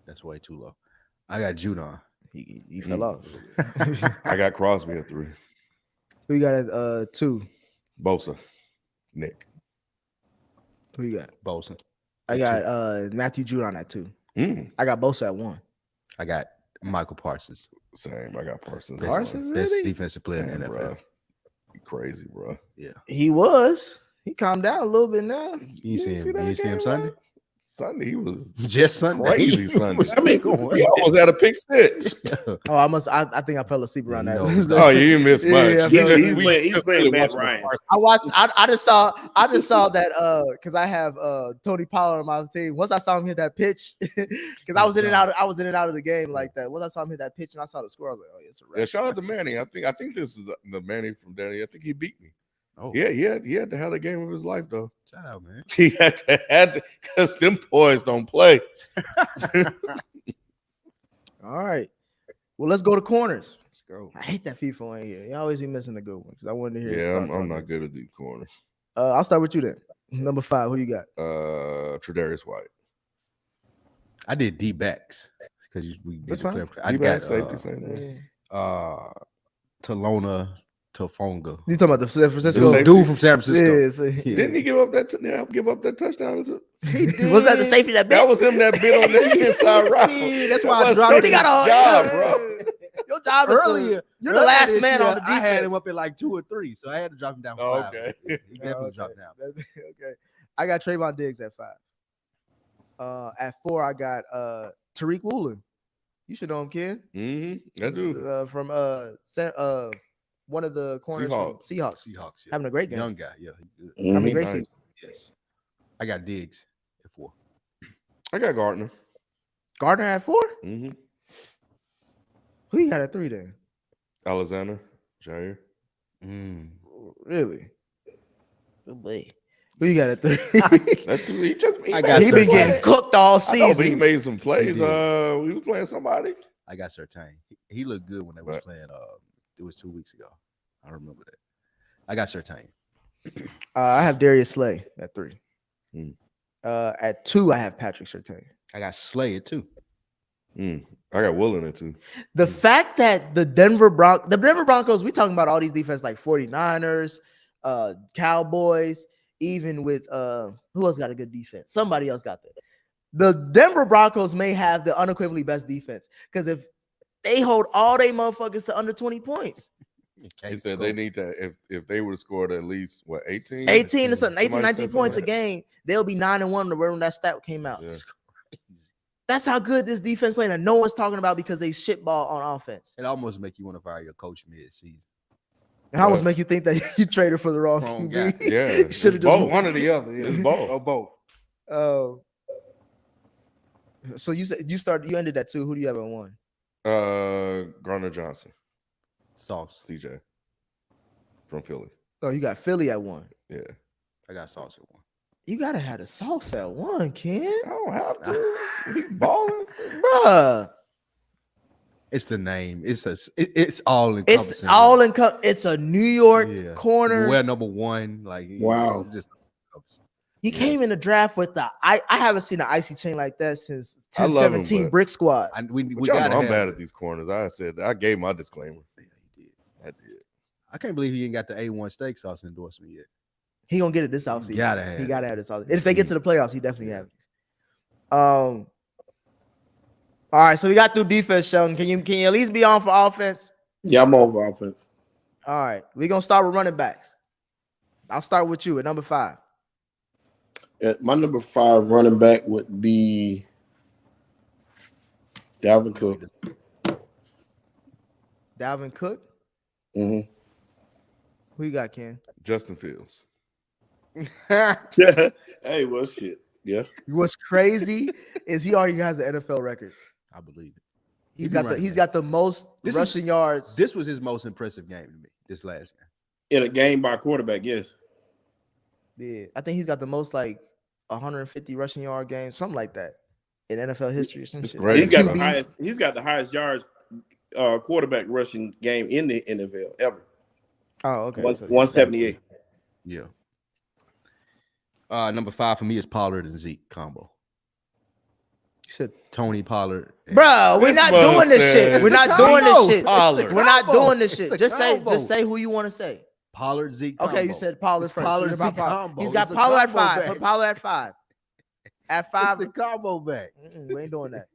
That's way too low. I got Judon. He fell off. I got Crosby at 3. Who you got at 2? Bosa. Nick. Who you got? Bolson. I got Matthew Judon at 2. I got Bosa at 1. I got Michael Parsons. Same. I got Parsons. Best, Parsons, best really? defensive player in the Damn, NFL. bro. You crazy, bro. Yeah. He was. He calmed down a little bit now. You see him? that You see him game, Sunday? man? Sunday, he was Just Sunday. crazy Sunday. I mean, He almost had a pick 6. Oh, I think I fell asleep around that. No. Oh, you didn't miss much. Yeah, he's playing Matt Ryan. I watched. I just saw that because I have Tony Pollard on my team. Once I saw him hit that pitch, because I was in and out. I was in and out of the game like that. Once I saw him hit that pitch and I saw the score, I was like, oh, it's a wrap. Yeah, shout out to Manny. I think this is the Manny from Danny. I think he beat me. Oh, Yeah, he had to have the game of his life though. shout out, man. He had to because them boys don't play. All right. Well, let's go to corners. Let's go. I hate that FIFA in here. You always be missing the good ones. I wanted to hear. his Yeah, thoughts I'm on not this. good at deep corners. I'll start with you then. Number 5. Who you got? Tre'Davious White. I did D backs because we That's get the fine. clear. I D-back, got safety, same thing. Talona Tafonga. You talking about the San The Francisco? safety. Dude from San Francisco. Yeah, so- Yeah. Didn't he give up that touchdown? He did. Was that the safety that bit? That was him that bit on the inside route. Yeah, that's why I That was dropped his him. job, bro. Your job is Earlier, you're the last this man year, on the defense. I had him up at like 2 or 3, so I had to drop him down. Oh, 5. okay. He definitely Okay. dropped down. Okay. I got Trayvon Diggs at 5. At 4, I got Tariq Woolen. You should know him, Ken. I do. From one of the corners from Seahawks. Seahawks. Yeah. Having a great game. Young guy. Yeah. He good. Having a Mhm. great Nice. season. Yes. I got Diggs at 4. I got Gardner. Gardner at 4? Mm-hmm. Who you got at 3 then? Alexander, Jair. Really? Good boy. Who you got at 3? That's he just. I got he been Certain. getting cooked all I know, but he season. made some plays. He did. He was playing somebody. I got Surtain. He looked good when they was Right. playing. It was 2 weeks ago. I remember that. I got Surtain. I have Darius Slay at 3. Mm. At 2, I have Patrick Surtain. I got Slay at 2. I got Woolen at 2. The fact that the Denver Broncos, we talking about all these defense like 49ers, Cowboys, even with who else got a good defense? Somebody else got that. The Denver Broncos may have the unequivocally best defense because if they hold all they motherfuckers to under 20 points, He said they need to if they would have scored at least 18? 18 or something, 18, Somebody 19 said points a something. game, they'll be 9-1 when that stat came out. Yeah. It's crazy. That's how good this defense playing, and no one's talking about because they shitball on offense. It almost make you want to fire your coach mid-season. And I almost Well, make you think that you traded for the wrong Wrong QB. guy. Yeah, You should have it's just both. One or the other. Yeah. It's both. Or both. So you said you ended that 2. Who do you have at 1? Garner Johnson, Sauce. CJ from Philly. Oh, you got Philly at 1. Yeah, I got Sauce at 1. You gotta have the sauce at 1, Ken. I don't have to. He balling. Bruh. It's the name. It's all It's encompassing. all it's a New York corner. We're number 1. Like Wow. it's just encompassing. He came in the draft with I haven't seen an icy chain like that since I love him, 10-17 but- Brick Squad. We But y'all gotta know I'm have bad it. at these corners. I said I gave my disclaimer. Yeah, he did. I did. I can't believe he ain't got the A1 steak sauce endorsement yet. He gonna get it this offseason. gotta have He it. gotta have this offseason. If they get to the playoffs, he definitely have it. All right, so we got through defense, Sheldon. Can you at least be on for offense? Yeah, I'm over offense. All right, we're gonna start with running backs. I'll start with you at number 5. My number 5 running back would be Dalvin Cook. Dalvin Cook. hmm Who you got, Ken? Justin Fields. Hey, well, shit. Yeah. What's crazy is he already has an NFL record. I believe it. He's been got running back. the most This is- rushing yards. This was his most impressive game to me. This last game. In a game by quarterback, yes. Yeah, I think he's got the most like 150 rushing yard games, something like that, in NFL history. Or some It's shit. great. He's got the QB. highest. He's got the highest yards quarterback rushing game in the NFL ever. Oh, okay. 178. Yeah. Number 5 for me is Pollard and Zeke combo. You said, Tony Pollard. and- bro, we're This not brother doing this said- shit. It's We're the not doing this combo. shit. It's the Pollard. We're not combo. doing this It's shit. the Just combo. say who you want to say. Pollard Zeke. Okay, combo. you said Pollard It's first. Pollard It's about Zeke Pollard. combo. He's It's got a Pollard at combo 5. back. Put Pollard at 5. At 5, It's the combo back. we ain't doing that.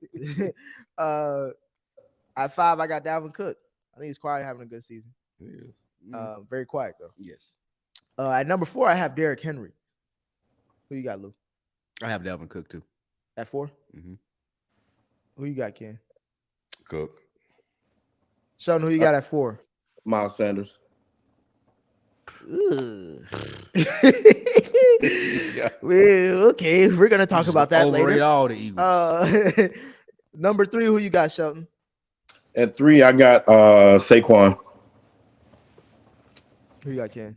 At 5, I got Dalvin Cook. I think he's quiet, having a good season. He is. Very quiet though. Yes. At number 4, I have Derrick Henry. Who you got, Lou? I have Dalvin Cook too. At 4? Mhm. Who you got, Ken? Cook. Sheldon, who you got at 4? Miles Sanders. Ugh. Well, okay, we're gonna talk Just about that overrate later. all the Eagles. Number 3, who you got, Sheldon? At 3, I got Saquon. Who you got, Ken?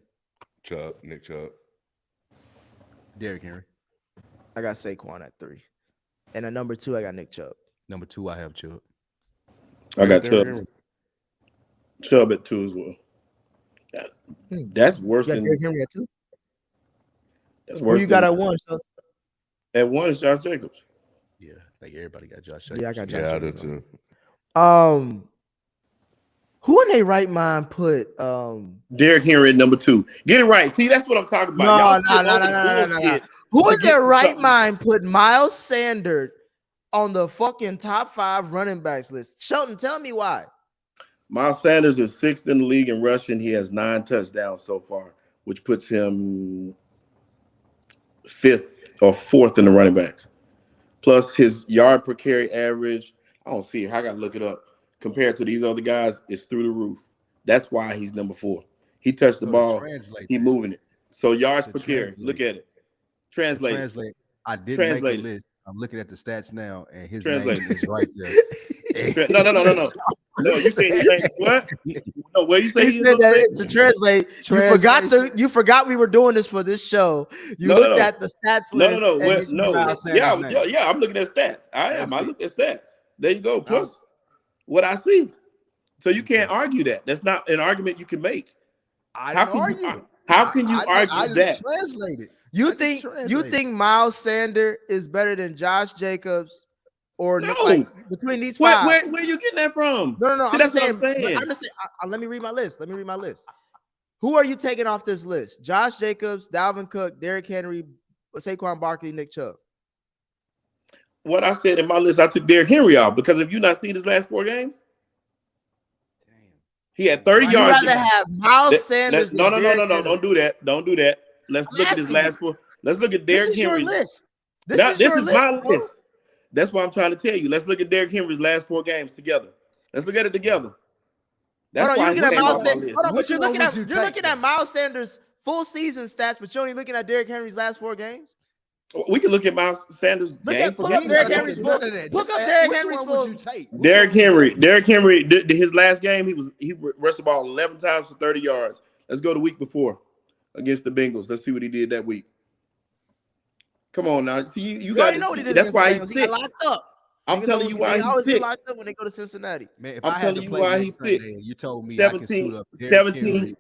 Nick Chubb. Derrick Henry. I got Saquon at 3. And at number 2, I got Nick Chubb. Number 2, I have Chubb. I got Derrick Chubb. Henry. Chubb at 2 as well. That's worse You got than. Derrick Henry at 2? That's Who worse. you got than, at 1, Sheldon? at 1 is Josh Jacobs. Yeah, I think everybody got Josh. Yeah, I got Josh Yeah, I do Jacobs. too. Who in their right mind put Derrick Henry at number 2. Get it right. See, that's what I'm talking about. No. Who in their right mind put Miles Sanders on the fucking top 5 running backs list? Shelton, tell me why. Miles Sanders is 6th in the league in rushing. He has 9 touchdowns so far, which puts him 5th or 4th in the running backs. Plus his yard per carry average, I don't see it. I got to look it up. Compared to these other guys, it's through the roof. That's why he's number 4. He touched the ball. He moving it. So yards per carry. Look at it. Translate. I did Translate make it. the list. I'm looking at the stats now, and his Translate name is right there. No. No, you said his name. What? No, what you say? He said that to translate. You forgot we were doing this for this show. You looked at the stats list. Yeah. I'm looking at stats. I am. I look at stats. There you go. Plus what I see. So you can't argue that. That's not an argument you can make. How can you argue that? Translate it. You think Miles Sanders is better than Josh Jacobs or No. like, between these 5? Where are you getting that from? No. See, that's what I'm saying. I'm just saying. Let me read my list. Who are you taking off this list? Josh Jacobs, Dalvin Cook, Derrick Henry, Saquon Barkley, Nick Chubb. What I said in my list, I took Derrick Henry off because if you not seen his last 4 games, he had 30 You'd yards. rather have Miles Sanders. No. Derrick Henry. Don't do that. Don't do that. Let's look at his last 4. Let's look at Derrick Henry's list. This is my bro. list. That's what I'm trying to tell you. Let's look at Derrick Henry's last 4 games together. Let's look at it together. That's Hold on, why you're looking at Miles Sanders. list. Hold on, but Which you're one looking at would you you're take looking at then? Miles Sanders' full season stats, but you're only looking at Derrick Henry's last 4 games. We can look at Miles Sanders' Look game at for pull up game. Derrick Henry's full. None of that. Look Just up ask, Derrick which Henry's one full. would you take? Derrick Henry, his last game, he rushed the ball 11 times for 30 yards. Let's go the week before against the Bengals. Let's see what he did that week. Come on now. See, you got already know what he did. That's why against the Bengals. he's He got 6. locked up. I'm telling you why They always he's get 6. locked up when they go to Cincinnati. Man, if I'm I had telling to you play why next he's Sunday 6. and you told me I can suit up Derrick 17 Henry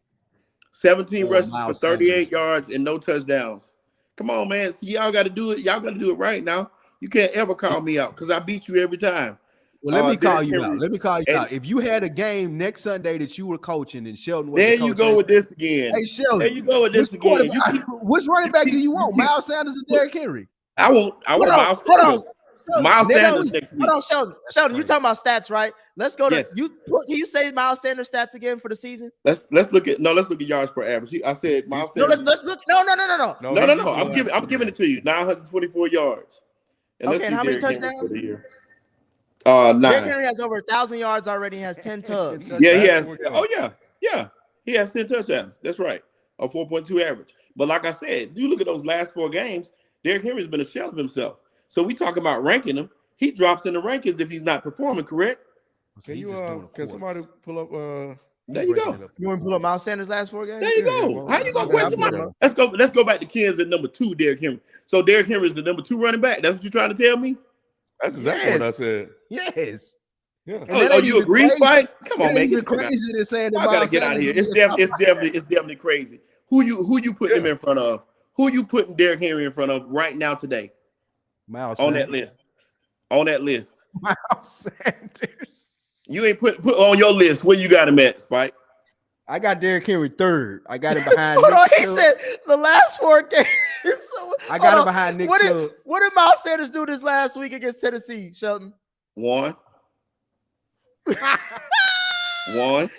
17 or rushes for Miles 38 Sanders. yards and no touchdowns. Come on, man. See, y'all got to do it. Y'all got to do it right now. You can't ever call me out because I beat you every time. Well, let me call you Derrick out. Henry. Let me call you And- out. If you had a game next Sunday that you were coaching and Sheldon was There the coach, you go with this again. Hey, Sheldon, There you go with this which again. You keep, which running back do you want? keep- Miles Sanders and Derrick Henry? I want Miles hold on. Sanders. Miles Sheldon, Sanders next week. Hold on, Sheldon, you talking about stats, right? Let's go to Yes. you. Can you say Miles Sanders stats again for the season? Let's look at yards per average. I said Miles No, Sanders. let's look. No. No. I'm giving it to you. 924 yards. And Okay, let's and see how many Derrick Henry touchdowns? for the year. Derrick 9. Henry has over 1,000 yards already. He has 10 tubs. Yeah, he has. Oh yeah. He has 10 touchdowns. That's right. A 4.2 average. But like I said, you look at those last 4 games. Derrick Henry's been a shell of himself. So we talk about ranking him. He drops in the rankings if he's not performing. Correct? Can you can somebody pull up There you go. You want to pull up Miles Sanders' last 4 games? There you go. How you gonna question my? Let's go back to Kansas at number 2, Derrick Henry. So Derrick Henry is the number 2 running back. That's what you're trying to tell me? That's exactly what I said. Yes. Yeah. Oh, you agree, Spike? Come on, man. Even crazy than saying that I gotta Miles get out of Sanders here. is It's definitely crazy. Who you putting him in front of? Who you putting Derrick Henry in front of right now today? Miles On Sanders. that list. On that list. Miles Sanders. You ain't put on your list. Where you got him at, Spike? I got Derrick Henry 3rd. I got him behind Hold on, Nick he Chubb. said the last 4 games. So, I got him hold on. behind Nick What Chubb. did Miles Sanders do this last week against Tennessee, Sheldon? 1. 1.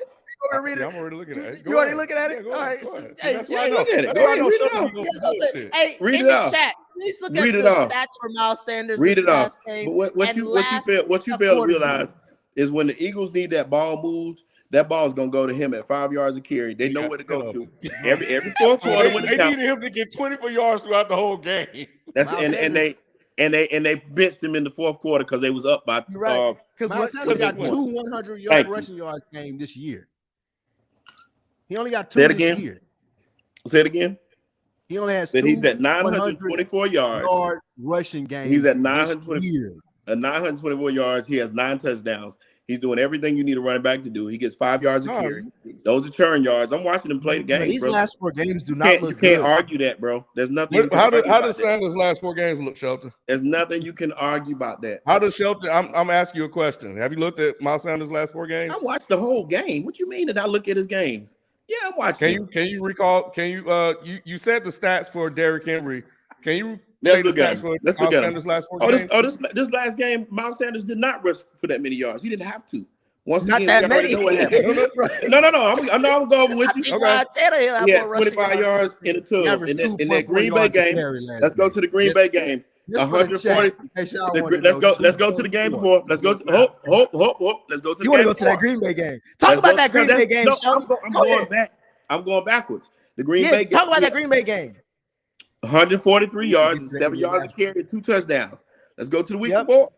I'm already looking at it. You already looking at it? Yeah, All right. go ahead. Hey, That's yeah, why I know. look at it. That's Go why I know ahead, read it Sheldon out. be gonna Yes, I do said, shit. hey, Read in it the off. chat, please look Read at it the off. stats for Miles Sanders. Read this it off. last game But what and you laugh fail to accordingly. realize is when the Eagles need that ball moved, that ball is gonna go to him at 5 yards a carry. They know where to go to. Every fourth quarter when They it needed him to get 24 yards throughout the whole game. That's Miles and they benched him in the fourth quarter because they was up by You're right. Because Miles Sanders got what? 2 100-yard Thank you. rushing yards game this year. He only got 2 Say it this again. year. Say it again. He only has That 2 he's at 924 yards. yard rushing games. He's at this 920 year. At 924 yards, he has 9 touchdowns. He's doing everything you need a running back to do. He gets 5 yards a carry. Those are turn yards. I'm watching him play the game. these bro. last 4 games do You not can't, look you can't good. argue that, bro. There's nothing. You can How argue does about that. Sanders' last 4 games look, Shelton? There's nothing you can argue about that. How does Shelton? I'm asking you a question. Have you looked at Miles Sanders' last 4 games? I watched the whole game. What you mean that I look at his games? Yeah, I'm watching. Can you recall? Can you you said the stats for Derrick Henry? Can you Let's say the look at stats him. for Let's Miles look at him. Sanders' last 4 games? This last game, Miles Sanders did not rush for that many yards. He didn't have to. Once Not again, that we already many. know what happened. No. I'm going over with you. He had 25 yards in the tub. In that Green Bay game, let's go to the Green Bay game. 140. Let's go to the game before. Let's go to hope. Let's go to the game. You want to go to that Green Bay game? Talk about that Green Bay game, Sheldon. I'm going back. I'm going backwards. The Green Bay game. Talk about that Green Bay game. 143 yards and 7 yards to carry and 2 touchdowns. Let's go to the week before.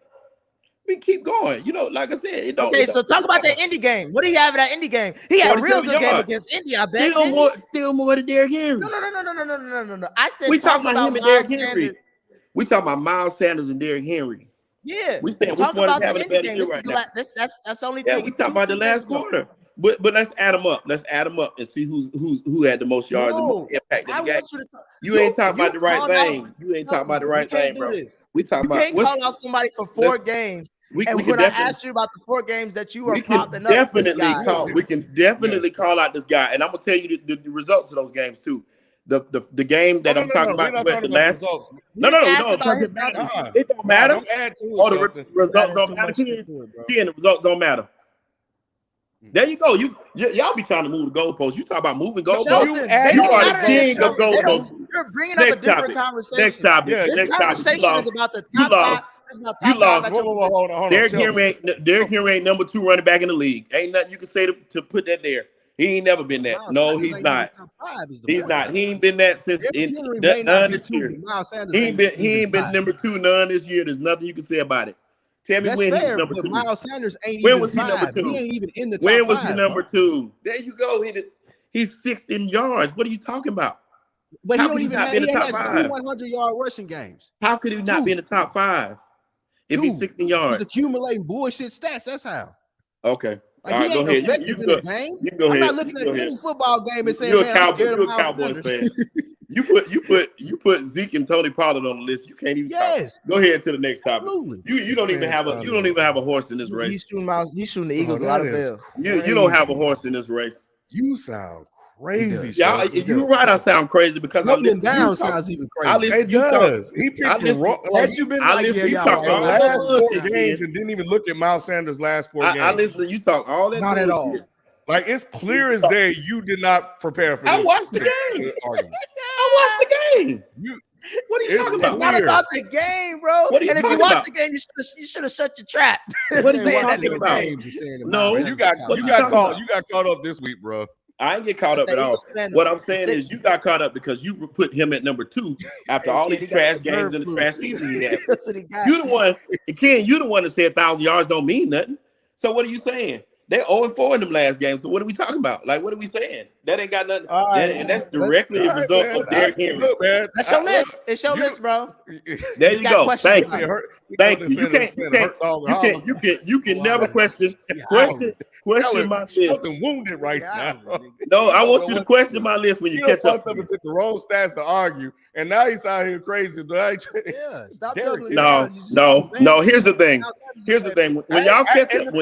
We keep going. You know, like I said, it don't. Okay, so talk about that Indy game. What do you have in that Indy game? He had a real good game against Indy, I bet. Still more than Derrick Henry. No. I said we talking about him and Derrick Henry. Sanders. We talking about Miles Sanders and Derrick Henry. Yeah, we saying which talk one is about the having a Indy better game. year right now. That's the only Yeah, thing. we talking about the last quarter. But let's add them up. Let's add them up and see who had the most yards and most impact in the game. You ain't talking about the right thing. You ain't talking about the right thing, bro. We talking about. You can't call out somebody for 4 games. And when I asked you about the 4 games that you are propping up, we can definitely call out this guy, and I'm gonna tell you the results of those games too. The game that I'm talking about, the last. No. It don't matter. The results don't matter. The results don't matter. There you go. Y'all be trying to move the goalposts. You talk about moving goalposts. You are the king of goalposts. You're bringing up a different conversation. Next topic. This conversation is about the top 5. You lost. Derrick Henry ain't number 2 running back in the league. Ain't nothing you can say to put that there. He ain't never been that. No, he's not. He's not. He ain't been that since none this year. He ain't been number 2 none this year. There's nothing you can say about it. Tell me when he was number 2. Miles Sanders ain't when even was he number 2? He ain't even in the top when was 5, he number 2? There you go. He's 16 yards. What are you talking about? But How he don't even have. He has 2 100-yard rushing games. How could he not be in the top 5 if he's 16 yards? He's accumulating bullshit stats. That's how. Okay. Like, all right, go ahead. You can go ahead. I'm not looking at any football game and saying, you're a Cowboys fan. You put Zeke and Tony Pollard on the list. You can't even talk. Go ahead to the next topic. Absolutely. You don't even have a horse in this race. He's shooting the Eagles a lot of bail. You don't have a horse in this race. You sound crazy. Yeah, you're right. I sound crazy because I listen down sounds even crazy. It does. He picked the wrong. He talked all last that 4 games and didn't even look at Miles Sanders' last 4 games. I listened to you talk all that. Not at all. Like it's clear as day you did not prepare for this. I watched the game. I watched the game. What are you talking about? It's not about the game, bro. What are you and if you talking watch about? the game, you should have shut your trap. What is Saying that that about? No, you got caught up this week, bro. I ain't get caught up at all. What I'm saying is you got caught up because you put him at number 2 after all these trash games and the trash season he had. That's what he got. You the one, Ken, you the one that said 1,000 yards don't mean nothing. So what are you saying? They're 0-4 in them last games. So what are we talking about? Like, what are we saying? That ain't got nothing. And that's directly a result of Derrick Henry. Look, man. That's your list. It's your list, bro. There you go. Thank you. Thank you. You can never question my list. Something wounded right now. No, I want you to question my list when you catch up. And pick the wrong stats to argue, and now he's out here crazy. Yeah, stop doubling No. Here's the thing. When y'all catch up,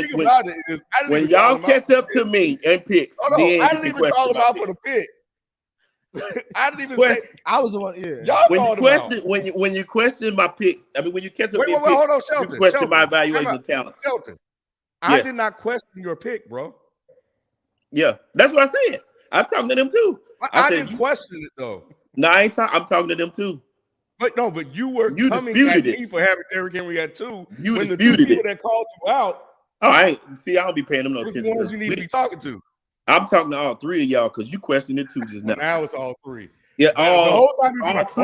when y'all catch up to me and picks, I didn't even call him out for the pick. I didn't even say I was the one. Yeah. Y'all when you question my picks, I mean when you catch up, wait, hold on, Shelton. You question my evaluation of talent. Shelton, I did not question your pick, bro. Yeah, that's what I said. I'm talking to them too. I didn't question it though. No, I ain't I'm talking to them too. But you were coming at me for having Derrick Henry at 2. You when disputed the 2 people that called you out. Oh, I don't be paying them no Which attention. ones you need to be talking to? I'm talking to all 3 of y'all because you questioned it too just now. Now it's all 3. Yeah, the whole time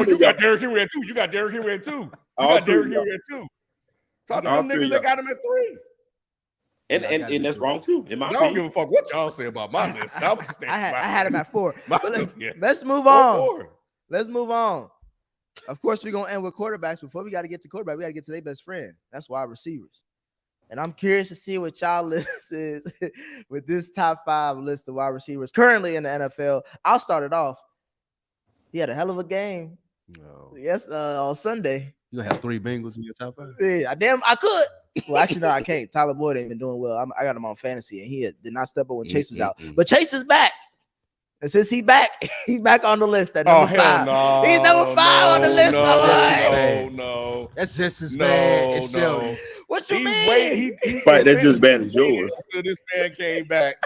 you got Derrick Henry at 2. You got Derrick Henry at 2. You got Derrick Henry at 2. Talk to them niggas that got him at 3. And that's wrong too. In my I don't give a fuck what y'all say about my list. I had him at 4. Yeah. Let's move on. Let's move on. Of course, we're gonna end with quarterbacks. Before we got to get to quarterback, we got to get to their best friend. That's wide receivers. And I'm curious to see what y'all list is with this top 5 list of wide receivers currently in the NFL. I'll start it off. He had a hell of a game. No. Yes, on Sunday. You gonna have 3 Bengals in your top 5? Yeah, I could. Well, actually, no, I can't. Tyler Boyd ain't been doing well. I got him on fantasy, and he did not step up when Chase is out. But Chase is back. And since he's back on the list at number 5. No, he's number 5 on the list. No. That's just as bad as Sheldon. What you mean? Right, that's just bad as yours. This man came back.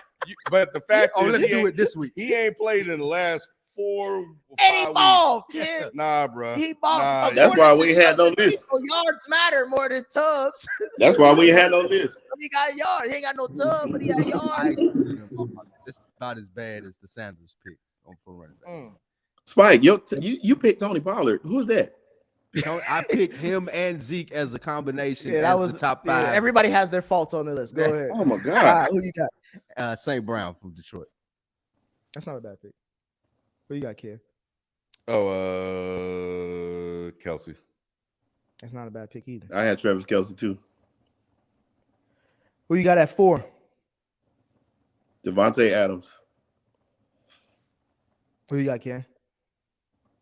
But the fact is, let's do it this week. He ain't played in the last 4 or 5 and he balled, kid. Nah, bro. He balled. Nah, that's why we had no list. Yards matter more than tubs. That's why we had no list. He got yards. He ain't got no tub, but he got yards. It's about as bad as the Sanders pick on for running backs. Spike, you picked Tony Pollard. Who's that? I picked him and Zeke as a combination. That was the top 5. Yeah, everybody has their faults on the list. Go ahead. Oh my God. Who you got? St. Brown from Detroit. That's not a bad pick. Who you got, kid? Kelsey. That's not a bad pick either. I had Travis Kelce too. Who you got at 4? Devontae Adams. Who you got, Ken?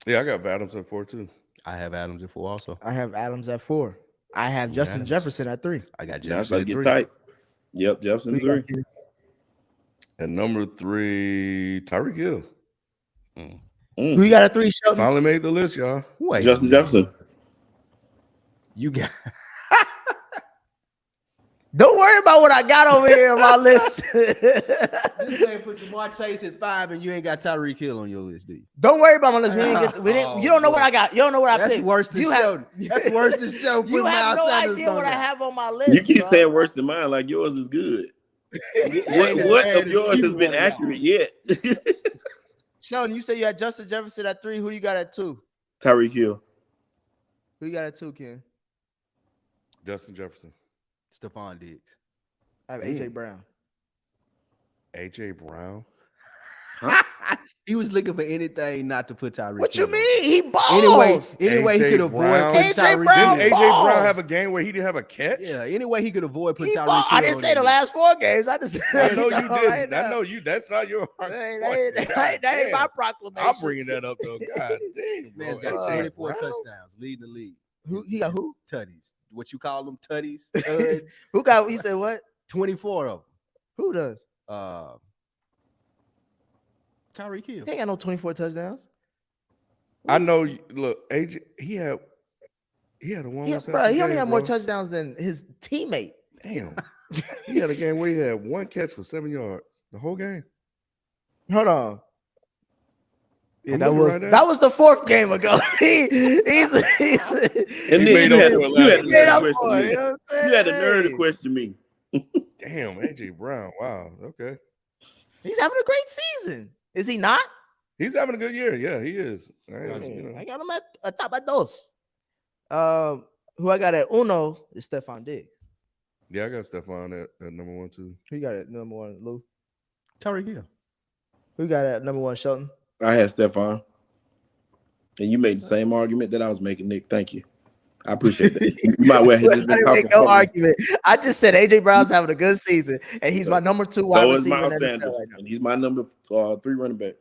Yeah, I got Adams at 4 too. I have Adams at 4 also. I have Adams at 4. I have Justin Jefferson at 3. I got Jefferson at 3. Get tight. Yep, Jefferson 3. And number 3, Tyreek Hill. Who you got at 3, Sheldon? Finally made the list, y'all. Wait, Justin Jefferson. You got. Don't worry about what I got over here on my list. This man put Jamar Chase at 5, and you ain't got Tyreek Hill on your list, do you? Don't worry about my list. You don't know what I got. You don't know what I picked. That's worse than Sheldon. That's worse than Sheldon. You have no idea what I have on my list. You keep saying worse than mine, like yours is good. What of yours has been accurate yet? Sheldon, you say you had Justin Jefferson at 3. Who you got at 2? Tyreek Hill. Who you got at 2, Ken? Justin Jefferson. Stephon Diggs. I have AJ Brown. AJ Brown. Huh? He was looking for anything not to put Tyreek. What you Hill on. mean? He balls. Anyway, he AJ could avoid Brown. putting AJ Tyreek Brown Hill. Didn't AJ Brown balls. have a game where he didn't have a catch? Yeah, any way he could avoid putting He Tyreek ball. Hill. I didn't on say the him. last 4 games. I just I know you right didn't. now. I know you. That's not your. That ain't my proclamation. I'm bringing that up though. God damn, bro. Man's got AJ 24 Brown? touchdowns, leading the league. Who he got? Who? Tutties. What you call them? Tutties. Tuds. Who got? He said what? 24 of Who does? them. Tyreek Hill. He ain't got no 24 touchdowns. I know. Look, AJ. He had a one. He only had more touchdowns than his teammate. Damn. He had a game where he had 1 catch for 7 yards the whole game. Hold on. Yeah, I'm that looking was right now. that was the 4th game ago. he's And He then made you up had for it the last made up nerve to for question it, me. you know what I'm saying? You had the nerve to Hey, question me. Damn, AJ Brown. Wow. Okay. he's having a great season. Is he not? He's having a good year. Yeah, he is. I got him at top at dos. Who I got at uno is Stephon Diggs. Yeah, I got Stephon at number 1 too. Who you got at number 1, Lou? Tyreek Hill. Who you got at number 1, Shelton? I had Stephon. And you made the same argument that I was making, Nick. Thank you. I appreciate that. You might well have I just been didn't talking. make no for me. argument. I just said AJ Brown's having a good season, and he's my number 2 wide So is receiver in Miles the NFL Sanders, right now. and he's my number 3 running back.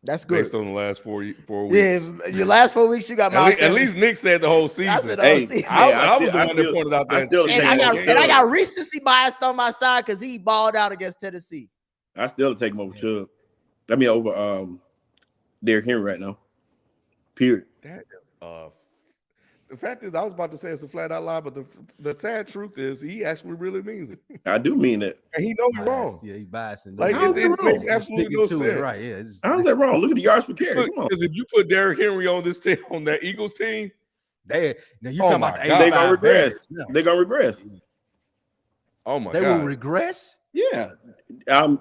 That's good. Based on the last 4 weeks. Yeah, your last 4 weeks you got Miles At least Nick said the whole season. I said the Hey, whole season. I was the I one that still- pointed out I that still shit. And I got Chubb. and I got recency bias on my side because he balled out against Tennessee. I still take him over Chubb. I mean, over Derrick Henry right now. Period. That is, the fact is, I was about to say it's a flat out lie, but the sad truth is he actually really means it, I do mean that. and he knows he's wrong. Yeah, he biasing. Like How's it that makes wrong? absolutely no sense. Right? Yeah. It's just, How's that wrong? Look at the yards per carry. Come on. Because if you put Derrick Henry on this team, on that Eagles team, now you Oh talking my about the God. They 85 gonna regress. Bears. No. They're gonna regress. oh my They god, will regress. Yeah.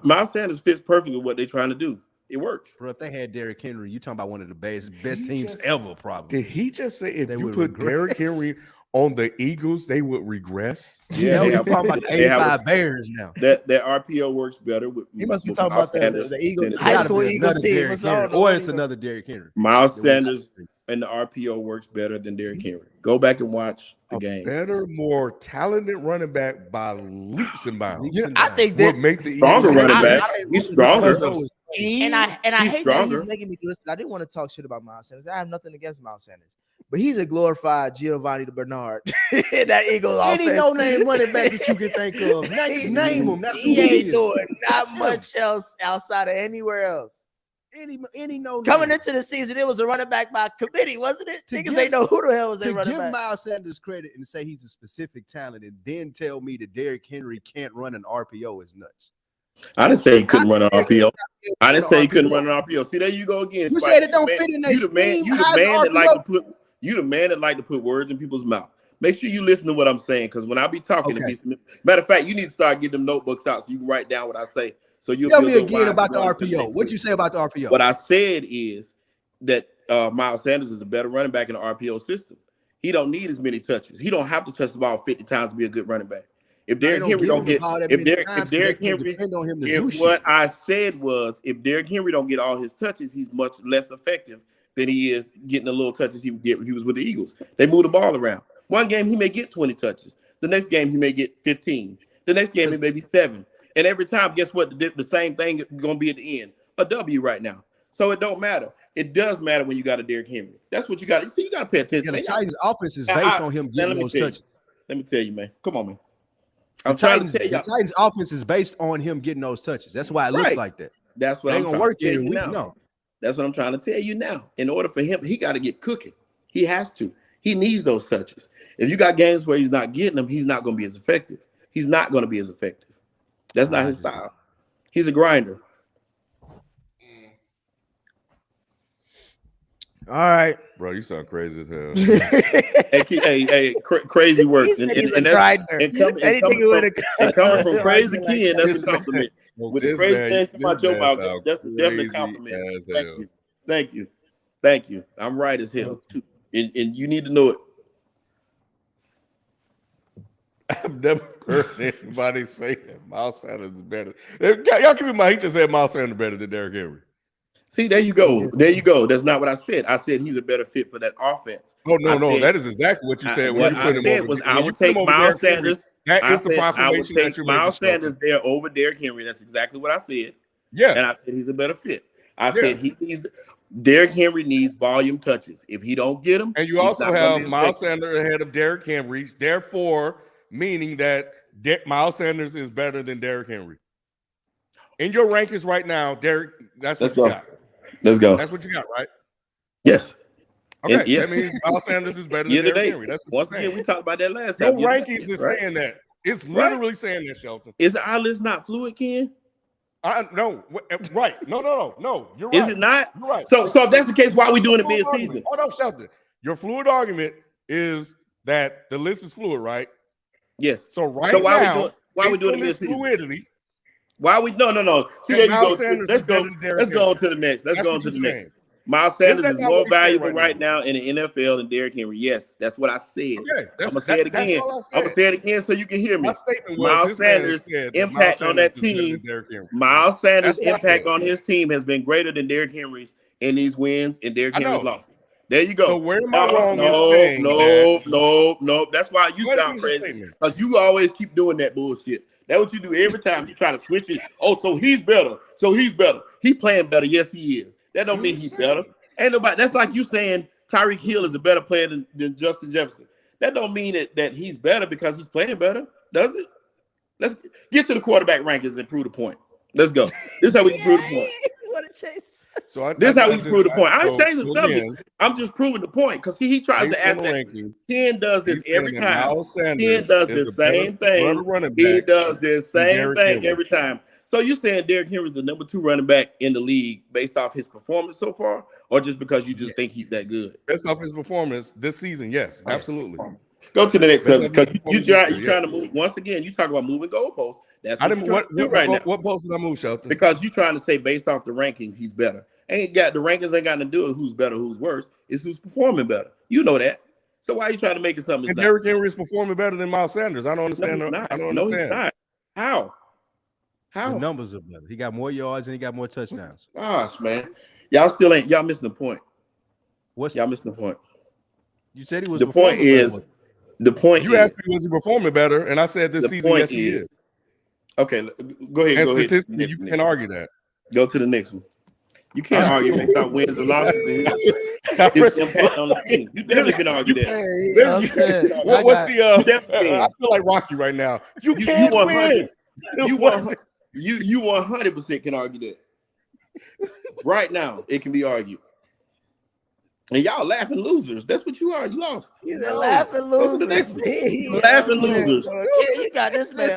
Miles Sanders fits perfectly what they're trying to do. It works. Bro, if they had Derrick Henry, you talking about one of the best He teams just- ever, probably. did he just say if They you would put Derrick regress. Henry on the Eagles, they would regress? Yeah, no, they you're have- talking about the they have a- 85 Bears now. That RPO works better with. He must be with talking Miles about Sanders the Eagles than it high does. school Gotta be Eagles another team. Derrick So I don't Henry, know or what it's he was- another Derrick Henry. Miles Sanders and the RPO works better than Derrick Henry. Go back and watch the game. Better, more talented running back by leaps and bounds. Leaps and I bounds. think Would that make the Stronger Eagles running I- back. I- He's stronger. because of and I He's hate that stronger. he's making me do this. I didn't want to talk shit about Miles Sanders. I have nothing against Miles Sanders, but he's a glorified Giovanni the Bernard in that Eagles Any offense. no-name running back that you can think of. Now just name him. That's who He he ain't is. doing not That's him. much else outside of anywhere else. Any no-name. Coming into the season, it was a running back by committee, wasn't it? To Niggas give- ain't know who the hell was their to running give back. Miles Sanders credit and say he's a specific talent and then tell me that Derrick Henry can't run an RPO is nuts. I didn't say he couldn't run an RPO. I didn't say he couldn't run an RPO. See, there you go again. You Spike. said it don't man- fit in their You the man. scheme. You the How's man that like RPO? to put. You the man that like to put words in people's mouth. Make sure you listen to what I'm saying, because when I be talking, Okay. matter of fact, you need to start getting them notebooks out so you can write down what I say. So you'll Tell be a me little again wiser about the going into RPO. next What week. you say about the RPO? What I said is that Miles Sanders is a better running back in the RPO system. He don't need as many touches. He don't have to touch the ball 50 times to be a good running back. If They Derrick Henry give don't him the get, ball that if many Derrick, times if 'cause Derrick they can Henry, depend on him to do if shit. what I said was, if Derrick Henry don't get all his touches, he's much less effective than he is getting the little touches he would get when he was with the Eagles. They move the ball around. One game he may get 20 touches. The next game he may get 15. The next game it may be 7. And every time, guess what? The same thing is going to be at the end. A W right now. So it don't matter. It does matter when you got a Derrick Henry. That's what you got. You see, you got to pay attention. Yeah, the man. Titans' offense is I- based I- on him man, getting let me those tell you. touches. Let me tell you, man. Come on, man. The I'm trying Titans, to tell the you. Titans' offense is based on him getting those touches. That's why it looks Right. like that. That's It what ain't I'm gonna trying work to tell every you week. now. No. That's what I'm trying to tell you now. In order for him, he got to get cooking. He has to. He needs those touches. If you got games where he's not getting them, he's not going to be as effective. He's not going to be as effective. That's not his style. He's a grinder. All right. Bro, you sound crazy as hell. Crazy work. He said he's a grinder. Anything with And coming from a crazy like Ken, that. that's a compliment. With the This crazy man- things come out this your man mouth, sound that's definitely a crazy compliment. as Thank hell. you. Thank you. Thank you. I'm right as hell, too. And you need to know it. I've never heard anybody say that Miles Sanders is better. Y'all keep in mind, he just said Miles Sanders better than Derrick Henry. See, there you go. There you go. That's not what I said. I said he's a better fit for that offense. Oh no, that is exactly what you said. What I said was I would take Miles Sanders. That is the proclamation I would take that you're Miles Sanders there over Derrick Henry. That's exactly what I said. Yeah, and I said he's a better fit. I said he needs Derrick Henry needs volume touches. If he don't get them, and you also have Miles Sanders ahead of Derrick Henry, therefore meaning that Miles Sanders is better than Derrick Henry. In your rankings right now, Derrick, that's what you got. Let's go. That's what you got, right? Yes. Okay, that means Miles Sanders is better than Derrick Henry. That's once again, we talked about that last time. Your rankings is saying that. It's literally saying that, Shelton. Is our list not fluid, Ken? No, right. No. You're right. Is it not? You're right. So if that's the case, why are we doing it mid-season? Hold on, Shelton. Your fluid argument is that the list is fluid, right? Yes. So why now, why are we doing it mid-season? Fluidity. Why are we no. See, there you go. Let's go on to the next. Let's go on to the next. Miles Sanders is more valuable right now in the NFL than Derrick Henry. Yes, that's what I said. Okay, I'm gonna say it again. I'm gonna say it again so you can hear me. My statement was Miles Sanders' impact on that team. Miles Sanders' impact on his team has been greater than Derrick Henry's in these wins and Derrick Henry's losses. There you go. So where am I wrong? No. That's why you sound crazy because you always keep doing that bullshit. That's what you do every time you try to switch it. Oh, so he's better. He playing better. Yes, he is. That don't mean he's better. Ain't nobody. That's like you saying Tyreek Hill is a better player than Justin Jefferson. That don't mean that he's better because he's playing better, does it? Let's get to the quarterback rankings and prove the point. Let's go. This is how we can prove the point. What a chase. This is how we can prove the point. I ain't changing the subject. I'm just proving the point because he tries to ask that. Ken does this every time. Ken does the same thing. He does this same thing every time. So you're saying Derrick Henry is the number 2 running back in the league based off his performance so far, or just because you just think he's that good? Based off his performance this season, yes, absolutely. Go to the next subject because you're trying to move. Once again, you talk about moving goalposts. That's what post did I move, Shelton? Because you're trying to say based off the rankings, he's better. The rankings ain't got to do with who's better, who's worse. It's who's performing better. You know that. So why are you trying to make it something? And Derrick Henry is performing better than Miles Sanders. I don't understand. No, he's not. How? The numbers are better. He got more yards and he got more touchdowns. Gosh, man. Y'all missing the point. Y'all missing the point? You said he was. The point is. You asked me, was he performing better? And I said this season, yes, he is. Okay, go ahead. And statistically, you can argue that. Go to the next one. You can't argue based on wins and losses. His impact on the team. You definitely can argue that. What's the? I feel like Rocky right now. You can't win. You 100% can argue that. Right now, it can be argued. And y'all laughing losers. That's what you are. You lost. He's a laughing loser. Laughing losers. Yeah, you got this man.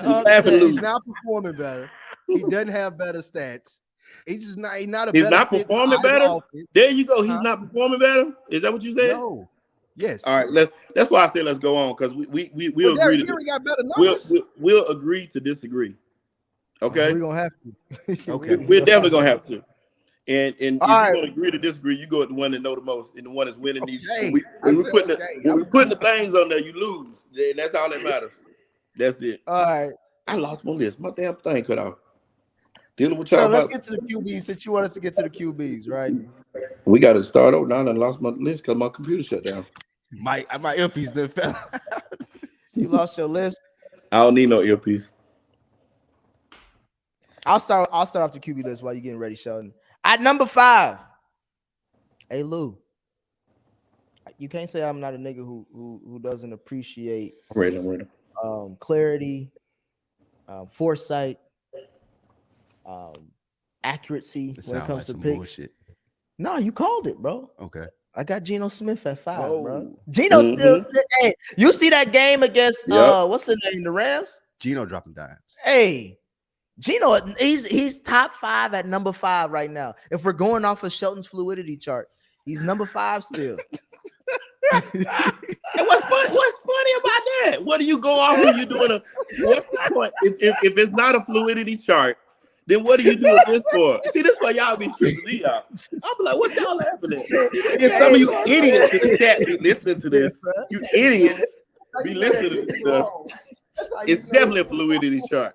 He's not performing better. He doesn't have better stats. He's not performing better. There you go. He's not performing better. Is that what you said? No. Yes. All right. That's why I said let's go on because we'll agree. Got better numbers. We'll agree to disagree. Okay. We're gonna have to. Okay. We're definitely gonna have to. And if you want to agree to disagree, you go with the one that know the most and the one that's winning these. When we're putting the things on there, you lose. And that's all that matters. That's it. All right. I lost my list. My damn thing cut off. Dealing with y'all. So let's get to the QBs since you want us to get to the QBs, right? We got to start over now. I lost my list because my computer shut down. My earpiece didn't fell. You lost your list. I don't need no earpiece. I'll start off the QB list while you're getting ready, Sheldon. At number 5, hey Lou. You can't say I'm not a nigga who doesn't appreciate I'm ready. clarity, foresight, accuracy when it comes to picks. Bullshit. No, you called it, bro. Okay. I got Geno Smith at 5, bro. Geno still. Hey, you see that game against what's the name? The Rams. Geno dropping dimes. Hey, Geno, he's top 5 at number 5 right now. If we're going off of Shelton's fluidity chart, he's number 5 still. And what's funny about that? What do you go off when you're doing what's the point? If it's not a fluidity chart, then what do you do this for? See, this is why y'all be tripping me out. I'm like, what y'all laughing at? And some of you idiots in the chat be listening to this. You idiots be listening to this stuff. It's definitely a fluidity chart.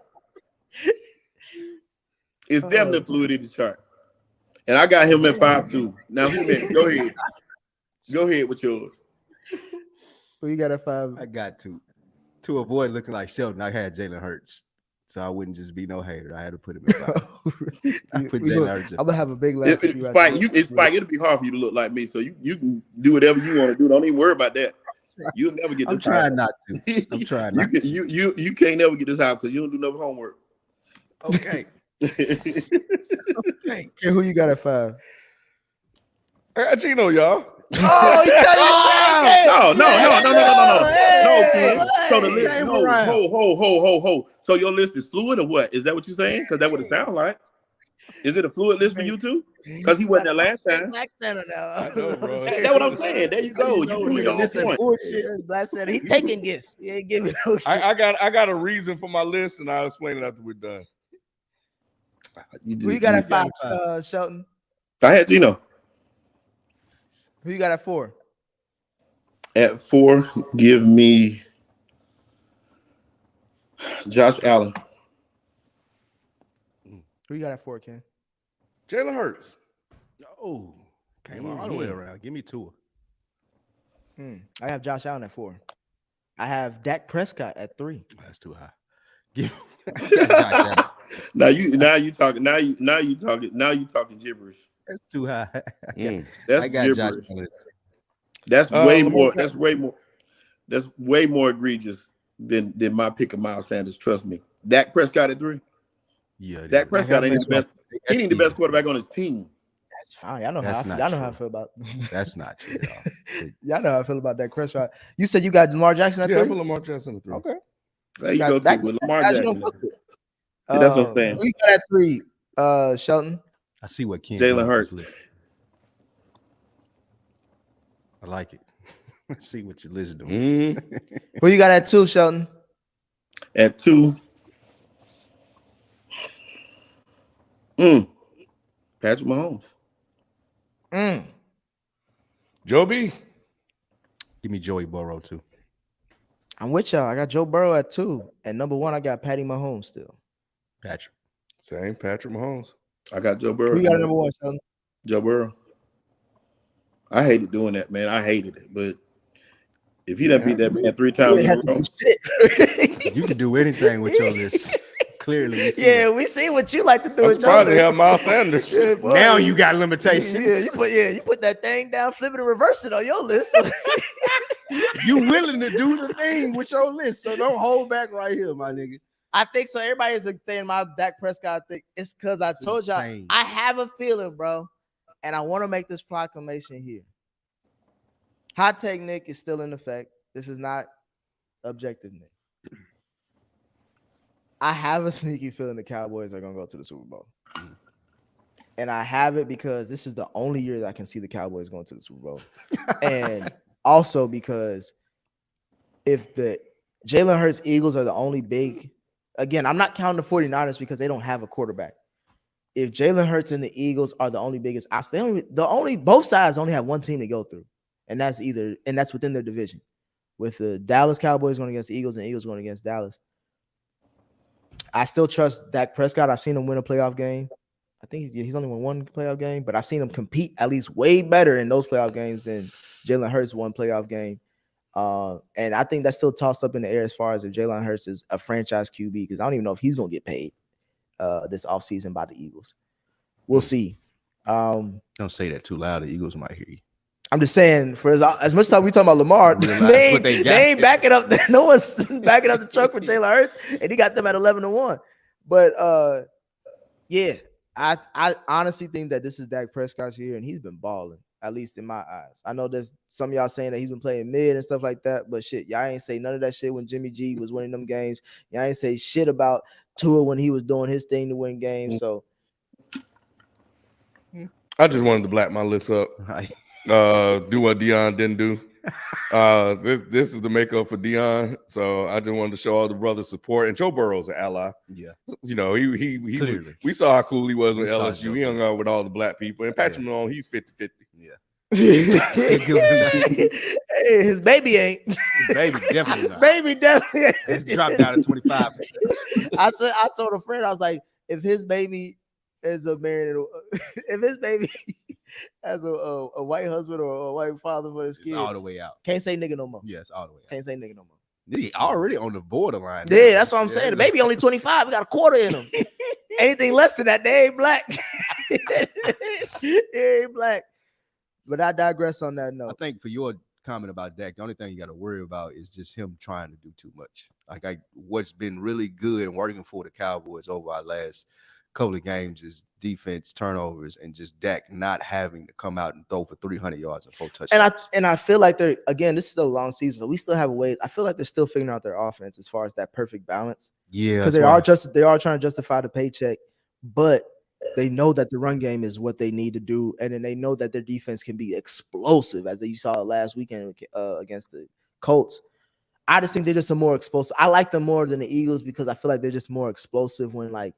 It's definitely a fluidity chart. And I got him at 5'2". Now, go ahead. Go ahead with yours. Who you got at 5? I got to avoid looking like Shelton. I had Jalen Hurts, so I wouldn't just be no hater. I had to put him in 5. I put Jalen Hurts. I'm gonna have a big laugh. Spike, it'll be hard for you to look like me, so you can do whatever you want to do. Don't even worry about that. You'll never get this. I'm trying not to. I'm trying not to. You can't never get this out because you don't do no homework. Okay. Okay, who you got at 5? I got Gino, y'all. Oh, he cut No, Ken. So the list, ho. So your list is fluid or what? Is that what you're saying? Because that would it sound like. Is it a fluid list for you too? Because he wasn't there last time. Black Santa now. I know, bro. That's what I'm saying. There you go. You proved your own point. Bullshit. Black Santa. He taking gifts. He ain't giving no gifts. I got a reason for my list, and I'll explain it after we're done. Who you got at 5, Shelton? I had Gino. Who you got at 4? At 4, give me Josh Allen. Who you got at 4, Ken? Jalen Hurts. Oh, came all the way around. Give me 2. I have Josh Allen at 4. I have Dak Prescott at 3. That's too high. Josh Allen. Now you talking gibberish. That's too high. That's gibberish. That's way more. That's way more egregious than my pick of Miles Sanders. Trust me. Dak Prescott at 3. Yeah, Dak Prescott ain't the best. He ain't the best quarterback on his team. That's fine. Y'all know how I feel about. That's not true. Y'all know how I feel about Dak Prescott. You said you got Lamar Jackson at 3. Yeah, I put Lamar Jackson at 3. Okay. There you go too with Lamar Jackson. See, that's what I'm saying. Who you got at 3, Shelton? I see what Ken. Jalen Hurts. I like it. I see what your list doing. Who you got at 2, Shelton? At 2. Patrick Mahomes. Joe B. Give me Joey Burrow too. I'm with y'all. I got Joe Burrow at 2. At number 1, I got Patty Mahomes still. Patrick. Same Patrick Mahomes. I got Joe Burrow. Who you got at number 1, Shelton? Joe Burrow. I hated doing that, man. I hated it. But if he done beat that man 3 times in a row, you can do anything with your list. Clearly. Yeah, we see what you like to do. I'm surprised they have Miles Sanders. Yeah, now you got limitations. You put that thing down, flip it and reverse it on your list. You willing to do the thing with your list, so don't hold back right here, my nigga. I think so. Everybody is saying my Dak Prescott thing. It's because I told y'all I have a feeling, bro, and I want to make this proclamation here. Hot take Nick is still in effect. This is not objective Nick. I have a sneaky feeling the Cowboys are going to go to the Super Bowl. And I have it because this is the only year that I can see the Cowboys going to the Super Bowl. And also because if the Jalen Hurts Eagles are the only big, again, I'm not counting the 49ers because they don't have a quarterback. If Jalen Hurts and the Eagles are the only biggest outs, both sides only have one team to go through. And that's within their division. With the Dallas Cowboys going against the Eagles and Eagles going against Dallas. I still trust Dak Prescott. I've seen him win a playoff game. I think he's only won one playoff game, but I've seen him compete at least way better in those playoff games than Jalen Hurts one playoff game. And I think that's still tossed up in the air as far as if Jalen Hurts is a franchise QB, because I don't even know if he's going to get paid this offseason by the Eagles. We'll see. Don't say that too loud. The Eagles might hear you. I'm just saying, for as much time we talking about Lamar, they ain't backing up. No one's backing up the truck for Jalen Hurts, and he got them at 11-1. But yeah, I honestly think that this is Dak Prescott's year, and he's been balling, at least in my eyes. I know there's some of y'all saying that he's been playing mid and stuff like that, but shit, y'all ain't say none of that shit when Jimmy G was winning them games. Y'all ain't say shit about Tua when he was doing his thing to win games. So I just wanted to black my list up. Do what Dion didn't do. This is the makeup for Dion, so I just wanted to show all the brothers support. And Joe Burrow's an ally. Yeah, you know he we saw how cool he was with LSU. He hung out with all the black people, and Patrick Mahomes, he's 50-50. Yeah, hey, his baby ain't. His baby definitely not. Baby definitely ain't. It's dropped down to 25%. I told a friend, I was like, if his baby ends up marrying, if his baby has a white husband or a white father for his It's kid, all the way out. can't say nigga no more. Yes, all the way out. Can't say nigga no more. He already on the borderline. Yeah, that's what I'm saying. The baby only 25. We got a quarter in him. Anything less than that, they ain't black. They ain't black. But I digress on that I note. think for your comment about Dak, the only thing you got to worry about is just him trying to do too much. Like what's been really good and working for the Cowboys over our last couple of games is defense, turnovers, and just Dak not having to come out and throw for 300 yards and 4 touchdowns. And I feel like they're, again, this is still a long season, so we still have a way. I feel like they're still figuring out their offense as far as that perfect balance. Yeah, Because they are trying to justify the paycheck, but they know that the run game is what they need to do, and then they know that their defense can be explosive, as you saw last weekend against the Colts. I just think they're just a more explosive. I like them more than the Eagles because I feel like they're just more explosive when, like,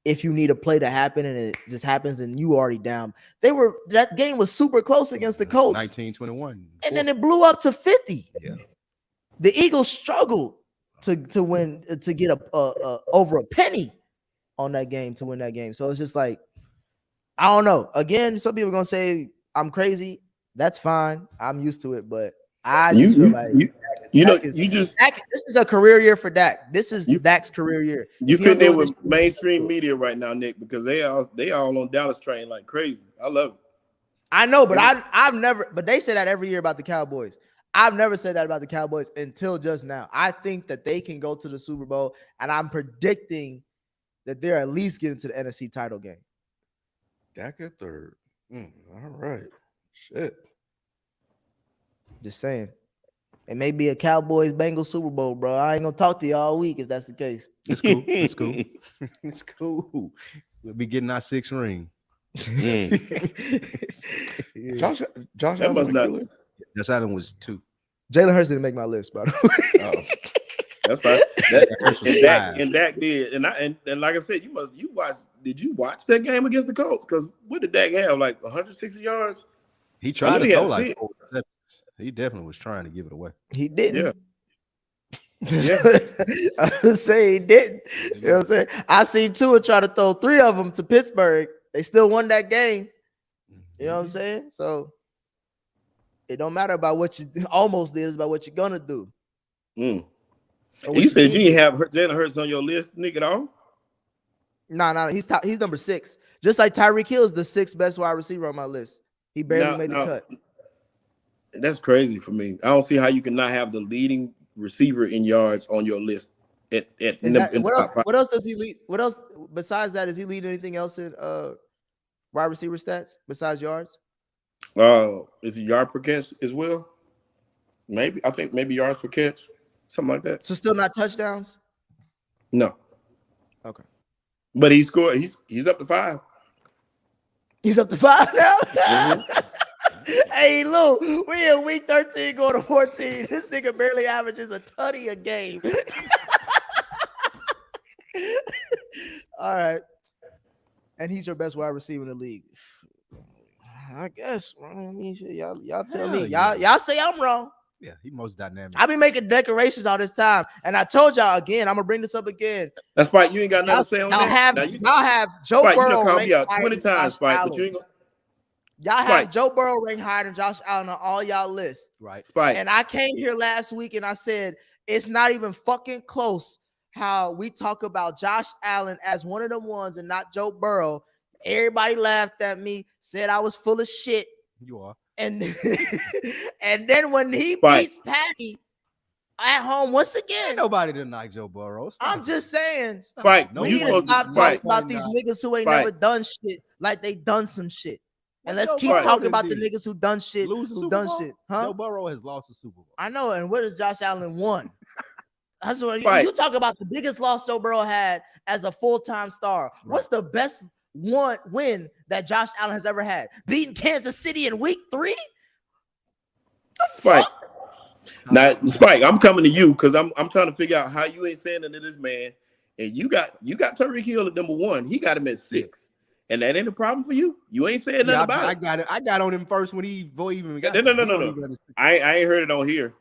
if you need a play to happen and it just happens and you already down. That game was super close against the Colts. 19-21. And then it blew up to 50. Yeah. The Eagles struggled to win, to get over a penny on that game to win that game. So it's just like, I don't know. Again, some people are gonna say I'm crazy. That's fine. I'm used to it, but I just feel like this is a career year for Dak. This is Dak's career year. You fit in with mainstream media right now, Nick, because they all on Dallas train like crazy. I love it. I know, but I've never. But they say that every year about the Cowboys. I've never said that about the Cowboys until just now. I think that they can go to the Super Bowl, and I'm predicting that they're at least getting to the NFC title game. Dak at third. All right. Shit. Just saying. It may be a Cowboys Bengals Super Bowl, bro. I ain't gonna talk to you all week if that's the case. It's cool. It's cool. It's cool. We'll be getting our 6th ring. Yeah. Josh That Allen must not. Josh Allen was 2. Jalen Hurts didn't make my list, by the way. Oh. That's fine. Hurts was 5. And Dak did. And like I said, did you watch that game against the Colts? Because what did Dak have? Like 160 yards? He tried to go like 4 receptions. He definitely was trying to give it away. He didn't. Yeah. I was saying he didn't. You know what I'm saying? I seen Tua try to throw 3 of them to Pittsburgh. They still won that game. You know what I'm saying? So it don't matter about what you almost did, it's about what you're gonna do. You said you didn't have Jalen Hurts on your list, Nick, at all? No, he's number 6. Just like Tyreek Hill is the 6th best wide receiver on my list. He barely made the cut. That's crazy for me. I don't see how you can not have the leading receiver in yards on your list. What else does he lead? What else besides that? Does he lead anything else in wide receiver stats besides yards? Is it yard per catch as well? Maybe. I think maybe yards per catch, something like that. So still not touchdowns? No. Okay. But he scored. He's up to 5. He's up to 5 now. Mm-hmm. Hey, Lou, we in week 13 going to 14. This nigga barely averages a tutty a game. All right. And he's your best wide receiver in the league. I guess. I mean, y'all tell me. Y'all say I'm wrong. Yeah, he most dynamic. I've been making decorations all this time, and I told y'all again. I'm gonna bring this up again. That's Spike. You ain't got nothing to say on that. Y'all have Joe Spike, Burrow. You called me out 20 times, Spike, but you ain't gonna. Y'all have Joe Burrow ranked higher than Josh Allen on all y'all lists. Right. Spike. And I came here last week and I said it's not even fucking close how we talk about Josh Allen as one of them ones and not Joe Burrow. Everybody laughed at me, said I was full of shit. You are. And then when he beats Patty at home once again, ain't nobody denied Joe Burrow. I'm just saying, Spike, we need to stop talking about these niggas who ain't never done shit like they done some shit. And let's keep talking about the niggas who done shit, Huh? Joe Burrow has lost the Super Bowl. I know. And what has Josh Allen won? That's what you talk about. The biggest loss Joe Burrow had as a full-time star. Right. What's the best win that Josh Allen has ever had? Beating Kansas City in week 3? Spike. Now, Spike, I'm coming to you because I'm trying to figure out how you ain't saying that to this man. And you got Tyreek Hill at number 1. He got him at 6. And that ain't a problem for you? You ain't saying nothing about it. I got on him first when he even got No. I ain't heard it on here.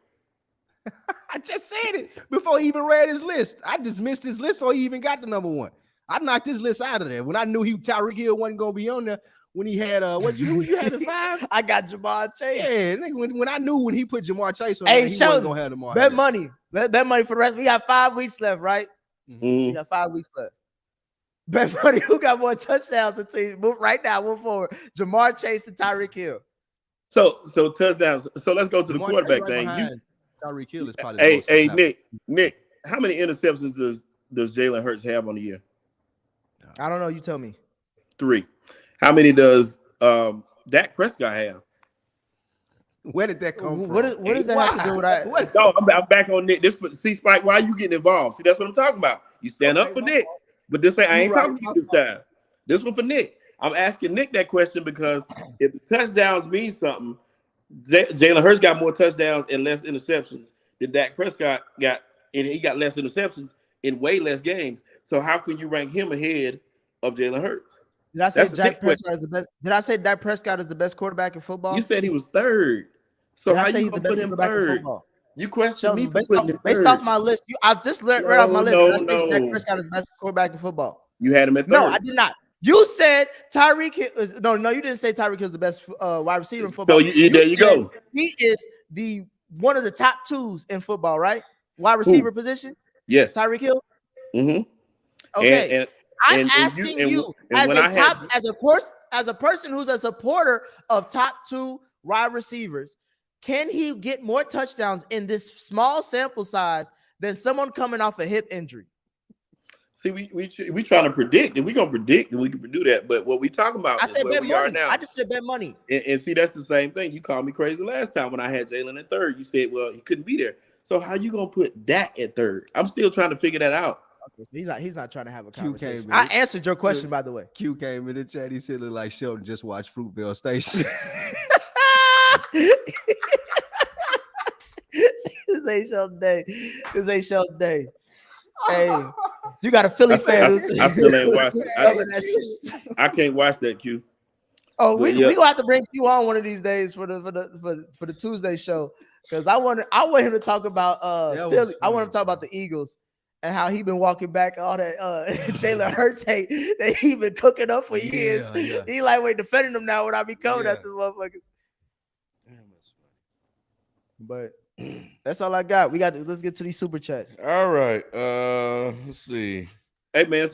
I just said it before he even read his list. I dismissed his list before he even got the number 1. I knocked his list out of there when I knew Tyreek Hill wasn't gonna be on there. When he had who you had at 5? I got Jamar Chase. Yeah, nigga, when I knew when he put Jamar Chase on Hey, there, he Sheldon, wasn't gonna have Jamar. Bet money. Bet money for the rest. We got 5 weeks left, right? Mhm. We got 5 weeks left. Bet money. Who got more touchdowns than team? Move right now. Move forward. Jamar Chase and Tyreek Hill. So touchdowns. So let's go to the Jamar quarterback Chase thing. behind Tyreek Hill is probably the most Hey, snapped. Nick, how many interceptions does Jalen Hurts have on the year? I don't know. You tell me. 3. How many does Dak Prescott have? Where did that come from? What does that have to do with that? No, I'm back on Nick. See, Spike, why are you getting involved? See, that's what I'm talking about. You stand up for Nick, but this ain't I ain't talking to you this time. This one for Nick. I'm asking Nick that question because if the touchdowns mean something, Jalen Hurts got more touchdowns and less interceptions than Dak Prescott got, and he got less interceptions in way less games. So how can you rank him ahead of Jalen Hurts? Did I say That's a Dak big Prescott is the best? Did I say Dak Prescott is the best quarterback in football? You said he was third. So Did I how say you he's the gonna best put him quarterback in third? football? You question Sheldon, me for putting him based third. off my list. I just read off my list. No, Did I say Dak no. Prescott is the best quarterback in football? You had him at third. No, I did not. You said Tyreek Hill. No, you didn't say Tyreek Hill is the best wide receiver in football. So there you go. He is one of the top 2s in football, right? Wide receiver position. Yes. Tyreek Hill. Mm-hmm. Okay. I'm and asking you as a person who's a supporter of top 2 wide receivers, can he get more touchdowns in this small sample size than someone coming off a hip injury? See, we trying to predict, and we're gonna predict, and we can do that. But what we talking about I is said where bet we are money. now. I just said bet money. And see, that's the same thing. You called me crazy last time when I had Jalen at third. You said, well, he couldn't be there. So how you gonna put Dak at third? I'm still trying to figure that out. He's not trying to have a conversation. came I in. answered your question, by the way. Q came in the chat. He said, "Look like Sheldon just watched Fruitvale Station." This ain't Sheldon Day. This ain't Sheldon Day. Hey, you got a Philly fan. I still ain't watching. I can't watch that, Q. Oh, we gonna have to bring Q on one of these days for the Tuesday show, because I want him to talk about Philly. I want him to talk about the Eagles and how he been walking back all that Jalen Hurts hate that he been cooking up for years. Yeah. He like defending them now when I be coming at the motherfuckers. But that's all I got. Let's get to these super chats. All right. Let's see. Hey man,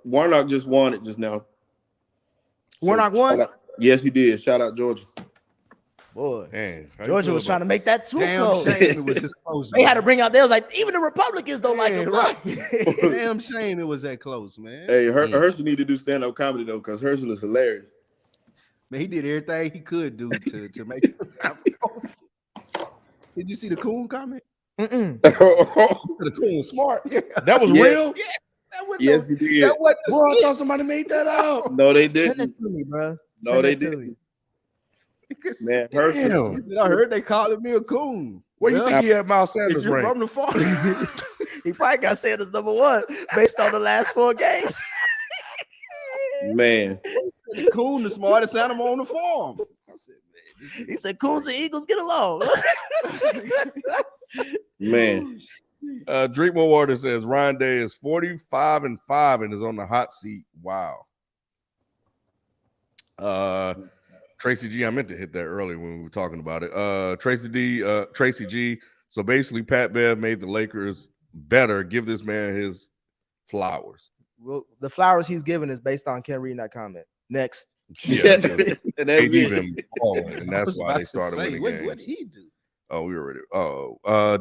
Warnock just won it just now. Warnock won? Yes, he did. Shout out Georgia. Boy, Man, Georgia was trying to make that too close. Damn shame it was this close. They had to bring out. They was like, even the Republicans don't like him. Right. Damn shame it was that close, man. Hey, Herschel need to do stand-up comedy though, because Herschel is hilarious. Man, he did everything he could do to make it happen. Did you see the Coon comment? The Coon was smart. Yeah. That was real. Yeah, that wasn't Yes, he did. That wasn't Bro, I thought somebody made that up. No, they Send it didn't. to me, bro. No, they didn't. Man, Herschel. He said, I heard they calling me a coon. Where you think he had Miles If Sanders you're ranked? from the farm. He probably got Sanders #1 based on the last 4 games. Man. The Coon, the smartest animal on the farm. I said, man, He said, Coons and Eagles get along. Man. Dreammo Water says Ryan Day is 45-5 and is on the hot seat. Wow. Tracy G, I meant to hit that earlier when we were talking about it. Tracy G. So basically, Pat Bev made the Lakers better. Give this man his flowers. Well, the flowers he's given is based on Ken reading that comment. Next. Yeah, And they that's even it. balling, and that's why they started winning games. What did he do? Oh, we already.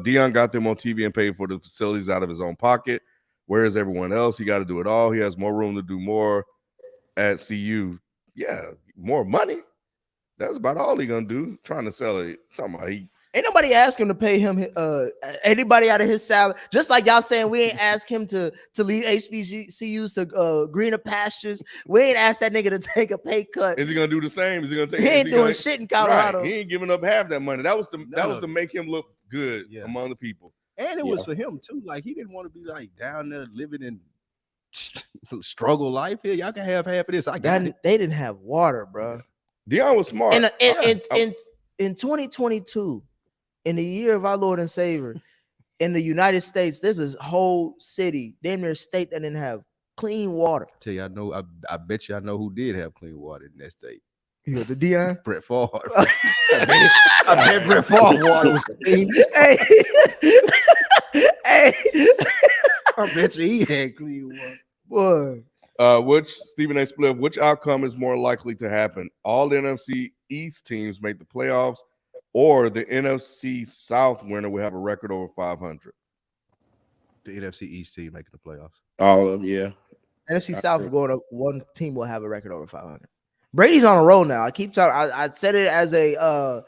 Dion got them on TV and paid for the facilities out of his own pocket. Where is everyone else? He got to do it all. He has more room to do more at CU. Yeah, more money. That's about all he gonna do. Trying to sell it. Talking about Ain't nobody ask him to pay him anybody out of his salary. Just like y'all saying we ain't ask him to leave HBCUs to greener pastures. We ain't asked that nigga to take a pay cut. Is he gonna do the same? Is he gonna take? He ain't doing shit in Colorado. Right. He ain't giving up half that money. That was to make him look good among the people. And it was for him too. Like he didn't want to be like down there living in struggle life here. Y'all can have half of this. I got it. They didn't have water, bro. Dion was smart. In 2022, in the year of our Lord and Savior, in the United States, there's this whole city, damn near state, that didn't have clean water. Tell you, I bet you I know who did have clean water in that state. You got the Dion. Brett Favre. I bet Brett Favre water was clean. Hey, hey, I bet you he had clean water. boy. Which Stephen A. Spliff, which outcome is more likely to happen? All the NFC East teams make the playoffs, or the NFC South winner will have a record over 500? The NFC East team making the playoffs. All of them, yeah. NFC South going up. One team will have a record over 500. Brady's on a roll now. I keep talking. I said it as a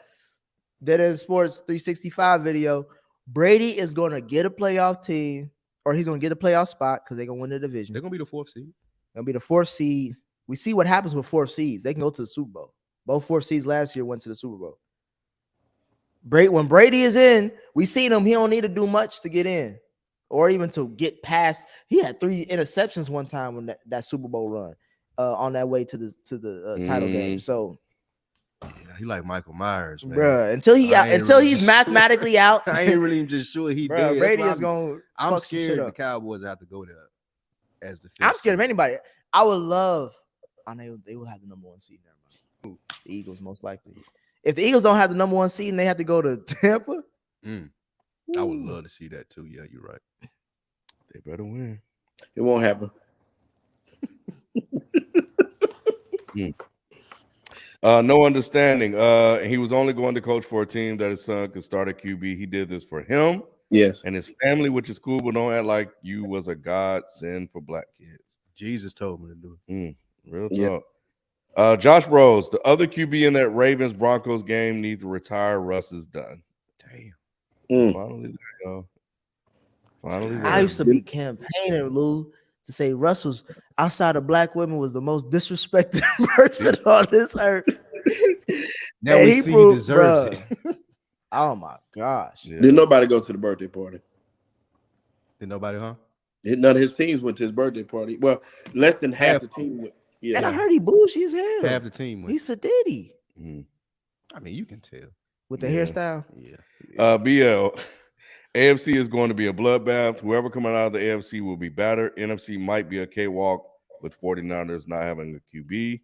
Dead End Sports 365 video. Brady is going to get a playoff team, or he's going to get a playoff spot because they're going to win the division. They're gonna be the 4th seed. They'll be the 4th seed. We see what happens with 4th seeds. They can go to the Super Bowl. Both 4th seeds last year went to the Super Bowl. When Brady is in, we seen him. He don't need to do much to get in, or even to get past. He had 3 interceptions one time when that Super Bowl run on that way to the title game. So, yeah, he like Michael Myers, man. Bruh, until he's mathematically out, I ain't really just sure he bruh, did. Brady is going. I'm scared the Cowboys have to go there as the. I'm scared of anybody. I would love. I know they will have the number 1 seed there. The Eagles most likely. If the Eagles don't have the number 1 seed and they have to go to Tampa, I would love to see that too. Yeah, you're right. They better win. It won't happen. No understanding. He was only going to coach for a team that his son could start at QB. He did this for him, yes, and his family, which is cool, but don't act like you was a godsend for black kids. Jesus told me to do it. Real talk. Josh Rose, the other QB in that Ravens Broncos game, needs to retire. Russ is done. Damn. Finally, there you go. Finally, I used to be campaigning, Lou, to say Russ was outside of black women was the most disrespected person on this earth. Now we see he deserves it. Oh my gosh! Yeah. Did nobody go to the birthday party? Did nobody, huh? None of his teams went to his birthday party. Well, less than half the team went. Yeah, And I heard he bougie as hell. Half the team went. He's a ditty I mean, you can tell with the hairstyle. Yeah. BL. AFC is going to be a bloodbath. Whoever coming out of the AFC will be battered. NFC might be a cakewalk with 49ers not having a QB.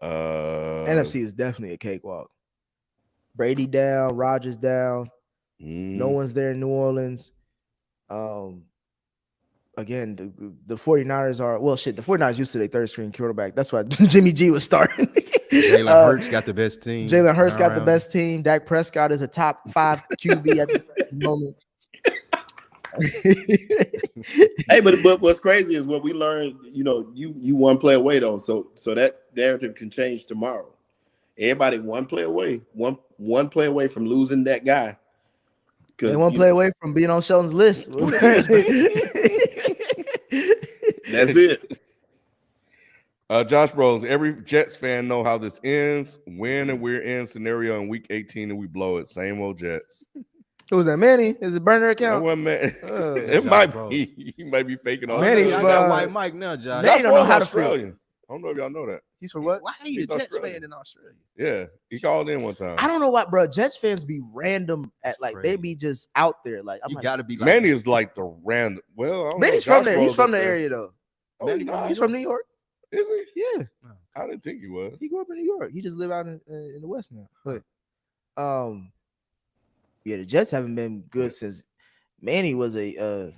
NFC is definitely a cakewalk. Brady down, Rodgers down. No one's there in New Orleans. Again, the 49ers are the 49ers used to their third string quarterback. That's why Jimmy G was starting. Jalen Hurts got the best team. Jalen Hurts got the best team. Dak Prescott is a top 5 QB at the moment. Hey, but what's crazy is what we learned. You know, you one play away though, so that narrative can change tomorrow. Everybody one play away, one play away from losing that guy. They one play away from being on Sheldon's list. That's it. Josh Rose, every Jets fan know how this ends. Win and we're in scenario in week 18 and we blow it. Same old Jets. Who was that, Manny? Is it burner That account? one man. It Josh might Rose. be. He might be faking all Manny, I that. got White Mike now, Josh. Manny don't know how to Australian. I don't know if y'all know that. He's from what? Why are you a He's Jets Australian. fan in Australia? Yeah, he called in one time. I don't know why, bro. Jets fans be random at That's like crazy. they be just out there. Like I'm You like, got to be like Manny is like the random. Well, I don't Manny's know. from Josh there. He's Rose from up the there. area though. Oh, he's not. He's from New York. Is he? Yeah, I didn't think he was. he grew up in New York. He just live out in the West now. But yeah, the Jets haven't been good since Manny was a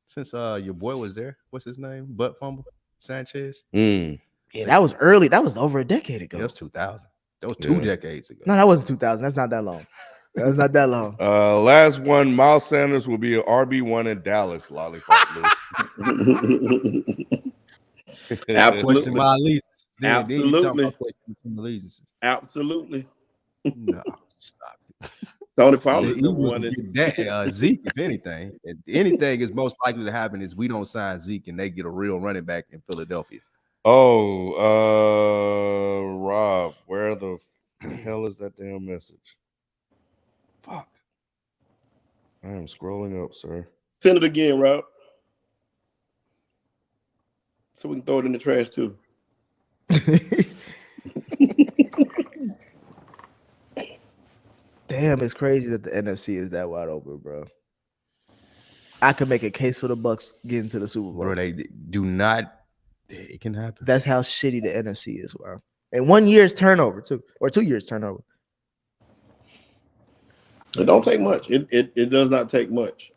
since your boy was there. What's his name? Butt fumble Sanchez. Mm. yeah, that was early. That was over a decade ago. That was 2000. That was 2 Yeah. decades ago. No, that wasn't 2000. That's not that long. That's not that long. Last one, Miles Sanders will be an RB1 in Dallas. Lollipop. Absolutely. Question my allegiance. Then you talking Absolutely. about questions some allegiances. Absolutely. No, stop it. Tony The Pollard is the Eagles one will that get that Zeke, if anything. If anything is most likely to happen is we don't sign Zeke and they get a real running back in Philadelphia. Oh, Rob, where the hell is that damn message? Fuck. I am scrolling up, sir. send it again, Rob. So we can throw it in the trash too. Damn, it's crazy that the NFC is that wide open, bro. I could make a case for the Bucks getting to the Super Bowl. Bro, they do not. It can happen. That's how shitty the NFC is. Wow. And 1 year's turnover too, or 2 years turnover. It don't take much. It does not take much.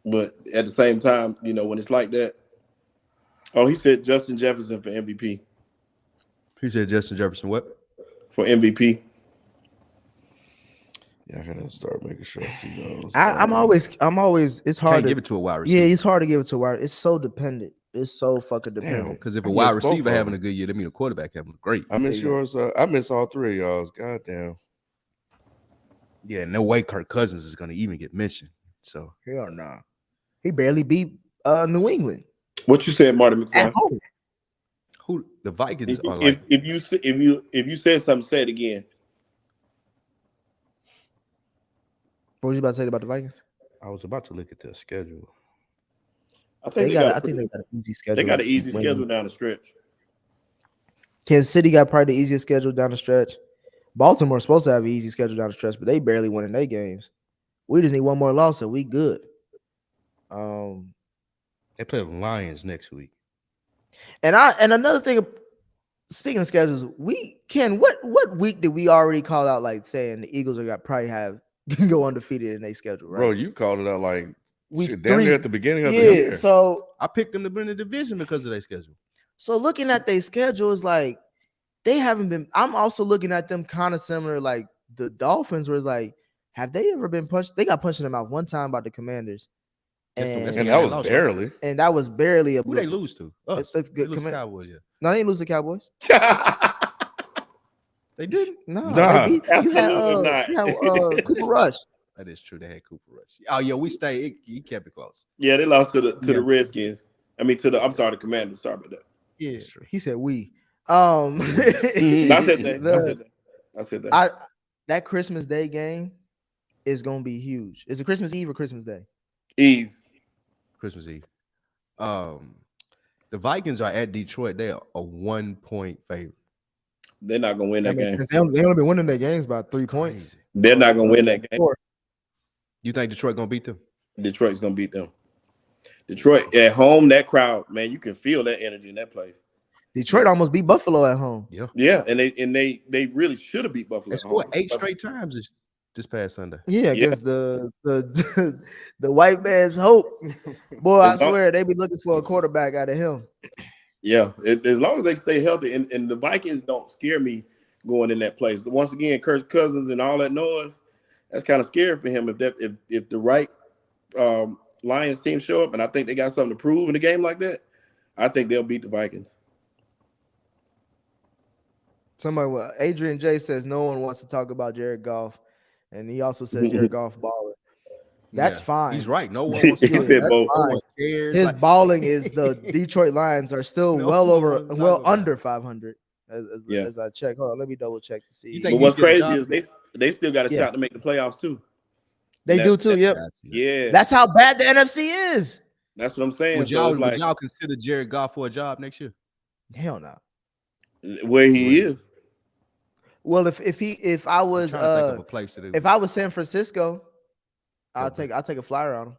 But at the same time, you know, when it's like that. Oh, he said Justin Jefferson for MVP. He said Justin Jefferson what? For MVP. Yeah, I gotta start making sure I see those. I'm always. It's hard Can't to give it to a wide receiver. Yeah, it's hard to give it to a wide. It's so dependent. It's so fucking dependent. Because if a I wide missed both receiver of having them. a good year, that mean a quarterback having a great. I miss yours. I miss all three of y'all's. Goddamn. Yeah, no way Kirk Cousins is going to even get mentioned. So Hell no. He barely beat New England What you said, Marty McFly? at home. who the Vikings are like? If you said something, say it again. What was you about to say about the Vikings? I was about to look at their schedule. I think They got an easy schedule. they got an easy schedule down the stretch. Kansas City got probably the easiest schedule down the stretch. Baltimore's supposed to have an easy schedule down the stretch, but they barely winning their games. We just need one more loss and we good. They play the Lions next week. And another thing, speaking of schedules, what week did we already call out like saying the Eagles are got probably have go undefeated in their schedule, right? Bro, you called it out like Week shit, damn 3. near at the beginning of the Yeah, year. so I picked them to win the division because of their schedule. looking at their schedule is like they haven't been. I'm also looking at them kind of similar, like the Dolphins, where it's like, have they ever been punched? They got punched in the mouth one time by the Commanders, That's and, the And game that they was lost, barely. and that was barely a. Who they lose to? Us. It's They good. lose to Cowboys, yeah. No, they didn't lose to the Cowboys. They didn't. No, Nah, they beat, you had, absolutely not. you had Cooper Rush. That is true. They had Cooper Rush. Oh yeah, we stayed. He kept it close. Yeah, they lost to the Redskins. I mean I'm sorry, the Commanders. Sorry about that. Yeah, That's true. he said we. I said that. I said that. That Christmas Day game is gonna be huge. Is it Christmas Eve or Christmas Day? Eve. Christmas Eve. The Vikings are at Detroit. They are a 1-point favorite. They're not gonna win that game. They only been winning their games by 3 points. Crazy. They're not gonna win that game. You think Detroit gonna beat them? Detroit's gonna beat them. Detroit at home, that crowd, man, you can feel that energy in that place. Detroit almost beat Buffalo at home. Yeah. Yeah, and they really should have beat Buffalo. They at scored home. 8 straight times this past Sunday. Yeah, against the white man's hope. Boy, I swear they be looking for a quarterback out of him. Yeah, as long as they stay healthy, and the Vikings don't scare me going in that place. Once again, Kirk Cousins and all that noise, that's kind of scary for him. If the right Lions team show up, and I think they got something to prove in a game like that, I think they'll beat the Vikings. Adrian J says no one wants to talk about Jared Goff, and he also says Jared Goff balling. That's fine. He's right. No one wants to He talk said about both. it. No one cares. His Like, balling is the Detroit Lions are still No well one wants to talk about under it. 500 as I check. Hold on, let me double check to see. You But think what's he's getting crazy a is they still got a Yeah. shot to make the playoffs too. They do too. Yep. Yeah, That's how bad the NFC is. that's what I'm saying. Would So y'all, it's like would y'all consider Jared Goff for a job next year? Hell no. where he is. Well, if I was I'm trying to think of a place that if I was San Francisco, I'll take a flyer on him.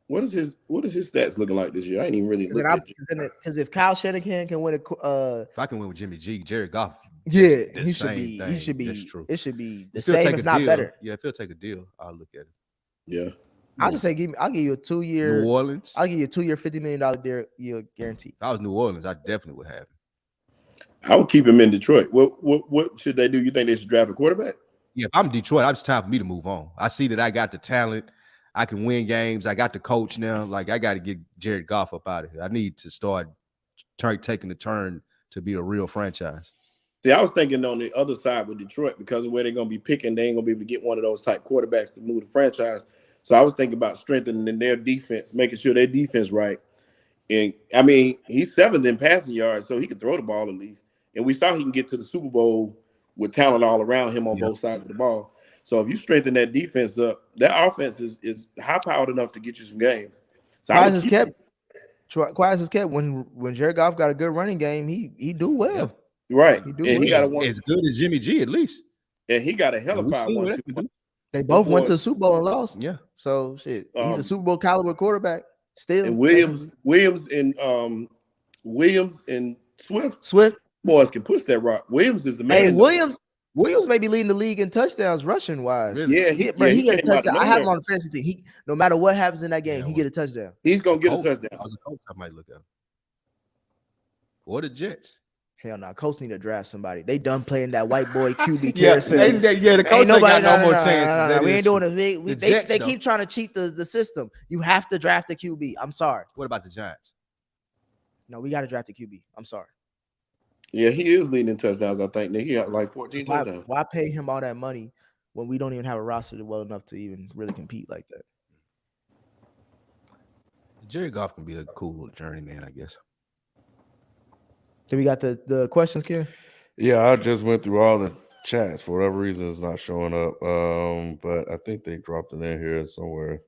What is his stats looking like this year? I ain't even really looked at it. Because if Kyle Shanahan can win if I can win with Jimmy G, Jared Goff. yeah, the he same should thing. be. That's true. It should be the If he'll same, take if a not deal, better. Yeah, if he'll take a deal, I'll look at it. Yeah. I'll just say I'll give you a 2-year. New Orleans. I'll give you a 2-year, $50 million deal guaranteed. If I was New Orleans, I definitely would have him. I would keep him in Detroit. What should they do? You think they should draft a quarterback? Yeah, if I'm Detroit, it's time for me to move on. I see that I got the talent. I can win games. I got the coach now. Like, I got to get Jared Goff up out of here. I need to start taking the turn to be a real franchise. See, I was thinking on the other side with Detroit because of where they're going to be picking, they ain't going to be able to get one of those type quarterbacks to move the franchise. So I was thinking about strengthening their defense, making sure their defense right. And, I mean, he's 7th in passing yards, so he can throw the ball at least. And we saw he can get to the Super Bowl with talent all around him on both sides of the ball. So if you strengthen that defense up, that offense is high-powered enough to get you some games. So Quiet as kept when Jared Goff got a good running game, he do well. Yeah. right. He do And he well. got a one, As good as Jimmy G, at least. and he got a hella We fire seen what one that can too. do. They both went to the boys. Super Bowl and lost. Yeah. So shit, he's a Um, Super Bowl caliber quarterback still. And Williams and Swift. boys can push that rock. Williams is the man. Hey, though. Williams may be leading the league in touchdowns rushing wise. Really? Yeah, He he get a came out of touchdown. I have him nowhere. on the fantasy team. He no matter what happens in that game, Yeah, he get a touchdown. He's gonna get a Colts, touchdown. I was a coach. I might look at. Or the Jets. Hell no, Colts need to draft somebody. They done playing that white boy QB Yeah, carousel. the coach ain't got no more chances. We ain't doing it. The They Jets, though. keep trying to cheat the system. You have to draft a QB. I'm sorry. What about the Giants? No, we got to draft a QB. I'm sorry. Yeah, he is leading in touchdowns. I think he got like 14 touchdowns. Why pay him all that money when we don't even have a roster well enough to even really compete like that? Jerry Goff can be a cool little journeyman, I guess. So we got the questions, Ken? Yeah, I just went through all the chats. For whatever reason, it's not showing up. But I think they dropped it in here somewhere.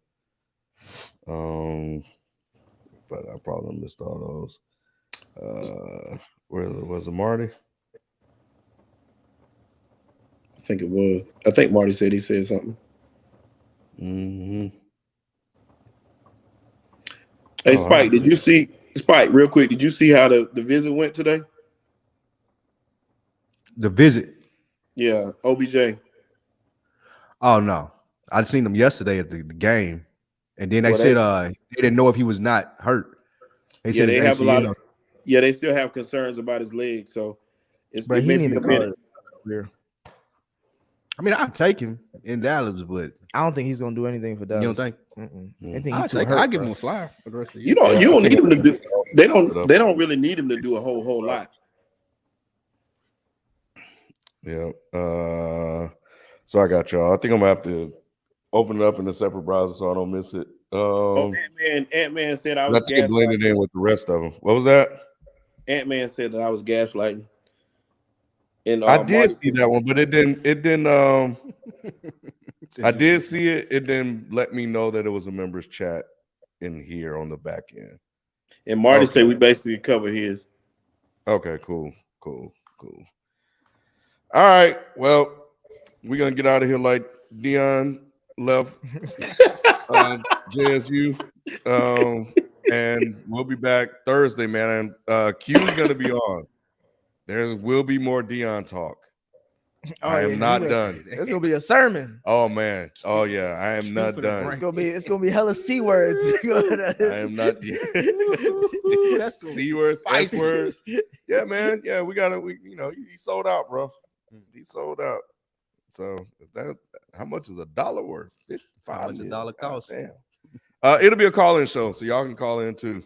But I probably missed all those. Where was it, Marty? I think it was. I think Marty said he said something. Mm-hmm. Hey, Spike, did you see Spike, real quick? Did you see how the visit went today? The visit. Yeah, OBJ. Oh no, I'd seen him yesterday at the game, and then they said they didn't know if he was not hurt. They said they his have a lot ACL. of. Yeah, they still have concerns about his leg, so it's. But it he may need be to a call minute. it career. I mean, I'd take him in Dallas, but I don't think he's gonna do anything for Dallas. you don't think? I think he's too hurt. I'd give him a flyer for the rest of the year. You don't. You don't need him to do. They don't- They don't really need him to do a whole lot. Yeah. So I got y'all. I think I'm gonna have to open it up in a separate browser so I don't miss it. Ant-Man said I I was think it blended gaslighting. in with the rest of them. What was that? Ant-Man said that I was gaslighting. And I did Marty see said- that one, but it didn't. I did see it. It didn't let me know that it was a members chat in here on the back end. And Marty Okay. said we basically cover his. Okay, cool. All right, well, we're gonna get out of here like Dion left JSU, and we'll be back Thursday, man. And Q is gonna be on. There will be more Dion talk. I am not done. It's gonna be a sermon. Oh man. Oh yeah. I am not done. It's gonna be hella C words. I am not. That's C words, S words. Yeah, man. Yeah, he sold out, bro. He sold out. So how much is $1 worth? How much $1 cost? Damn. It'll be a call-in show, so y'all can call in too.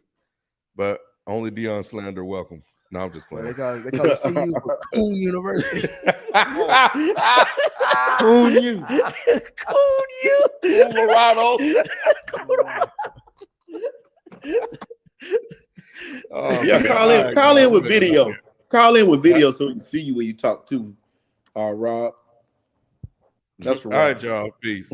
But only Deion slander welcome. No, I'm just playing. They call it CU for Coon University. Coon you. Coon you. Colorado. Oh, Yeah, man. call in with video. Call in with video so we can see you when you talk too. Rob. That's All right. right, y'all. Peace.